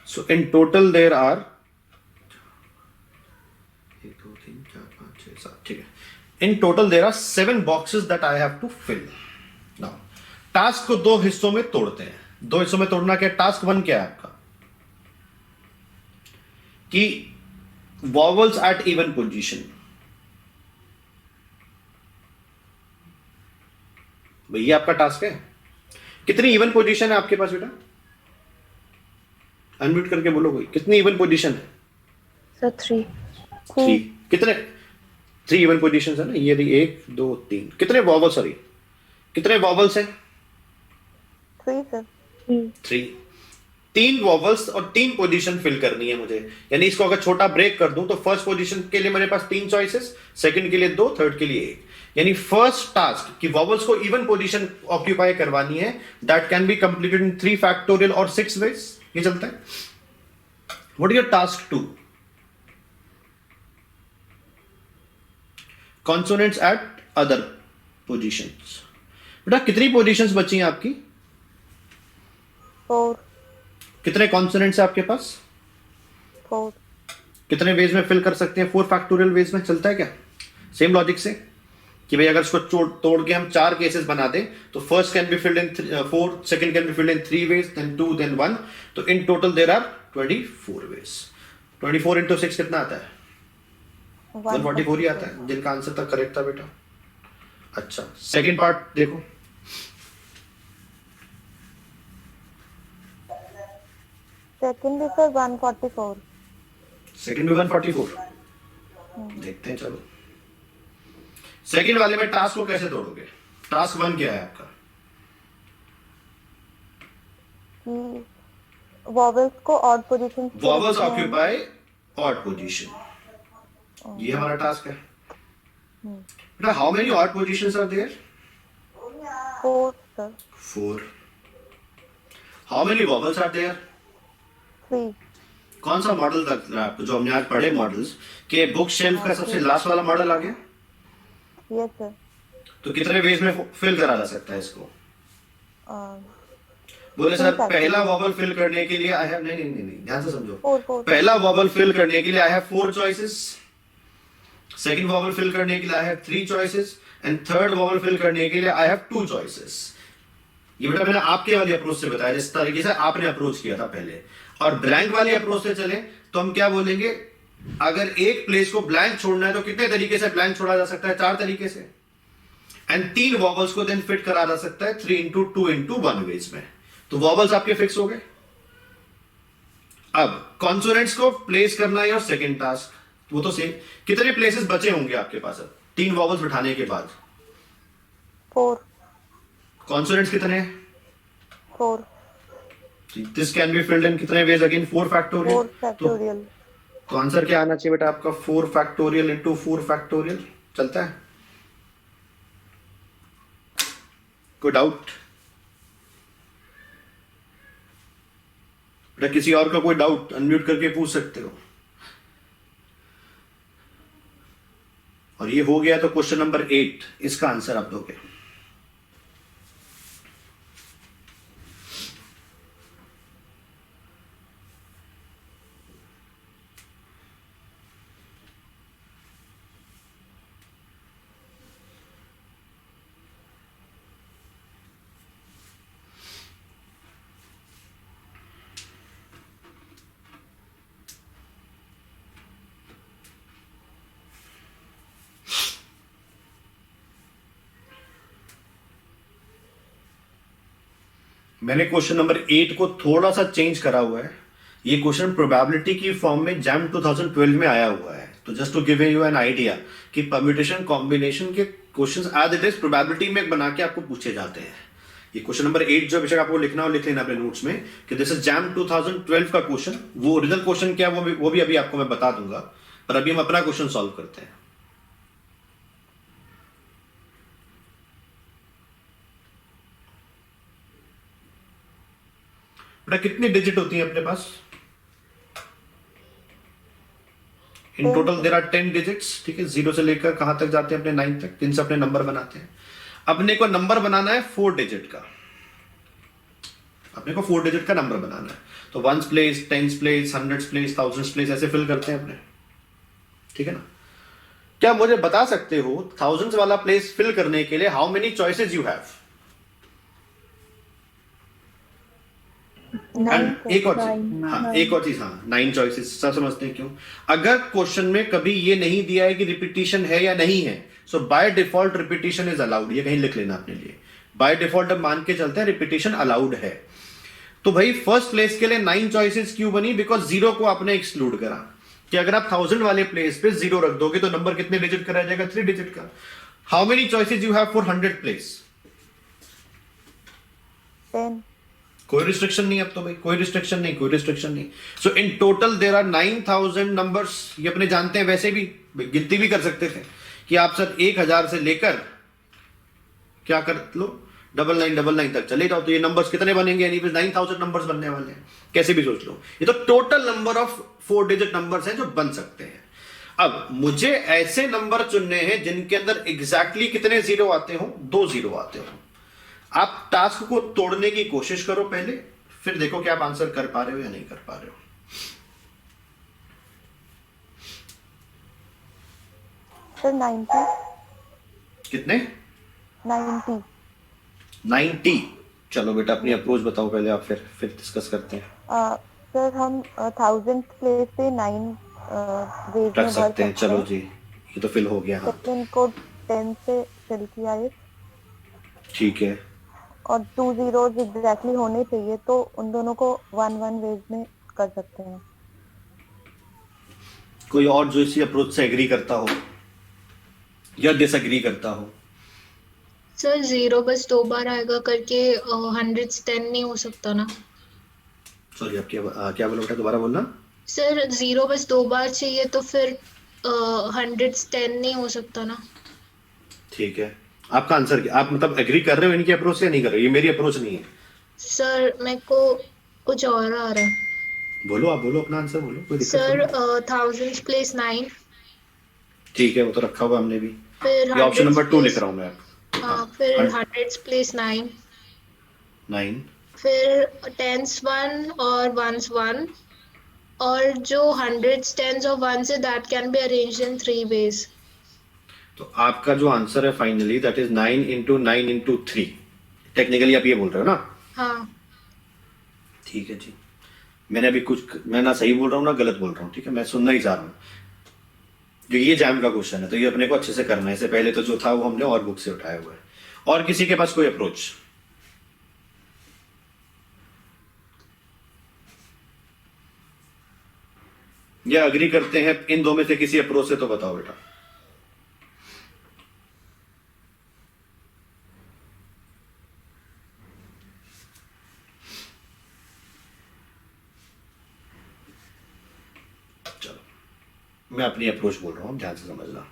सो इन टोटल देर आर 1 2 3 4 5 6 7, ठीक है। In total there are 7 boxes that I have to fill. Now task को दो हिस्सों में तोड़ते हैं। दो हिस्सों में तोड़ना क्या? टास्क 1 क्या है आपका कि वॉवल्स एट इवन पोजीशन। भैया आपका टास्क है। कितनी इवन पोजीशन है आपके पास बेटा? अनम्यूट करके बोलो कोई, कितनी इवन पोजीशन है? सर 3। 3। कितने? 3 इवन पोजीशन है ना, ये रही 1 2 3। कितने वॉवल्स, सॉरी कितने वॉवल्स हैं? 3 सर। 3। 3 वॉवल्स और 3 पोजीशन फिल करनी है मुझे। यानी इसको अगर छोटा ब्रेक कर दूं तो फर्स्ट पोजीशन के लिए मेरे पास 3 चॉइसेस, सेकंड के लिए 2, थर्ड के लिए 1। यानी फर्स्ट टास्क कि वॉवल्स को इवन पोजीशन ऑक्यूपाई करवानी है, that can be completed in 3 factorial और 6 वेज। ये चलता है। What is your task 2? Consonants eight other positions. बेटा कितनी पोजीशंस बची हैं आपकी? 4। कितने कॉन्सोनेंट्स है आपके पास? 4। कितने वेज में फिल कर सकते हैं? 4 फैक्टोरियल वेज में चलता है क्या? सेम लॉजिक से कि भाई अगर इसको तोड़ के हम 4 केसेस बना दें तो first can be filled in 4, second can be filled in 3 ways, then 2, then 1। तो in total there are 24 ways. 24 into 6 कितना आता है? 144 ही आता है, जिनका आंसर तक करेक्ट था बेटा। अच्छा, सेकंड पार्ट देखो। सेकंड भी सर 144। सेकंड में 144 देखते हैं। चलो सेकंड वाले में टास्क को कैसे तोड़ोगे? टास्क 1 क्या है आपका? कि वॉवल्स को odd position, vowels occupy odd position, ये हमारा टास्क है बेटा। How many odd positions are there? 4 sir. 4. How many vowels are there? 3। कौन सा मॉडल तक आपको जो हमने आज पढ़े मॉडल्स के बुक शेल्फ का सबसे लास्ट वाला मॉडल आ गया? Yes sir. तो कितने वेज में फिल करा जा सकता है इसको? बोले सर पहला वॉवल फिल करने के लिए आई हैव, नहीं ध्यान से समझो। 4। पहला वॉवल फिल करने के लिए I have 4 choices, second vowel fill करने के लिए I have 3 choices and third vowel fill करने के लिए आई हैव 2 चॉइसेस। ये बेटा मैंने आपके वाली अप्रोच से बताया, जिस तरीके से आपने अप्रोच किया था पहले। और ब्लैंक वाली अप्रोच से चले तो हम क्या बोलेंगे, अगर एक प्लेस को ब्लैंक छोड़ना है तो कितने तरीके से ब्लैंक छोड़ा जा सकता है? 4 तरीके से। एंड 3 वॉवल्स को देन फिट करा जा सकता है 3 into 2 into 1 वेज में। तो वॉवल्स आपके फिक्स हो गए। अब कॉन्सोनेंट्स को प्लेस करना है और सेकंड टास्क, वो तो सेम। कितने प्लेसेस बचे होंगे आपके पास अब 3 वॉवल्स बिठाने के बाद? 4। कॉन्सोनेंट्स कितने? 4। दिस कैन बी फिल्ड इन कितने वेज अगेन? 4 फैक्टोरियल। 4 फैक्टोरियल। तो आंसर क्या आना चाहिए बेटा आपका? 4 फैक्टोरियल into 4 फैक्टोरियल। चलता है? कोई डाउट बेटा? किसी और का कोई डाउट अनम्यूट करके पूछ सकते हो। और ये हो गया तो क्वेश्चन नंबर 8, इसका आंसर आप दोगे। मैंने क्वेश्चन नंबर 8 को थोड़ा सा चेंज करा हुआ है। ये क्वेश्चन प्रोबेबिलिटी की फॉर्म में जैम 2012 में आया हुआ है। तो just to give you an idea कि परम्यूटेशन कॉम्बिनेशन के questions as it is probability में बना के आपको पूछे जाते हैं। ये क्वेश्चन नंबर 8 जो बेशक आपको लिखना हो लिख लेना अपने नोट्स में कि दिस इज जैम 2012 का क्वेश्चन। वो ओरिजिनल क्वेश्चन क्या है वो भी अभी आपको मैं बता दूंगा, पर अभी हम अपना क्वेश्चन सॉल्व करते हैं। बेटा कितनी डिजिट होती है अपने पास? In total there are 10 digits. ठीक है, 0 से लेकर कहां तक जाते हैं? अपने 9 तक। जिनसे अपने नंबर बनाते हैं। अपने को नंबर बनाना है 4 डिजिट का। अपने को 4 डिजिट का नंबर बनाना है। तो 1s place, 10s place, 100s place, 1000s place ऐसे फिल करते हैं अपने। ठीक है ना? क्या मुझे बता सकते हो 1000s वाला प्लेस फिल करने के लिए how many choices you have? एक और चीज, हाँ एक और चीज, हाँ 9 चॉइसेस। सब समझते हैं क्यों? अगर क्वेश्चन में कभी ये नहीं दिया है कि रिपीटिशन है या नहीं है, so by default repetition is allowed. ये कहीं लिख लेना अपने लिए। बाय डिफॉल्ट हम मान के चलते हैं रिपीटिशन अलाउड है। तो भाई फर्स्ट प्लेस के लिए 9 चॉइसेस क्यों बनी? बिकॉज 0 को आपने एक्सक्लूड करा कि अगर आप 1000 वाले प्लेस पे 0 रख दोगे तो नंबर कितने डिजिट का रह जाएगा? 3 डिजिट का। How many choices you have for 100 place? 10। कोई रिस्ट्रिक्शन नहीं। अब तो भाई कोई रिस्ट्रिक्शन नहीं। So in total there are 9000 numbers. ये अपने जानते हैं, वैसे भी गिनती भी कर सकते थे कि आप सर 1000 से लेकर क्या कर लो 9999 तक चले जाओ तो ये नंबर्स कितने बनेंगे? यानी 9000 नंबर्स बनने वाले हैं। कैसे भी सोच लो, ये तो total number of 4 digit numbers हैं जो बन सकते हैं। अब मुझे ऐसे नंबर चुनने हैं जिनके अंदर एग्जैक्टली कितने 0 आते हो? 2 0 आते हो। आप टास्क को तोड़ने की कोशिश करो पहले, फिर देखो कि आप आंसर कर पा रहे हो या नहीं कर पा रहे हो। सर 90। कितने? 90। 90। चलो बेटा अपनी अप्रोच बताओ पहले आप, फिर डिस्कस करते हैं। सर हम 1000 प्लेस पे 9 वेज में रख सकते हैं। चलो जी, ये तो फिल हो गया। हाँ सेकंड को 10 से फिल किया है ठीक है। और 2 zeros एग्जैक्टली होने चाहिए, तो उन दोनों को 1 वेज में कर सकते हैं। कोई और जो इसी अप्रोच से एग्री करता हो? या डिसएग्री करता हो? सर 0 बस 2 बार आएगा करके 110 नहीं हो सकता ना? सॉरी, आप क्या बोला बेटा, दोबारा बोलना। सर 0 बस 2 बार चाहिए तो फिर 110 नहीं हो सकता ना? ठीक है, आपका आंसर क्या, आप मतलब एग्री कर रहे हो इनकी अप्रोच से या नहीं कर रहे हो? ये मेरी अप्रोच नहीं है। सर मेरे को कुछ और आ रहा है। बोलो, आप बोलो अपना आंसर बोलो, कोई दिक्कत सर नहीं है। थाउजेंड्स प्लेस 9, ठीक है, वो तो रखा हुआ हमने भी। फिर ये ऑप्शन हंड्रेड्स नंबर 2 लिख प्लेस, रहा हूँ मैं आप। हाँ फिर हंड्रेड्स प्लेस 9, 9। फिर टेंस 1 और वंस 1, और जो हंड्रेड्स टेंस और वंस है that can be arranged in 3 ways. तो आपका जो आंसर है finally that is 9 into 9 into 3। Technically आप ये बोल रहे हो ना? हाँ ठीक है जी। मैंने अभी कुछ, मैं ना सही बोल रहा हूँ ना गलत बोल रहा हूँ, ठीक है, मैं सुनना ही चाह रहा हूँ। जो ये जैम का क्वेश्चन है तो ये अपने को अच्छे से करना है। इससे पहले तो जो था वो हमने और बुक से उठाया हुआ है। और किसी के पास कोई अप्रोच? या अग्री करते हैं इन दो में से किसी अप्रोच से? तो बताओ बेटा। चलो, मैं अपनी अप्रोच बोल रहा हूं, ध्यान से समझना।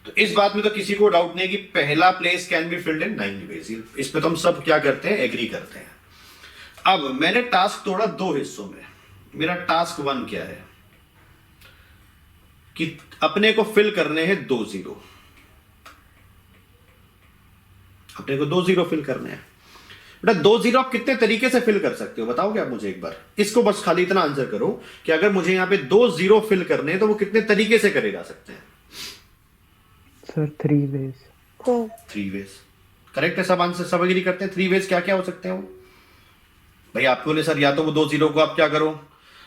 तो इस बात में तो किसी को डाउट नहीं है कि पहला place can be filled in 9 ways. इस पे तो हम सब क्या करते हैं, एग्री करते हैं। अब मैंने टास्क तोड़ा दो हिस्सों में। मेरा टास्क 1 क्या है कि अपने को फिल करने हैं 2 0। अपने को 2 0 फिल करने हैं बेटा। 2 0 आप कितने तरीके से फिल कर सकते हो बताओगे आप मुझे एक बार? इसको बस खाली इतना आंसर करो कि अगर मुझे यहां पे 2 0 फिल करने हैं तो वो कितने तरीके से करे जा सकते हैं? Sir 3 veg. 3 वेज करेक्ट है। सब आंसर सब एग्री करते हैं। 3 वेज क्या क्या हो सकते हैं वो? भाई आपको बोले सर या तो वो 2 0 को आप क्या करो,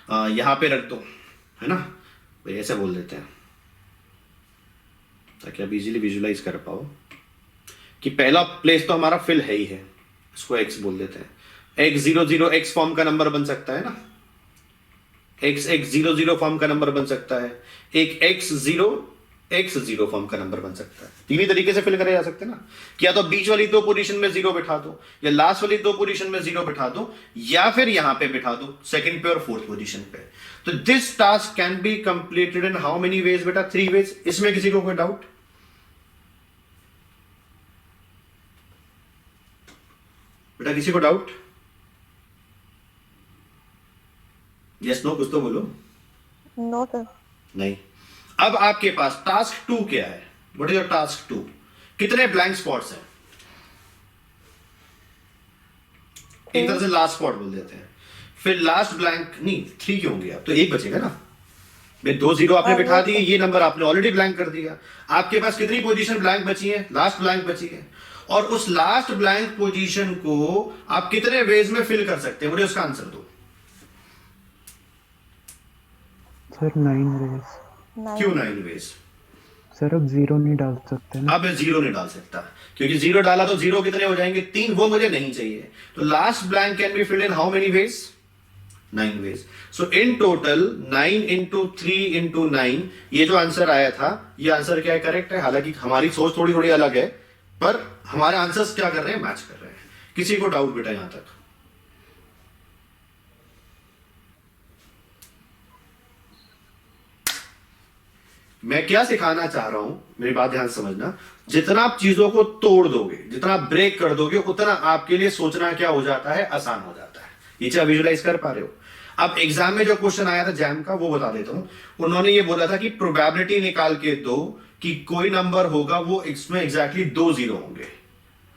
यहां पे रख दो, है ना भाई, ऐसे बोल देते हैं ताकि आप इजीली विजुलाइज कर पाओ कि पहला प्लेस तो हमारा फिल है ही है, इसको x बोल देते हैं। x 0 0 x फॉर्म का नंबर बन सकता है ना, x x 0 0 फॉर्म का नंबर बन सकता है, एक x 0 फॉर्म का नंबर बन सकता है। तीन ही तरीके से फिल करे जा सकते हैं ना, कि या तो बीच वाली 2 पोजीशन में 0 बिठा दो, या लास्ट वाली 2 पोजीशन में 0 बिठा दो, या फिर यहां पे बिठा दो सेकंड पे और फोर्थ पोजीशन पे। तो this task can be completed in how many veg बेटा? 3 वेज। इसमें किसी को कोई डाउट? बेटा किसी को डाउट? यस नो कुछ तो बोलो। No sir. नहीं। अब आपके पास टास्क 2 क्या है? What is your task 2? कितने ब्लैंक स्पॉट्स हैं? एक तरह से लास्ट स्पॉट बोल देते हैं। फिर लास्ट ब्लैंक नहीं, 3 क्यों होंगे? अब तो एक बचेगा ना। 2 0 आपने बिठा दिए, ये नंबर आपने ऑलरेडी ब्लैंक कर दिया। आपके पास कितनी पोजीशन ब्लैंक बची है? लास्ट ब्लैंक बची है। और उस लास्ट ब्लैंक पोजीशन को आप कितने वेज में फिल कर सकते हैं? मुझे उसका आंसर दो। Sir 9 ways. क्यों 9 वेज? सर अब 0 नहीं डाल सकते ना? अब 0 नहीं डाल सकता क्योंकि 0 डाला तो 0 कितने हो जाएंगे? 3। वो मुझे नहीं चाहिए। तो last blank can be filled in how many ways? 9 ways. So in total 9 into 3 into 9, ये जो आंसर आया था, ये आंसर क्या है? करेक्ट है। हालांकि हमारी सोच थोड़ी थोड़ी अलग है, पर हमारे आंसर्स क्या कर रहे हैं? मैच कर रहे हैं। किसी को डाउट बेटा यहां तक? मैं क्या सिखाना चाह रहा हूं, मेरी बात ध्यान से समझना। जितना आप चीजों को तोड़ दोगे, जितना आप ब्रेक कर दोगे, उतना आपके लिए सोचना क्या हो जाता है? आसान हो जाता है। ये चीज विजुलाइज कर पा रहे हो? अब एग्जाम में जो क्वेश्चन आया था जैम का, वो बता देता हूं। उन्होंने ये बोला था कि प्रोबेबिलिटी निकाल के दो कि कोई नंबर होगा वो इसमें एग्जैक्टली 2 0 होंगे।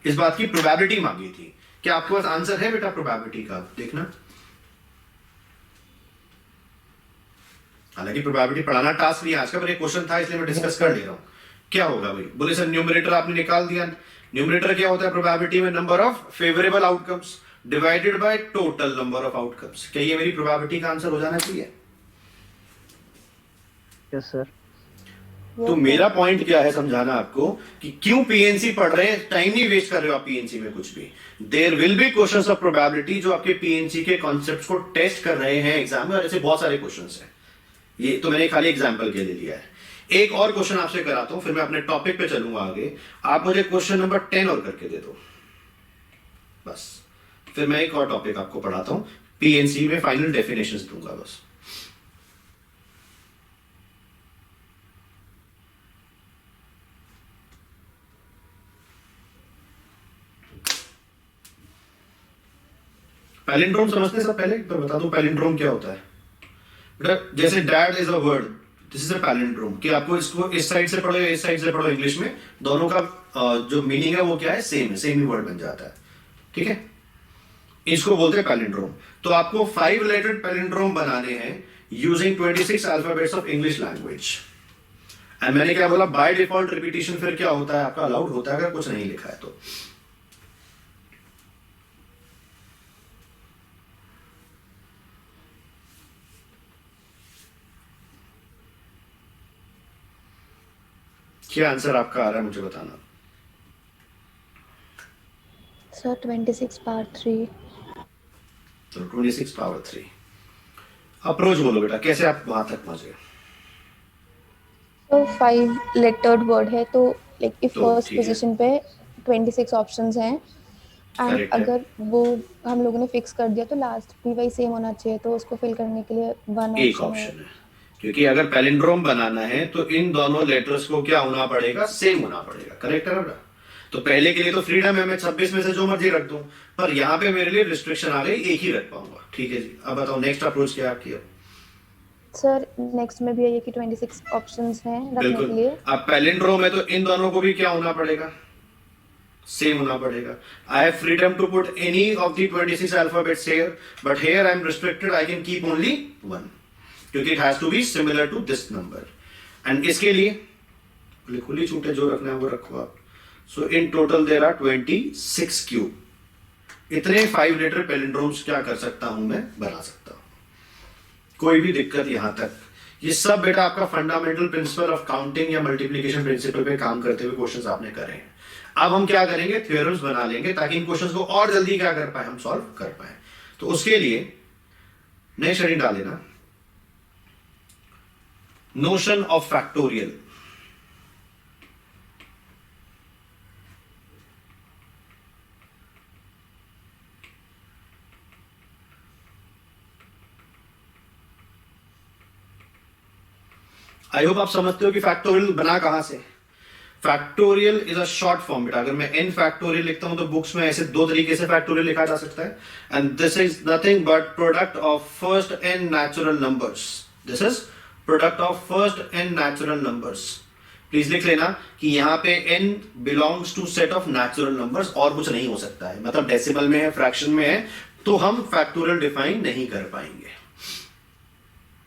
इस बात की प्रोबेबिलिटी मांगी थी। क्या आपके पास आंसर है बेटा प्रोबेबिलिटी का? देखना। हालांकि प्रोबेबिलिटी पढ़ाना टास्क नहीं आज का, पर एक क्वेश्चन था इसलिए मैं डिस्कस कर ले रहा हूं। क्या होगा भाई? बोले सर न्यूमरेटर आपने निकाल दिया। न्यूमरेटर क्या होता है प्रोबेबिलिटी में? Number of favourable outcomes divided by total number of outcomes. क्या ये मेरी प्रोबेबिलिटी का आंसर हो जाना चाहिए? Yes sir. तो मेरा पॉइंट क्या है समझाना आपको कि क्यों पीएनसी पढ़ रहे हैं। टाइम नहीं वेस्ट कर रहे हो आप पीएनसी में कुछ भी। There will be questions of probability जो आपके पीएनसी के कॉन्सेप्ट्स को टेस्ट कर रहे हैं एग्जाम में, और ऐसे बहुत सारे क्वेश्चंस हैं। ये तो मैंने खाली एग्जांपल के लिए लिया है। एक और क्वेश्चन आपसे कराता हूं, फिर मैं अपने टॉपिक पे चलूंगा आगे। आप मुझे क्वेश्चन नंबर 10 और करके दे दो बस, फिर मैं एक और टॉपिक आपको पढ़ाता हूं, पीएनसी में फाइनल डेफिनेशंस दूंगा बस। पैलिंड्रोम समझते हैं सब? पहले एक बार बता दूं पैलिंड्रोम क्या होता है बेटा। जैसे dad is a word, this is a palindrome, कि आपको इसको इस साइड से पढ़ो या इस साइड से पढ़ो, इंग्लिश में दोनों का जो मीनिंग है वो क्या है, सेम है, सेम ही वर्ड बन जाता है, ठीक है। इसको बोलते हैं पैलिंड्रोम। तो आपको 5 लेटर्ड पैलिंड्रोम बनाने हैं using 26 alphabets of English language. And मैंने क्या बोला, बाय डिफॉल्ट रिपीटिशन फिर क्या होता है आपका, अलाउड होता है अगर कुछ नहीं लिखा है तो। क्या आंसर आपका आ रहा है मुझे बताना। Sir 26 power 3। तो 26 पावर 3 अप्रोच बोलो बेटा, कैसे आप वहां तक पहुंच गए। तो 5 लेटर्ड वर्ड है, तो लाइक इफ तो फर्स्ट ठीक है, पोजीशन पे 26 ऑप्शंस हैं, एंड करेक्ट है, अगर वो हम लोगों ने फिक्स कर दिया तो लास्ट भी वही सेम होना चाहिए, तो उसको फिल करने के लिए वन एक ऑप्शन है। ऑप्शन है। क्योंकि अगर पैलिंड्रोम बनाना है तो इन दोनों लेटर्स को क्या होना पड़ेगा, सेम होना पड़ेगा, करेक्ट है बेटा। तो पहले के लिए तो फ्रीडम है, मैं 26 में से जो मर्जी रख दूं, पर यहां पे मेरे लिए रिस्ट्रिक्शन आ गई, एक ही रख पाऊंगा। ठीक है जी, अब बताओ नेक्स्ट अप्रोच क्या किया। सर नेक्स्ट में भी है ये कि 26 ऑप्शंस हैं रखने के बिल्कुल, लिए। अब पैलिंड्रोम है तो इन दोनों को भी क्या होना पड़ेगा, सेम होना पड़ेगा। I have freedom to put any of the 26 alphabets here, but here I am restricted, I can keep only one, क्योंकि it has to be similar to this number. And इसके लिए खुली छूट है, जो रखना है वो रखो आप। So in total there are 26 cube. इतने 5 लेटर पैलिंड्रोम्स क्या कर सकता हूं मैं, बना सकता हूं, कोई भी दिक्कत यहां तक। ये सब बेटा आपका फंडामेंटल प्रिंसिपल ऑफ काउंटिंग या मल्टीप्लिकेशन प्रिंसिपल पे काम करते हुए क्वेश्चंस आपने करे हैं। अब हम क्या करेंगे, थ्योरम्स बना लेंगे ताकि इन क्वेश्चंस को और जल्दी क्या कर पाए, हम सॉल्व कर पाए। तो उसके लिए नए शरीर डाल लेना, notion of factorial. I hope आप समझते हो कि फैक्टोरियल बना कहां से। Factorial is a short form बेटा। अगर मैं एन फैक्टोरियल लिखता हूं तो बुक्स में ऐसे 2 तरीके से फैक्टोरियल लिखा जा सकता है, and this is nothing but product of first n natural numbers. This is product of first n natural numbers. Please लिख लेना कि यहां पे n belongs to set of natural numbers, और कुछ नहीं हो सकता है, मतलब डेसिमल में है, फ्रैक्शन में है, तो हम फैक्टोरियल डिफाइन नहीं कर पाएंगे।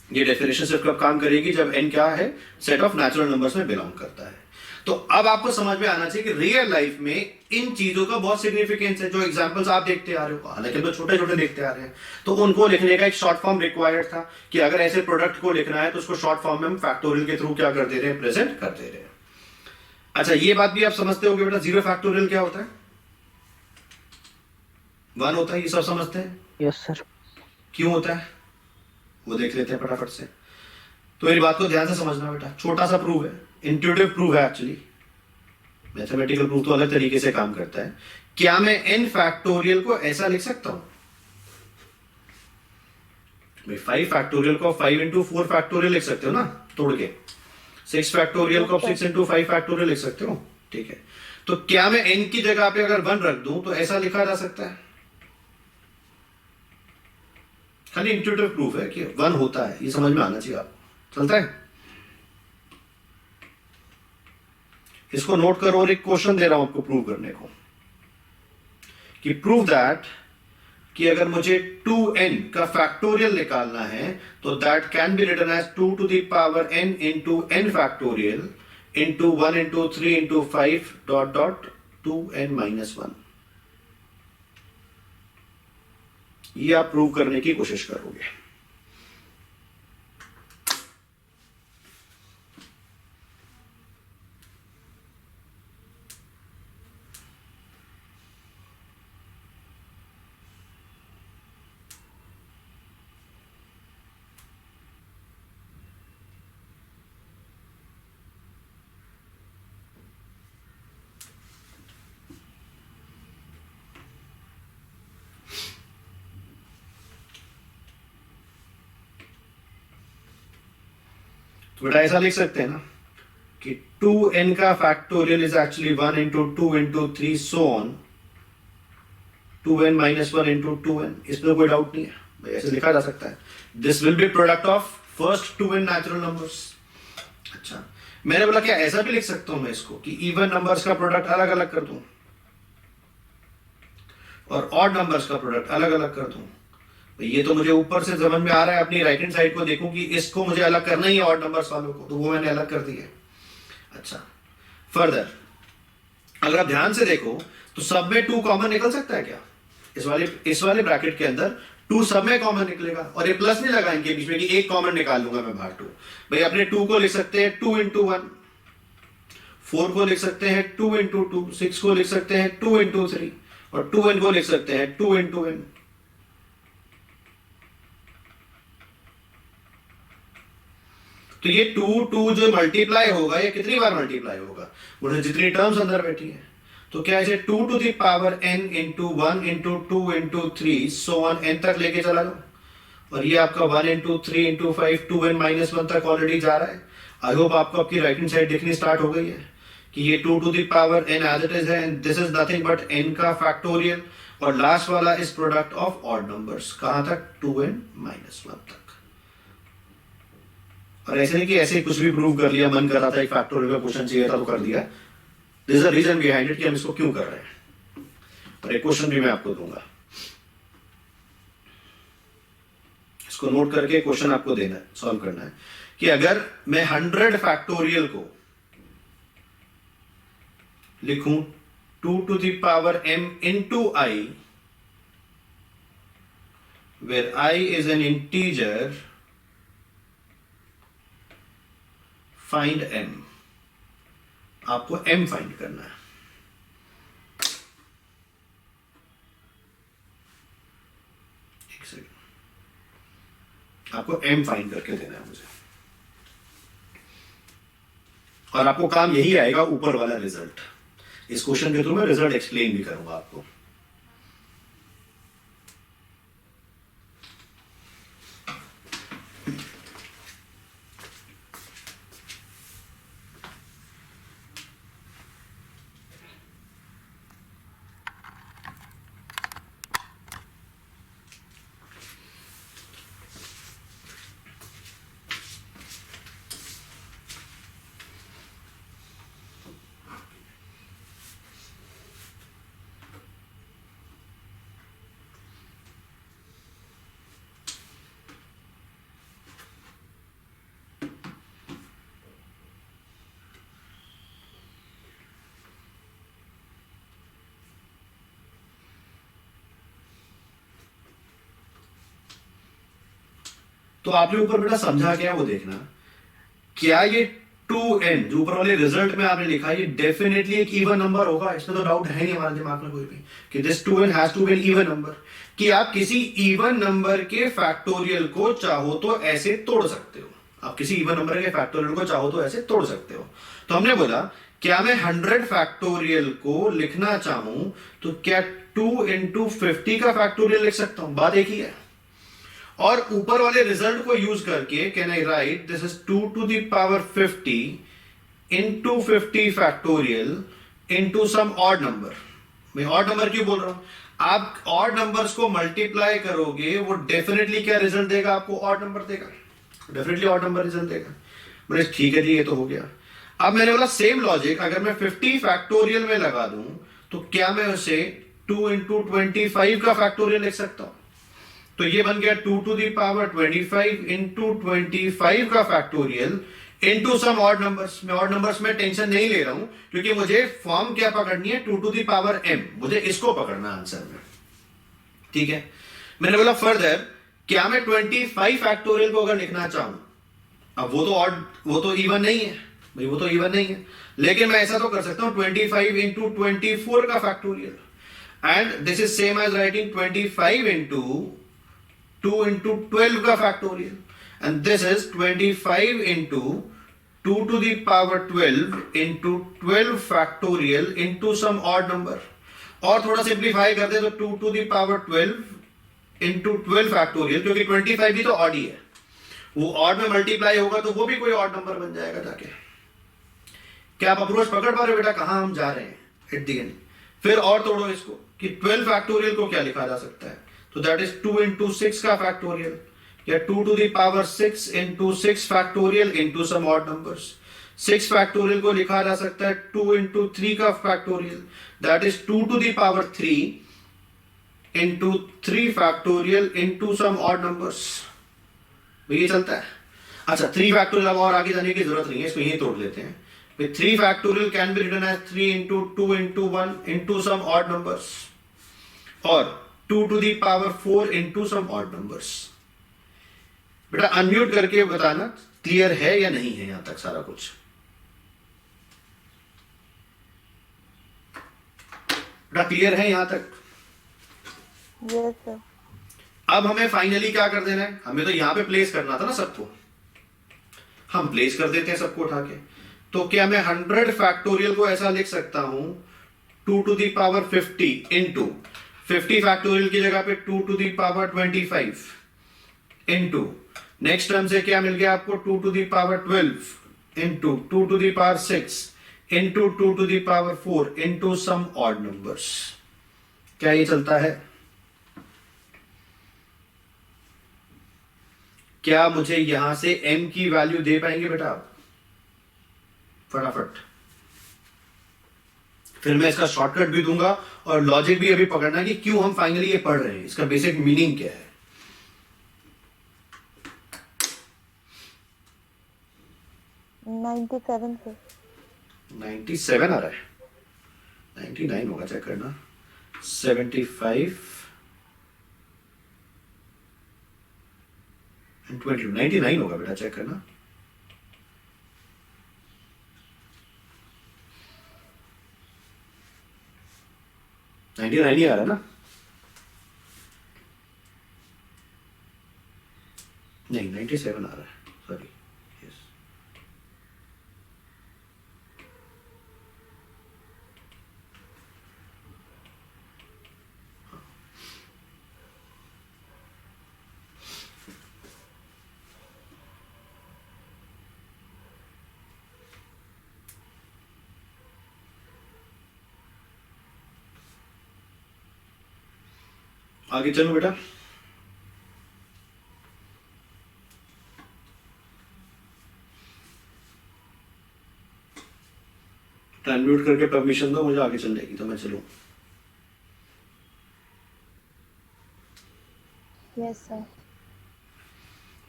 ये डेफिनेशन सिर्फ कब काम करेगी, जब n क्या है, सेट ऑफ नेचुरल नंबर्स में बिलोंग करता है। तो अब आपको समझ में आना चाहिए कि रियल लाइफ में इन चीजों का बहुत सिग्निफिकेंस है। जो एग्जांपल्स आप देखते आ रहे हो, हालांकि तो छोटे छोटे देखते आ रहे हैं, तो उनको लिखने का एक शॉर्ट फॉर्म रिक्वायर्ड था कि अगर ऐसे प्रोडक्ट को लिखना है तो उसको शॉर्ट फॉर्म में हम फैक्टोरियल के थ्रू क्या कर दे रहे हैं, प्रेजेंट कर दे रहे हैं। अच्छा, ये बात भी आप समझते हो कि बेटा जीरो फैक्टोरियल क्या होता है, 1 होता है, ये सब समझते हैं। Yes sir. क्यों होता है वो देख लेते हैं फटाफट से। तो मेरी बात को ध्यान से समझना बेटा, छोटा सा प्रूफ है, इंट्यूटिव प्रूफ है एक्चुअली, मैथमेटिकल प्रूफ तो अलग तरीके से काम करता है। क्या मैं n फैक्टोरियल को ऐसा लिख सकता हूं, 5 फैक्टोरियल को 5 इंटू 4 फैक्टोरियल लिख सकते हो ना तोड़ के, 6 फैक्टोरियल को 6 इंटू 5 फैक्टोरियल लिख सकते हो, ठीक है। तो क्या मैं n की जगह पे अगर 1 रख दूं तो ऐसा लिखा जा सकता है। खाली इंट्यूटिव प्रूफ है कि 1 होता है, ये समझ में आना चाहिए आप, चलता है। इसको नोट करो, और एक क्वेश्चन दे रहा हूं आपको प्रूव करने को, कि प्रूव दैट कि अगर मुझे 2n का फैक्टोरियल निकालना है तो that can be written as 2 to the power n into n factorial into 1 into 3 into 5 dot dot 2n minus 1। ये आप प्रूव करने की कोशिश करोगे। तो बेटा ऐसा लिख सकते हैं ना कि 2n का factorial is actually 1 into 2 into 3 so on 2n minus 1 into 2n. इसमें कोई डाउट नहीं है भाई, ऐसे लिखा जा सकता है. This will be product of first 2n natural numbers. अच्छा, मैंने बोला क्या ऐसा भी लिख सकता हूं मैं इसको कि इवन नंबर्स का प्रोडक्ट अलग अलग कर दूं और ऑड नंबर्स का प्रोडक्ट अलग अलग कर दूं. ये तो मुझे ऊपर से समझ में आ रहा है, अपनी राइट हैंड साइड को देखूं कि इसको मुझे अलग करना ही है ऑड नंबर्स वालों को, तो वो मैंने अलग कर दिया. अच्छा, फर्दर अगर आप ध्यान से देखो तो सब में 2 कॉमन निकल सकता है क्या? इस वाले ब्रैकेट के अंदर 2 सब में कॉमन निकलेगा और ये प्लस नहीं लगा इनके बीच में कि एक कॉमन निकाल लूंगा मैं बाहर 2. भाई अपने 2 को लिख सकते हैं 2 into 1, 4 को लिख सकते हैं 2 into 2, 6 को लिख सकते हैं 2 into 3 और 2n को लिख सकते हैं 2 into n. तो ये 2 जो मल्टीप्लाई होगा ये कितनी बार मल्टीप्लाई होगा? मुझे जितनी टर्म्स अंदर बैठी है. तो क्या इसे 2 to the power n into 1 into 2 into 3 so on n तक लेके चला जाओ. और ये आपका 1 into 3 into 5 2n minus 1 तक ऑलरेडी जा रहा है. आई होप आपको आपकी राइट हैंड साइड दिखनी स्टार्ट हो गई है कि ये 2 to the power n as it is है and this is nothing but n का फैक्टोरियल और लास्ट वाला is product of odd numbers. कहां तक? 2n minus 1 तक. और ऐसे नहीं कि ऐसे कुछ भी प्रूव कर लिया, मन कर रहा था एक फैक्टोरियल का क्वेश्चन चाहिए था तो कर दिया. There is a reason behind it कि हम इसको क्यों कर रहे हैं. और एक क्वेश्चन भी मैं आपको दूंगा, इसको नोट करके क्वेश्चन आपको देना है, सॉल्व करना है कि अगर मैं 100 फैक्टोरियल को लिखूं 2 to the power m into I where I is an integer, find m. आपको m फाइंड करना है. एक सेकंड, आपको m फाइंड करके देना है मुझे और आपको काम यही आएगा ऊपर वाला रिजल्ट. इस क्वेश्चन के थ्रू मैं रिजल्ट एक्सप्लेन भी करूंगा आपको. तो आपने ऊपर बेटा समझा क्या वो देखना. क्या ये 2n जो ऊपर वाले रिजल्ट में आपने लिखा ये डेफिनेटली एक इवन नंबर होगा? इसमें तो डाउट है नहीं हमारे दिमाग में कोई भी कि this 2n has to be an even number. कि आप किसी इवन नंबर के फैक्टोरियल को चाहो तो ऐसे तोड़ सकते हो. आप किसी इवन नंबर के फैक्टोरियल को चाहो तो ऐसे तोड़ सकते हो. तो हमने बोला क्या मैं 100 फैक्टोरियल को लिखना चाहूं तो क्या 2 into 50 का फैक्टोरियल लिख सकता हूं? बात एक ही है. और ऊपर वाले रिजल्ट को यूज करके can I right this is 2 to the power 50 into 50 factorial into some odd number. मैं ऑड नंबर क्यों बोल रहा हूं? आप ऑड नंबर्स को मल्टीप्लाई करोगे वो डेफिनेटली क्या रिजल्ट देगा? आपको ऑड नंबर देगा, डेफिनेटली ऑड नंबर रिजल्ट देगा. बोले ठीक है जी ये तो हो गया. अब मैंने बोला सेम लॉजिक अगर मैं 50 फैक्टोरियल में लगा दूं तो क्या मैं उसे 2 into 25 का फैक्टोरियल लिख सकता हूं? तो ये बन गया 2 to the power 25 into 25 का factorial into some odd numbers. मैं ऑड नंबर्स में टेंशन नहीं ले रहा हूं क्योंकि मुझे फॉर्म क्या पकड़नी है? 2 to the power m. मुझे इसको पकड़ना आंसर में. ठीक है. मैंने बोला फर्दर क्या मैं 25 फैक्टोरियल को अगर लिखना चाहूं, अब वो तो इवन नहीं है भाई, वो तो इवन नहीं है, लेकिन मैं ऐसा तो कर सकता हूं 25 into 24 का factorial. And this is same as writing 25 into 2 into 12 का factorial. And this is 25 into 2 to the power 12 into 12 factorial into some odd number. और थोड़ा सिंप्लीफाई कर दे तो 2 to the power 12 into 12 factorial, क्योंकि 25 भी तो ऑड ही है. वो ऑड में मल्टीप्लाई होगा तो वो भी कोई ऑड नंबर बन जाएगा जाके। क्या आप अप्रोच पकड़ पा रहे हो बेटा कहां हम जा रहे हैं एट द एंड? फिर और तोड़ो इसको कि 12 फैक्टोरियल को क्या लिखा जा सकता है, तो दैट इज 2 into 6 का फैक्टोरियल, या 2 to the power 6 into 6 factorial into some odd numbers। 6 factorial को लिखा जा सकता है 2 into 3 का factorial, that is 2 to the power 3 into 3 factorial into some odd numbers। ये चलता है। अच्छा 3 फैक्टोरियल अब और आगे जाने की जरूरत नहीं है, इसको यही तोड़ लेते हैं। 3 factorial can be written as 3 into 2 into 1 into some odd numbers, और 2 to the power 4 into some odd numbers। बेटा अनम्यूट करके बताना क्लियर है या नहीं है यहां तक सारा कुछ। बेटा क्लियर है यहां तक? Yes sir. अब हमें फाइनली क्या कर देना है, हमें तो यहां पे प्लेस करना था ना सबको, हम प्लेस कर देते हैं सबको उठा के। तो क्या मैं 100 फैक्टोरियल को ऐसा लिख सकता हूं 2 to the power 50 into 50 factorial की जगह पे 2 to the power 25 into next term से क्या मिल गया आपको 2 to the power 12 into 2 to the power 6 into 2 to the power 4 into some odd numbers। क्या ये चलता है? क्या मुझे यहां से m की वैल्यू दे पाएंगे बेटा आप? फटाफट। फिर मैं इसका शॉर्टकट भी दूंगा और लॉजिक भी अभी पकड़ना है कि क्यों हम फाइनली ये पढ़ रहे हैं, इसका बेसिक मीनिंग क्या है। 97 से 97 आ रहा है, 99 होगा, चेक करना। 75 and 22 99 होगा बेटा, चेक करना। ही आ रहा है ना? नहीं 97 आ रहा है, सॉरी। यस आगे चलो बेटा। अनम्यूट करके परमिशन दो मुझे आगे चलने की, तो मैं चलूं। Yes sir.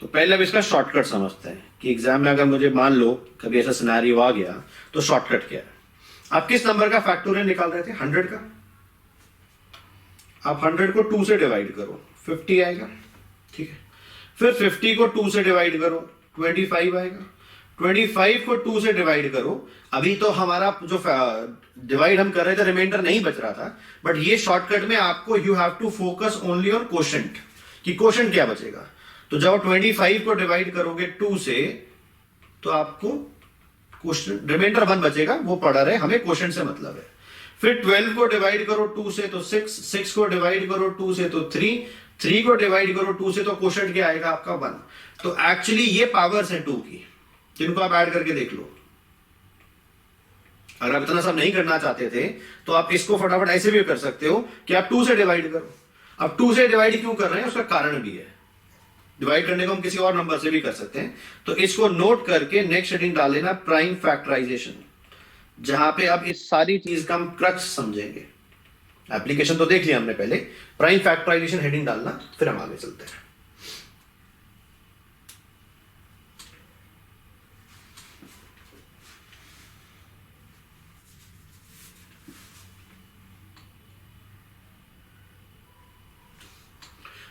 तो पहले अब इसका शॉर्टकट समझते हैं कि एग्जाम में अगर मुझे मान लो कभी ऐसा सिनेरियो आ गया तो शॉर्टकट क्या है। आप किस नंबर का फैक्टोरियल निकाल रहे थे? 100 का। आप 100 को 2 से डिवाइड करो, 50 आएगा, ठीक है। फिर 50 को 2 से डिवाइड करो, 25 आएगा। 25 को 2 से डिवाइड करो। अभी तो हमारा जो डिवाइड हम कर रहे थे रिमाइंडर नहीं बच रहा था, बट ये शॉर्टकट में आपको you have to focus only on quotient कि क्वोशंट क्या बचेगा। तो जब 25 को डिवाइड करोगे 2 से तो आपको क्वोशंट रिमाइंडर 1 बचेगा, वो पढ़ा रहे, हमें क्वोशंट से मतलब है। फिर 12 को डिवाइड करो 2 से तो 6 को डिवाइड करो 2 से तो 3 को डिवाइड करो 2 से तो क्वोशंट क्या आएगा आपका 1। तो एक्चुअली ये पावर्स है 2 की, जिनको आप ऐड करके देख लो। अगर आप इतना सब नहीं करना चाहते थे तो आप इसको फटाफट ऐसे भी कर सकते हो कि आप 2 से डिवाइड करो। अब 2 से डिवाइड क्यों कर रहे हैं उसका कारण भी है, डिवाइड करने को हम किसी और नंबर से भी कर सकते हैं। तो इसको नोट करके नेक्स्ट हेडिंग डाल लेना प्राइम फैक्टराइजेशन, जहां पे अब इस सारी चीज का हम क्रक्स समझेंगे। एप्लीकेशन तो देख लिया हमने पहले, प्राइम फैक्टराइजेशन हेडिंग डालना, फिर हम आगे चलते हैं।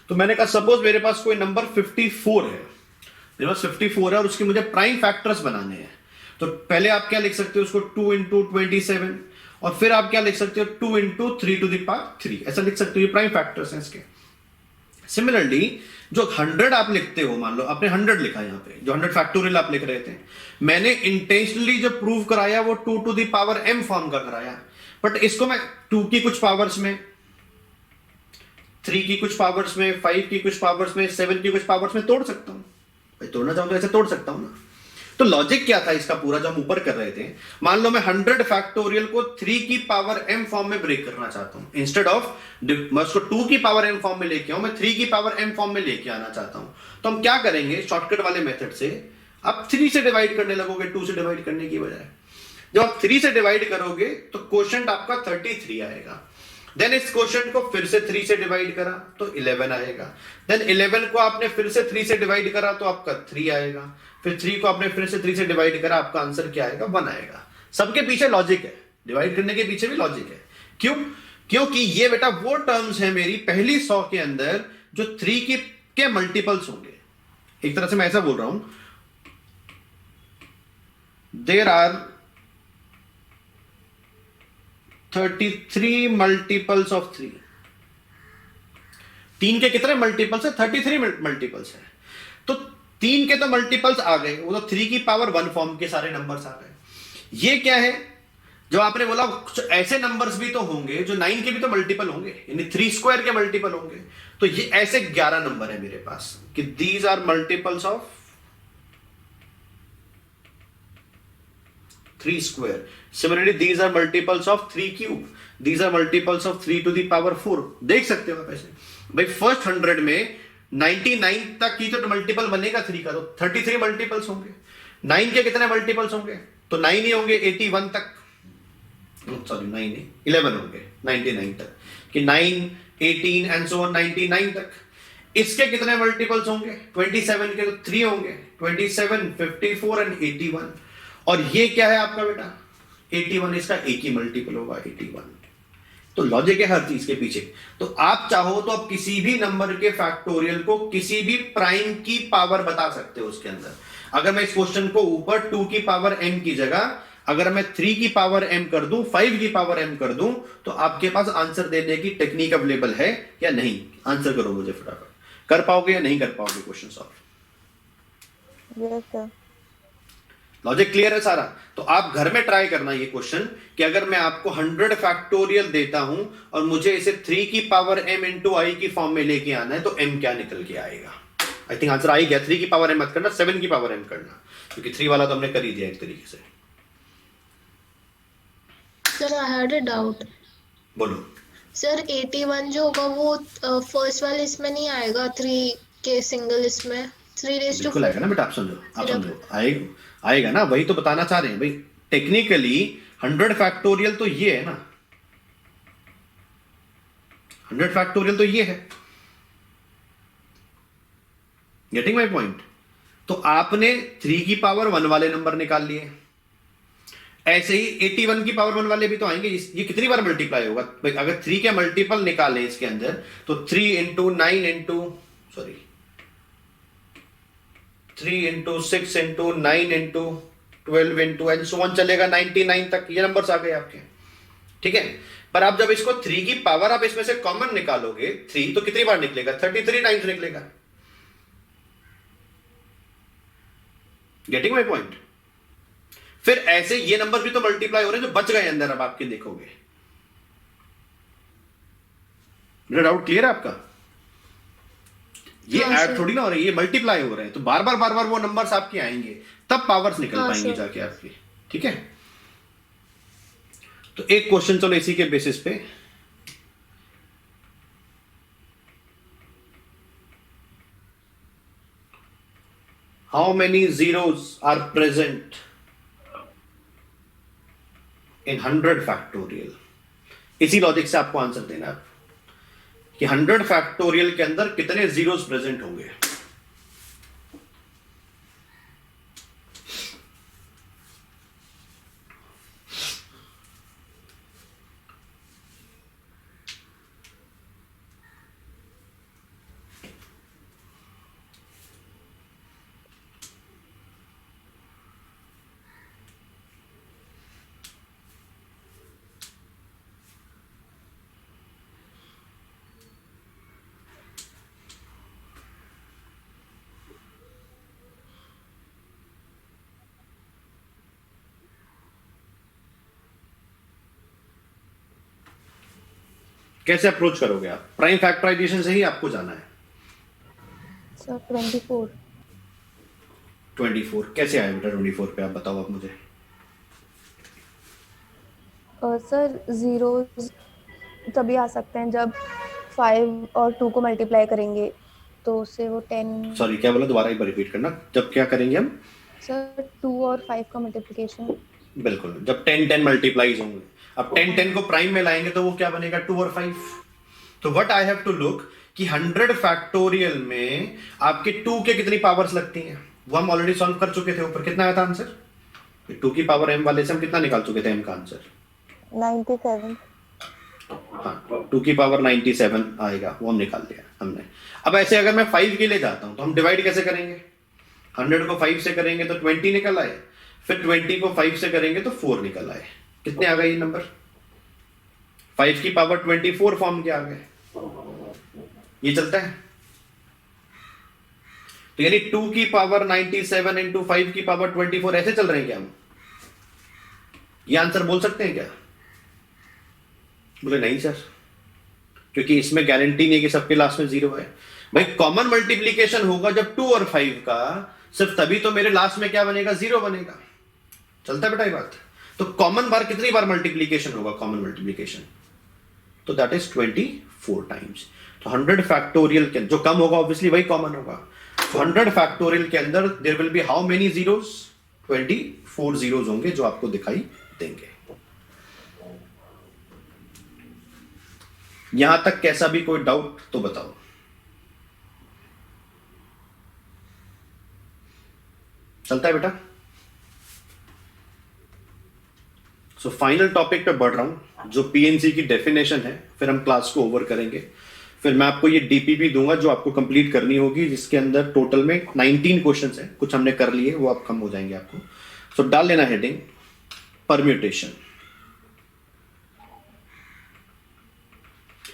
तो मैंने कहा सपोज मेरे पास कोई नंबर 54 है, मेरे पास 54 है और उसके मुझे प्राइम फैक्टर्स बनाने हैं। तो पहले आप क्या लिख सकते हो उसको 2 into 27, और फिर आप क्या लिख सकते हो 2 into 3 to the power 3, ऐसा लिख सकते हो। ये प्राइम फैक्टर्स हैं इसके। सिमिलरली जो 100 आप लिखते हो, मान लो आपने 100 लिखा यहाँ पे, जो 100 फैक्टोरियल आप लिख रहे थे, मैंने इंटेंशनली जो प्रूव कराया वो 2 to the power m form का कराया, बट इसको मैं 2 की कुछ पावर्स में, 3 की कुछ पावर्स में, 5 की कुछ पावर्स में, 7 की कुछ पावर्स में तोड़ सकता हूं। भाई तोड़ना चाहूँ तो ऐसे तोड़ सकता हूँ ना। तो लॉजिक क्या था इसका पूरा जो हम ऊपर कर रहे थे, मान लो मैं 100 फैक्टोरियल को 3 की पावर m फॉर्म में ब्रेक करना चाहता हूं, इंस्टेड ऑफ मैं उसको 2 की पावर m फॉर्म में लेके आऊं, मैं 3 की पावर m फॉर्म में लेके आना चाहता हूं। तो हम क्या करेंगे, शॉर्टकट वाले मेथड से आप 3 से डिवाइड करने लगोगे 2 से डिवाइड करने की बजाय। जब आप 3 से डिवाइड करोगे तो क्वोशंट आपका 33 आएगा। देन इस क्वोशंट को फिर से 3 से डिवाइड करा तो 11 आएगा। देन 11 को आपने फिर से 3 से डिवाइड करा तो आपका 3 आएगा। फिर 3 को आपने फिर से 3 से डिवाइड करा, आपका आंसर क्या आएगा, 1 आएगा। सबके पीछे लॉजिक है, डिवाइड करने के पीछे भी लॉजिक है। क्यों? क्योंकि ये बेटा वो टर्म्स है मेरी पहली 100 के अंदर जो 3 के मल्टीपल्स होंगे। एक तरह से मैं ऐसा बोल रहा हूं, देयर आर 33 मल्टीपल्स ऑफ 3। 3 के कितने मल्टीपल्स है? 33 मल्टीपल्स है। तो 3 के तो मल्टीपल्स आ गए, वो तो 3 की पावर 1 फॉर्म के सारे नंबर्स आ गए। ये क्या है, जो आपने बोला कुछ ऐसे नंबर्स भी तो होंगे जो 9 के भी तो मल्टीपल होंगे, यानी 3 स्क्वायर के मल्टीपल होंगे। तो ये ऐसे 11 नंबर है मेरे पास कि these are multiples of 3 square. Similarly, these are multiples of 3 cube. These are multiples of 3 to the power 4. देख सकते हो आप ऐसे भाई। फर्स्ट 100 में 99 तक की तो मल्टीपल बनेगा 3 का, तो 33 मल्टीपल्स होंगे। 9 के कितने मल्टीपल्स होंगे? तो 9 ही होंगे 81 तक, सॉरी 9 नहीं 11 होंगे 99 तक, कि 9 18 एंड सो ऑन 99 तक। इसके कितने मल्टीपल्स होंगे? 27 के तो 3 होंगे, 27 54 एंड 81। और ये क्या है आपका बेटा 81, इसका एक ही मल्टीपल होगा 81। तो लॉजिक है हर चीज के पीछे। तो आप चाहो तो आप किसी भी नंबर के फैक्टोरियल को किसी भी प्राइम की पावर बता सकते हो उसके अंदर। अगर मैं इस क्वेश्चन को ऊपर 2 की पावर m की जगह अगर मैं 3 की पावर m कर दूं, 5 की पावर m कर दूं, तो आपके पास आंसर देने की टेक्निक अवेलेबल है या नहीं? आंसर करो मुझे फटाफट। कर पाओगे या नहीं कर पाओगे question solve? Yes sir. Logic clear है सारा? तो आप घर में ट्राई करना ये क्वेश्चन कि अगर मैं आपको 100 फैक्टोरियल देता हूं और मुझे इसे 3 की पावर m इंटू आई की फॉर्म में लेके आना है, तो m क्या निकल के आएगा? आई थिंक आंसर आ ही गया। 3 की पावर m मत करना, 7 की पावर m करना, क्योंकि 3 वाला तो हमने कर ही दिया एक तरीके से। Sir I had a doubt. बोलो सर 81 जो होगा वो फर्स्ट वाले इसमें नहीं आएगा, 3 के सिंगल इसमें 3 रेज़ टू बिल्कुल आएगा ना बेटा, आप समझो आएगा ना, वही तो बताना चाह रहे हैं भाई। टेक्निकली 100 फैक्टोरियल तो ये है ना, 100 फैक्टोरियल तो ये है। Getting my point? तो आपने 3 की पावर 1 वाले नंबर निकाल लिए, ऐसे ही 81 की पावर 1 वाले भी तो आएंगे। ये कितनी बार मल्टीप्लाई होगा? अगर 3 के मल्टीपल निकालें इसके अंदर, तो 3 into 9 into 3 into 6 into 9 into 12 into and so on चलेगा 99 तक। ये नंबर्स आ गए आपके, ठीक है। पर आप जब इसको 3 की पावर आप इसमें से कॉमन निकालोगे 3, तो कितनी बार निकलेगा? 33 टाइम्स निकलेगा। Getting my point? फिर ऐसे ये नंबर भी तो मल्टीप्लाई हो रहे हैं जो बच गए अंदर, अब आपके देखोगे। मेरा डाउट क्लियर है आपका? ये ऐड थोड़ी ना हो रही है, ये मल्टीप्लाई हो रहे हैं, तो बार बार वो नंबर्स आपके आएंगे, तब पावर्स निकल पाएंगे जाके आपकी, ठीक है। तो एक क्वेश्चन चलो इसी के बेसिस पे, how many zeros are present in 100 factorial? इसी लॉजिक से आपको आंसर देना है कि 100 फैक्टोरियल के अंदर कितने जीरोस प्रेजेंट होंगे। कैसे अप्रोच करोगे आप? प्राइम फैक्टराइजेशन से ही आपको जाना है। सर 24। 24 कैसे आया बेटा 24 पे, आप बताओ आप मुझे। सर जीरोज तभी आ सकते हैं जब 5 और 2 को मल्टीप्लाई करेंगे तो उससे वो 10। सॉरी क्या बोला, दोबारा एक बार रिपीट करना। जब क्या करेंगे हम? सर 2 और 5 का मल्टीप्लिकेशन। बिल्कुल, जब 10 मल्टीप्लाइज होंगे। अब 10 को प्राइम में लाएंगे तो वो क्या बनेगा, 2 और 5। तो what I have to look कि 100 फैक्टोरियल में आपके 2 के कितनी पावर्स लगती हैं, वो हम ऑलरेडी सॉल्व कर चुके थे। ऊपर कितना आया था आंसर, 2 की पावर m वाले से हम कितना निकाल चुके थे m का आंसर, 97। हाँ 2 की पावर 97 आएगा, वो हम निकाल लिया हमने। अब ऐसे अगर मैं 5 के लिए जाता हूं तो हम डिवाइड कैसे करेंगे, 100 को 5 से करेंगे तो 20 निकल आए, फिर 20 को 5 से करेंगे तो 4 निकल आए। कितने आ गए ये नंबर, 5 की पावर 24 फॉर्म के आ गए। ये चलता है। तो यानी 2 की पावर 97 इंटू 5 की पावर 24 ऐसे चल रहे हैं क्या हम, ये आंसर बोल सकते हैं क्या? बोले नहीं सर, क्योंकि इसमें गारंटी नहीं है कि सबके लास्ट में 0 है। भाई कॉमन मल्टीप्लीकेशन होगा जब 2 और 5 का, सिर्फ तभी तो मेरे लास्ट में क्या बनेगा, 0 बनेगा। चलता है बेटा ये बात। तो कॉमन बार कितनी बार मल्टीप्लीकेशन होगा, कॉमन मल्टीप्लीकेशन, तो दैट इज 24 टाइम्स। तो 100 फैक्टोरियल के जो कम होगा ऑब्वियसली वही कॉमन होगा। तो 100 फैक्टोरियल के अंदर there will be how many zeros, 24 zeros होंगे जो आपको दिखाई देंगे। यहां तक कैसा भी कोई डाउट तो बताओ। चलता है बेटा। सो फाइनल टॉपिक पे बढ़ रहा हूं जो पीएनसी की डेफिनेशन है, फिर हम क्लास को ओवर करेंगे। फिर मैं आपको ये डीपीपी दूंगा जो आपको कंप्लीट करनी होगी, जिसके अंदर टोटल में 19 क्वेश्चंस हैं, कुछ हमने कर लिए वो अब कम हो जाएंगे आपको। सो डाल लेना हेडिंग परम्यूटेशन।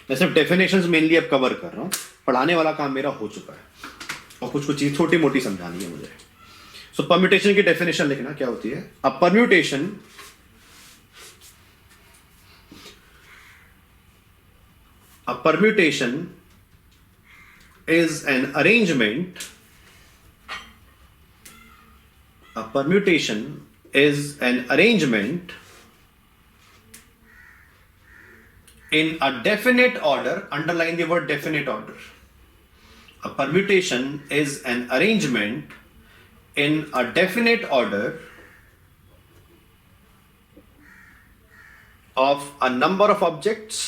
मैं सिर्फ डेफिनेशंस मेनली अब कवर कर रहा हूं, पढ़ाने वाला काम मेरा हो चुका है और कुछ कुछ चीज छोटी मोटी समझानी है मुझे। सो परम्यूटेशन की डेफिनेशन लिखना क्या होती है। अ permutation A permutation is an arrangement. A permutation is an arrangement in a definite order. Underline the word definite order. A permutation is an arrangement in a definite order of a number of objects.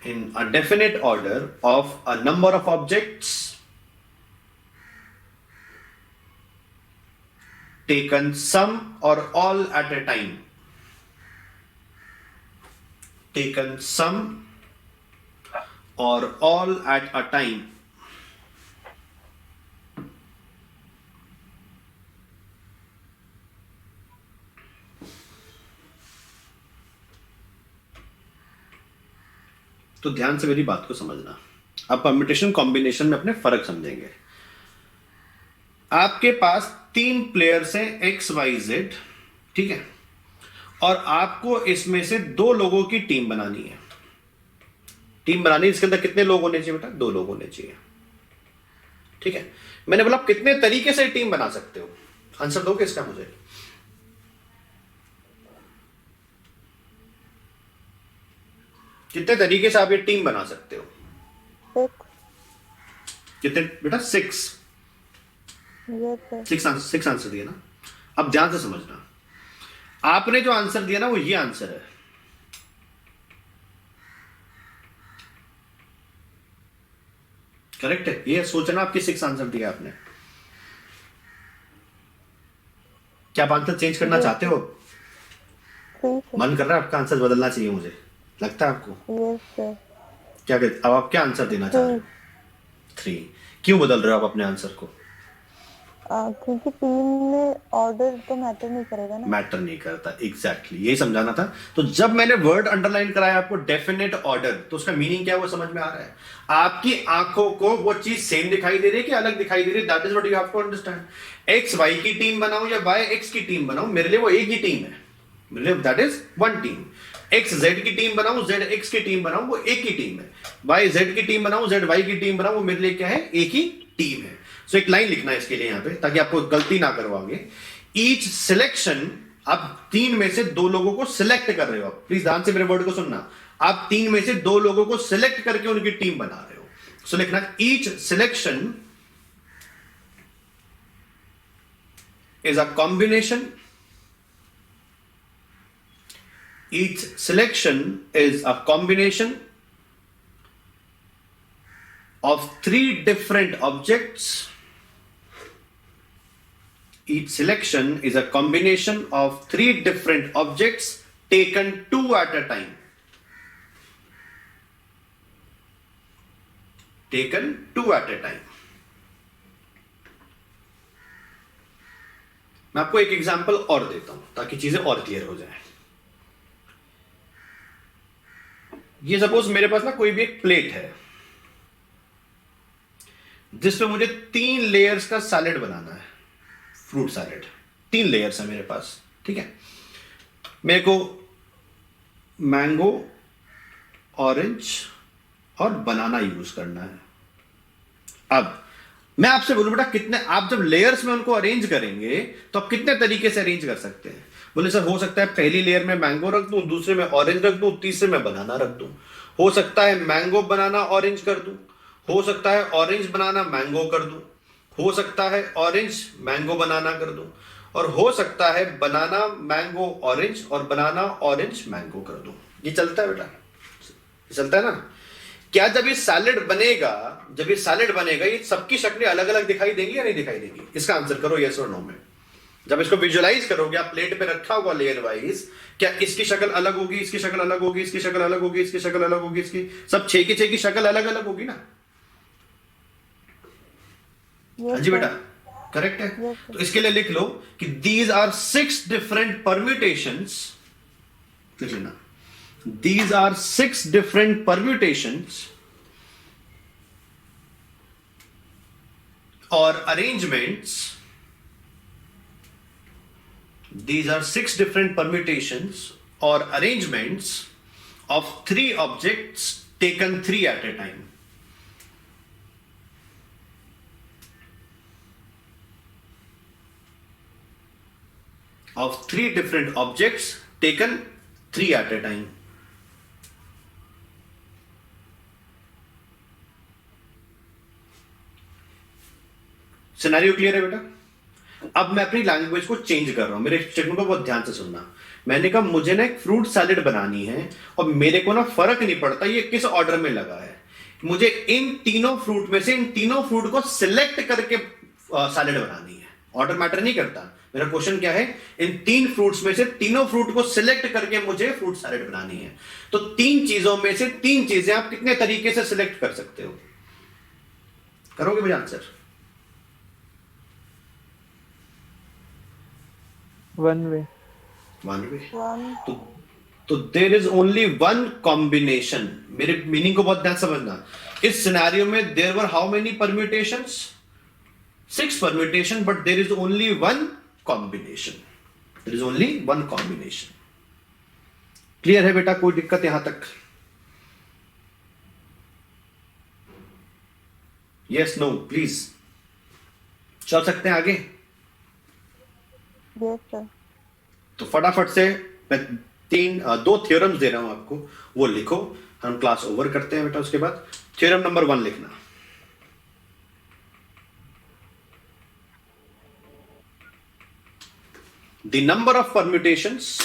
In a definite order of a number of objects taken some or all at a time. Taken some or all at a time. तो ध्यान से मेरी बात को समझना। अब permutation combination में अपने फर्क समझेंगे। आपके पास 3 प्लेयर्स हैं एक्स वाई जेड, ठीक है, और आपको इसमें से 2 लोगों की टीम बनानी है। टीम बनानी है, इसके अंदर कितने लोग होने चाहिए बेटा, 2 लोग होने चाहिए, ठीक है। मैंने बोला कितने तरीके से टीम बना सकते हो, आंसर दोगे इसका मुझे। कितने तरीके से आप ये टीम बना सकते हो? 6। कितने बेटा? 6। Yes sir. 6 आंसर दिया ना। अब ध्यान से समझना, आपने जो आंसर दिया ना वो ये आंसर है। करेक्ट है, ये सोचना आपकी 6 आंसर दिया आपने। क्या आप आंसर चेंज करना चाहते हो? मन कर रहा है आपका आंसर बदलना चाहिए मुझे, लगता है आपको? Yes sir. क्या अब आप क्या आंसर देना चाह रहे हो? 3। क्यों बदल रहे हो आप अपने आंसर को? क्योंकि टीम में ऑर्डर तो मैटर नहीं करेगा ना। मैटर नहीं करता, एग्जैक्टली यही समझाना था। तो जब मैंने वर्ड अंडरलाइन कराया आपको डेफिनेट ऑर्डर, तो उसका मीनिंग क्या है वो समझ में आ रहा है। आपकी आंखों को वो चीज सेम दिखाई दे रही है कि अलग दिखाई दे रही है, that is what you have to understand. X Y की टीम बनाऊं या वाई एक्स की टीम बनाऊं, मेरे लिए वो एक ही टीम है, मेरे लिए that is one team. X Z की टीम बनाऊं, जेड एक्स की टीम बनाऊं, वो एक ही टीम है। वाई जेड की टीम बनाऊं, जेड वाई की टीम बनाऊं, वो मेरे लिए क्या है, एक ही टीम है। सो एक लाइन लिखना है इसके लिए यहाँ पे, ताकि आपको गलती ना करो आगे। ईच सिलेक्शन, आप 3 में से 2 लोगों को सिलेक्ट कर रहे हो। प्लीज ध्यान से मेरे वर्ड को सुनना। आप 3 में से 2 लोगों को सिलेक्ट करके उनकी टीम बना रहे हो। सो लिखना each selection is a combination. Each selection is a combination of 3 different objects. Each selection is a combination of 3 different objects taken 2 at a time. Taken 2 at a time. मैं आपको एक example और देता हूं ताकि चीजें और क्लियर हो जाए। ये सपोज मेरे पास ना कोई भी एक प्लेट है जिसपे मुझे 3 लेयर्स का सैलेड बनाना है, फ्रूट सैलेड। 3 लेयर्स है मेरे पास, ठीक है। मेरे को मैंगो, ऑरेंज और बनाना यूज करना है। अब मैं आपसे बोलूं बेटा कितने, आप जब लेयर्स में उनको अरेंज करेंगे तो आप कितने तरीके से अरेंज कर सकते हैं? बोले सर हो सकता है पहली लेयर में मैंगो रख दूं, दूसरे में ऑरेंज रख दूं, तीसरे में बनाना रख दूं। हो सकता है मैंगो बनाना ऑरेंज कर दूं, हो सकता है ऑरेंज बनाना मैंगो कर दूं, हो सकता है ऑरेंज मैंगो बनाना कर दूं, और हो सकता है बनाना मैंगो ऑरेंज और बनाना ऑरेंज मैंगो कर दूं। ये चलता है बेटा, ये चलता है ना? क्या जब ये सैलेड बनेगा, जब ये सैलेड बनेगा ये सबकी शक्लें अलग अलग दिखाई देंगी या नहीं दिखाई देंगी? इसका आंसर करो यस और नो में। जब इसको विजुअलाइज करोगे आप प्लेट पे रखा हुआ लेयर वाइज, क्या इसकी शक्ल अलग होगी, इसकी शक्ल अलग होगी, इसकी शक्ल अलग होगी, इसकी शक्ल अलग होगी, इसकी सब 6 की 6 की शक्ल अलग अलग होगी ना? हाँ जी बेटा, करेक्ट है। तो इसके लिए लिख लो कि दीज आर 6 डिफरेंट परम्यूटेशंस, लिख लेना, these are 6 different permutations or arrangements. These are 6 different permutations or arrangements of 3 objects taken 3 at a time. Of 3 different objects taken 3 at a time. Scenario clear है बेटा? अब मैं अपनी language को change कर रहा हूं, मेरे स्टेटमेंट को बहुत ध्यान से सुनना। मैंने कहा मुझे ना एक फ्रूट सैलेड बनानी है और मेरे को ना फर्क नहीं पड़ता ये किस ऑर्डर में लगा है, मुझे इन तीनों फ्रूट में से इन तीनों फ्रूट को सिलेक्ट करके सैलेड बनानी है। ऑर्डर मैटर नहीं करता। मेरा क्वेश्चन क्या है, इन 3 फ्रूट्स में से तीनों फ्रूट को सिलेक्ट करके मुझे फ्रूट सैलेड बनानी है। तो 3 चीजों में से 3 चीजें आप कितने तरीके से सिलेक्ट कर सकते हो? करोगे मुझे answer? One way. One way. तो there is only one combination. मेरे मीनिंग को बहुत ध्यान समझना। इस सिनेरियो में there were how many permutations? 6 permutation, but there is only one combination. There is only one combination. Clear है बेटा? कोई दिक्कत यहां तक? यस नो प्लीज, चल सकते हैं आगे? Yes sir. तो फटाफट से मैं 2 थ्योरम्स दे रहा हूं आपको, वो लिखो, हम क्लास ओवर करते हैं बेटा। उसके बाद थ्योरम नंबर 1 लिखना। The number of permutations,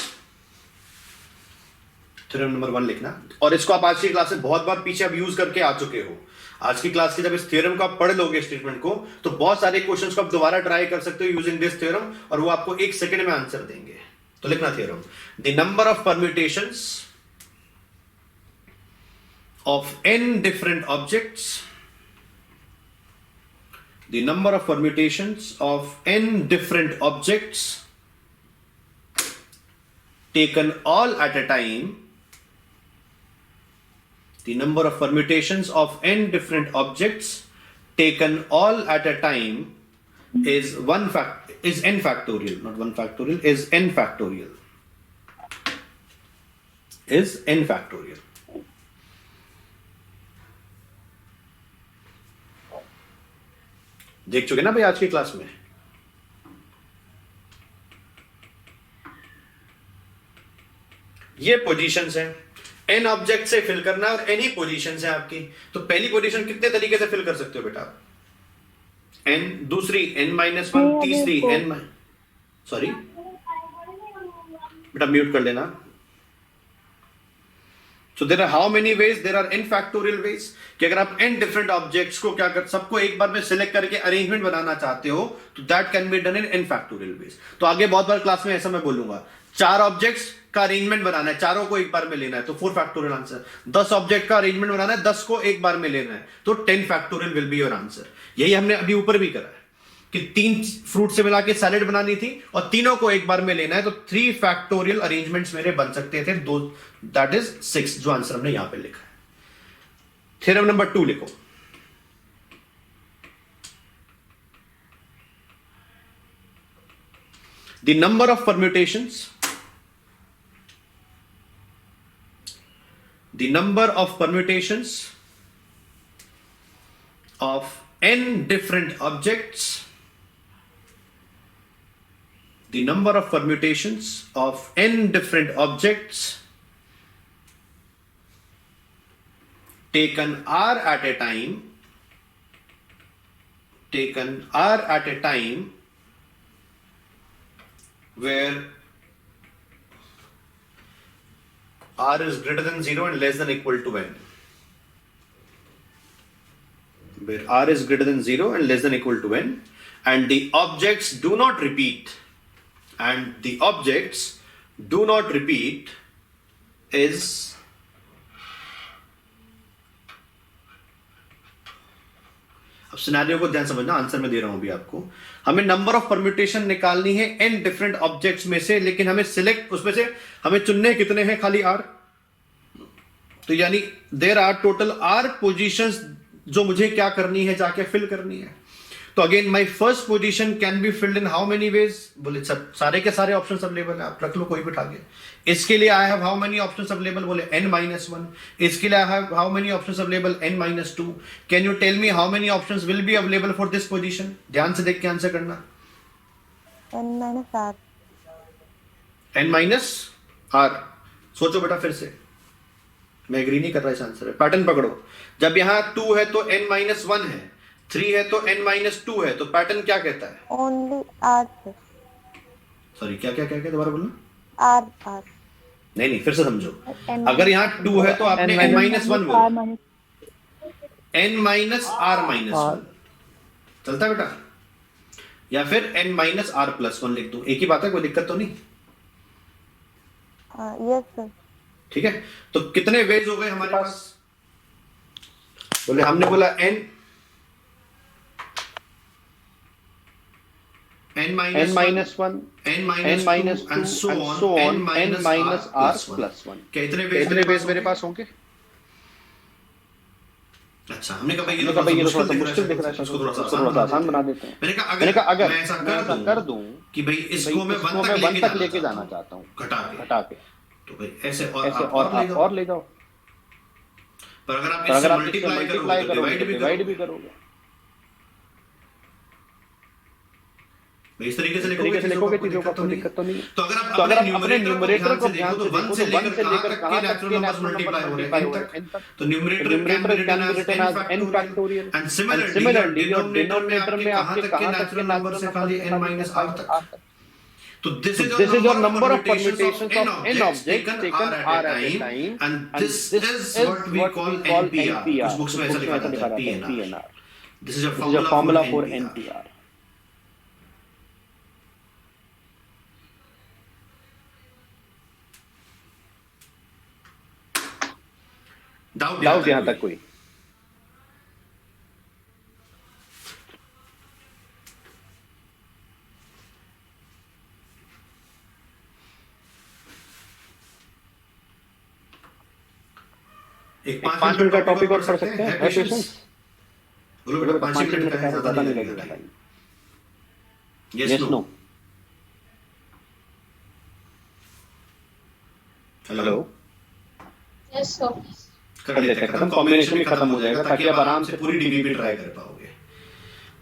theorem number 1 लिखना। और इसको आप आज की क्लास से बहुत बार पीछे अब यूज करके आ चुके हो। आज की क्लास के जब इस थ्योरम को आप पढ़ लोगे स्टेटमेंट को, तो बहुत सारे क्वेश्चंस को आप दोबारा ट्राई कर सकते हो यूजिंग दिस थ्योरम, और वो आपको 1 सेकंड में आंसर देंगे। तो लिखना theorem, the number of permutations of n different objects, the number of permutations of n different objects taken all at a time, the number of permutations of n different objects taken all at a time is n factorial, not 1 factorial, is n factorial, is n factorial. देख चुके ना भाई आज की class में। ये positions हैं, an object से फिल करना है और एन ही पोजीशंस है आपकी। तो पहली पोजीशन कितने तरीके से फिल कर सकते हो बेटा? एन, दूसरी n-1, तीसरी n, सॉरी बेटा म्यूट कर लेना। So there are how many ways? There are n factorial ways कि अगर आप n different objects को क्या कर सबको एक बार में सिलेक्ट करके अरेंजमेंट बनाना चाहते हो तो that can be done in n factorial ways। तो आगे बहुत बार क्लास में ऐसा मैं बोलूंगा, 4 ऑब्जेक्ट्स का अरेंजमेंट बनाना है, चारों को एक बार में लेना है तो 4 फैक्टोरियल आंसर। 10 ऑब्जेक्ट का अरेंजमेंट बनाना है, 10 को एक बार में लेना है तो 10 factorial will be your answer. यही हमने अभी ऊपर भी करा है कि 3 फ्रूट से मिला के सैलेड बनानी थी और तीनों को एक बार में लेना है तो 3 फैक्टोरियल अरेंजमेंट्स मेरे बन सकते थे, दो, दैट इज 6 जो आंसर हमने यहां पे लिखा है। थ्योरम नंबर 2 लिखो। The number of permutations, the number of permutations of n different objects, the number of permutations of n different objects taken r at a time, taken r at a time where r is greater than 0 and less than equal to n, where r is greater than 0 and less than equal to n, and the objects do not repeat, and the objects do not repeat is अब scenario को ध्यान समझना, answer मैं दे रहा हूं अभी आपको। हमें नंबर ऑफ परम्यूटेशन निकालनी है n डिफरेंट ऑब्जेक्ट्स में से, लेकिन हमें सिलेक्ट उसमें से हमें चुनने कितने हैं? खाली r। तो यानी there are total r positions जो मुझे क्या करनी है, जाके फिल करनी है। तो again my first position can be filled in how many veg? बोले सब सारे के सारे ऑप्शंस अवेलेबल है, आप रख लो कोई बिठा के। इसके लिए I have how many options available? बोले n-1। इसके लिए I have how many options available? n-2। Can you tell me how many options will be available for this position? ध्यान से देख के आंसर करना। n-r। n-r। सोचो बेटा फिर से, मैं एग्री नहीं कर रहा इस आंसर है। पैटर्न पकड़ो, जब यहां 2 है तो n-1 है, 3 है तो n-2 है, तो पैटर्न क्या कहता है? Only r। सॉरी क्या क्या क्या क्या दोबारा बोलना? r। नहीं फिर से समझो, अगर यहाँ 2 है तो आपने n-1 बोला, n-r-1 चलता है बेटा, या फिर n-r+1 लिख दो, एक ही बात है, कोई दिक्कत तो नहीं? Yes sir. ठीक है, तो कितने वेज हो गए हमारे पास? बोले हमने बोला n-1, n-2 and so on, n-r+1। कितने वेज मेरे पास होंगे? अच्छा, हमने कहा भाई ये तो थोड़ा सा मुश्किल दिख रहा है, इसको थोड़ा सा आसान बना देते हैं। मैंने कहा अगर मैं ऐसा कर दूं कि भाई इसको मैं 1 तक लेके जाना चाहता हूं, घटा के, तो भाई ऐसे और ले जाओ। पर अगर आप इससे मल्टीप्लाई करोगे तो डिवाइड भी करोगे। इस तरीके से लिखोगे चीजों का, कोई दिक्कत तो नहीं। तो अगर आप अपने न्यूमरेटर को ध्यान से देखो तो 1 से लेकर कहां तक के नेचुरल नंबर मल्टीप्लाई हो रहे हैं, तो numerator can be written as n factorial and similarly denominator में आपके कहां तक के नंबर से खाली n-r तक। तो this is your number of permutations of n objects taken r at a time, and this is what we call NPR। कुछ बुक्स में ऐसा लिखा रहता है PNR। This is a formula for NPR। Doubt यहां तक कोई? एक 5 मिनट का टॉपिक और पढ़ सकते हैं, है पेशेंस? बोलो बेटा 5 मिनट का है, ज्यादा नहीं लगेगा। Yes no? Hello? Yes sir. कर लेते हैं खत्म, कॉम्बिनेशन भी खत्म हो जाएगा ताकि आप आराम से पूरी डीबीबी ट्राई कर पाओगे।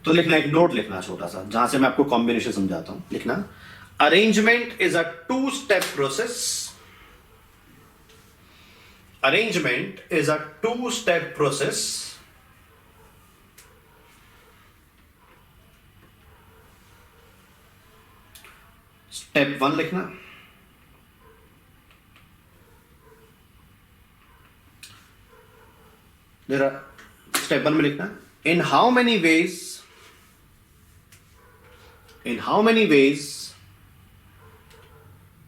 तो लिखना, एक नोट लिखना छोटा सा, जहां से मैं आपको कॉम्बिनेशन समझाता हूं. लिखना, arrangement is a 2-step process. Arrangement is a 2-step process. Step 1 लिखना. स्टेप 1 में लिखना, in how many ways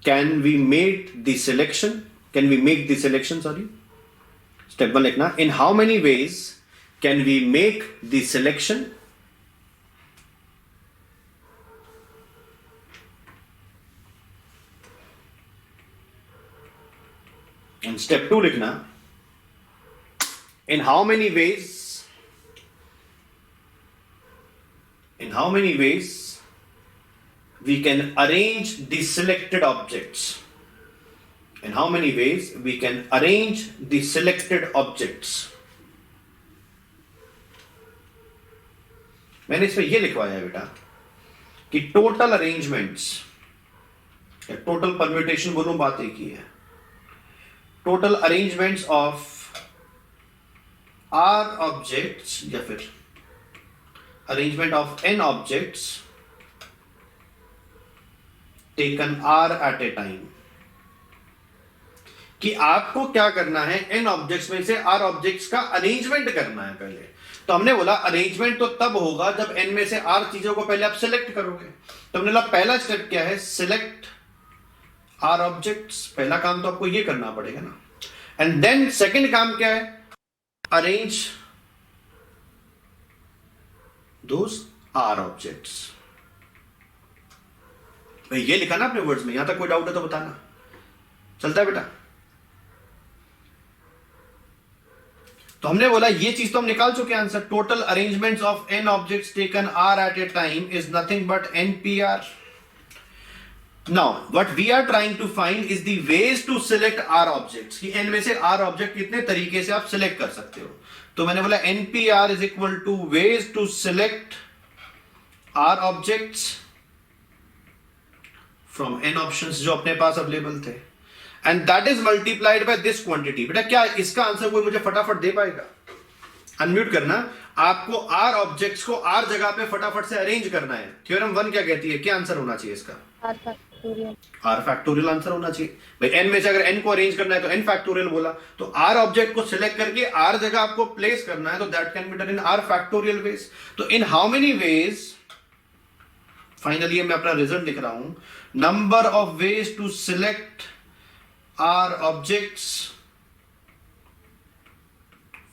can we make the selection, sorry. Step 1 लिखना, in how many ways can we make the selection? And step 2 लिखना, in how many ways we can arrange the selected objects. In how many ways we can arrange the selected objects. मैंने इसमें ये लिखवाया है बेटा कि total arrangements, या total permutation बोलूं, बात एक ही है. Total arrangements of R objects, या फिर arrangement of n objects taken R at a time. कि आपको क्या करना है, n ऑब्जेक्ट्स में से R ऑब्जेक्ट्स का अरेंजमेंट करना है पहले. तो हमने बोला अरेंजमेंट तो तब होगा जब n में से R चीजों को पहले आप सिलेक्ट करोगे. तो हमने बोला पहला स्टेप क्या है, सिलेक्ट R ऑब्जेक्ट्स. पहला काम तो आपको ये करना पड़ेगा ना. एंड देन सेकेंड काम क्या है, अरेंज those R objects. भाई ये लिखा ना अपने वर्ड्स में. यहां तक कोई डाउट है तो बताना. चलता है बेटा? तो हमने बोला ये चीज तो हम निकाल चुके हैं answer. Total arrangements of n objects taken R at a time is nothing but NPR. Now what we are trying to find is the ways to select R objects. कि n में से R ऑब्जेक्ट कितने तरीके से आप select कर सकते हो. तो मैंने बोला NPR is equal to ways to select R objects from n options जो अपने पास अवेलेबल थे, and that is multiplied by this quantity. बेटा क्या इसका आंसर कोई मुझे फटाफट दे पाएगा? अनम्यूट करना. आपको R ऑब्जेक्ट्स को R जगह पे फटाफट से अरेंज करना है. थ्योरम 1 क्या कहती है, क्या आंसर होना चाहिए इसका? R फैक्टोरियल आंसर होना चाहिए. भाई n में से अगर n को अरेंज करना है तो n फैक्टोरियल बोला. तो R ऑब्जेक्ट को सिलेक्ट करके R जगह आपको प्लेस करना है, तो that can be done in R factorial ways. तो in how many ways, finally मैं अपना रिजल्ट लिख रहा हूं, number of ways to select R objects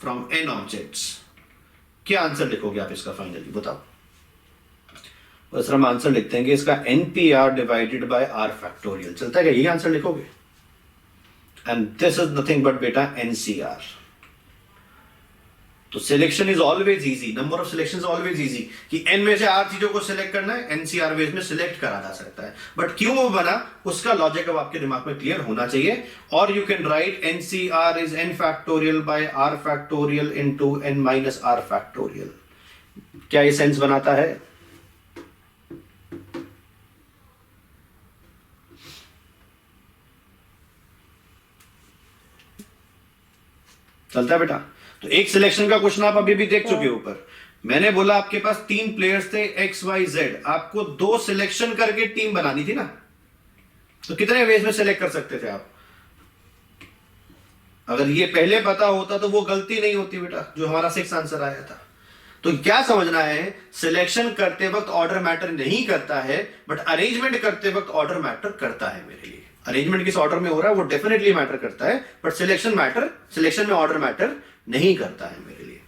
from n objects. क्या आंसर लिखोगे आप इसका फाइनली, बताओ. बस हम आंसर लिखते हैं कि इसका NPR divided by R factorial. चलता है क्या? यही आंसर लिखोगे. And this is nothing but बेटा NCR. तो selection is always easy, number of selection is always easy. कि n में से R चीजों को सिलेक्ट करना है, NCR वेज में सिलेक्ट करा जा सकता है. बट क्यों वो बना, उसका लॉजिक अब आपके दिमाग में क्लियर होना चाहिए. और you can write NCR is n factorial by R factorial into n minus R factorial. क्या ये सेंस बनाता है? चलता है बेटा? तो एक सिलेक्शन का क्वेश्चन आप अभी भी देख चुके हो ऊपर. मैंने बोला आपके पास 3 प्लेयर्स थे XYZ, आपको 2 सिलेक्शन करके टीम बनानी थी ना. तो कितने वेज में सिलेक्ट कर सकते थे आप? अगर ये पहले पता होता तो वो गलती नहीं होती बेटा, जो हमारा 6 आंसर आया था. तो क्या समझना है, सिलेक्शन करते वक्त ऑर्डर मैटर नहीं करता है, बट अरेंजमेंट करते वक्त ऑर्डर मैटर करता है मेरे लिए. अरेंजमेंट किस ऑर्डर में हो रहा है वो डेफिनेटली मैटर करता है, बट सिलेक्शन में ऑर्डर मैटर नहीं करता है मेरे लिए.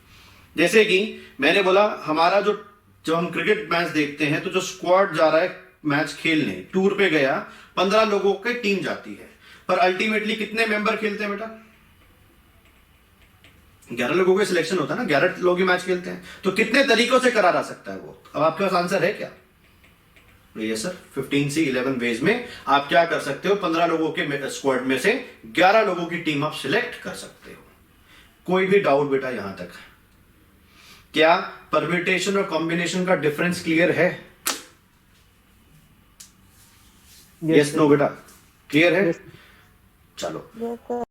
जैसे कि मैंने बोला हमारा जब हम क्रिकेट मैच देखते हैं तो जो स्क्वाड जा रहा है मैच खेलने, टूर पे गया, 15 लोगों की टीम जाती है, पर अल्टीमेटली कितने मेंबर खेलते हैं बेटा? 11 लोगों का सिलेक्शन होता है ना, 11 लोग ही मैच खेलते हैं. तो कितने तरीकों से करा जा सकता है वो? अब आपके पास आंसर है क्या? यस सर, 15 से 11 वेज में आप क्या कर सकते हो, 15 लोगों के स्क्वाड में से 11 लोगों की टीम आप सिलेक्ट कर सकते हो. कोई भी डाउट बेटा यहां तक? क्या परम्यूटेशन और कॉम्बिनेशन का डिफरेंस क्लियर है? Yes, यस नो बेटा, क्लियर है? Yes. चलो यस सर।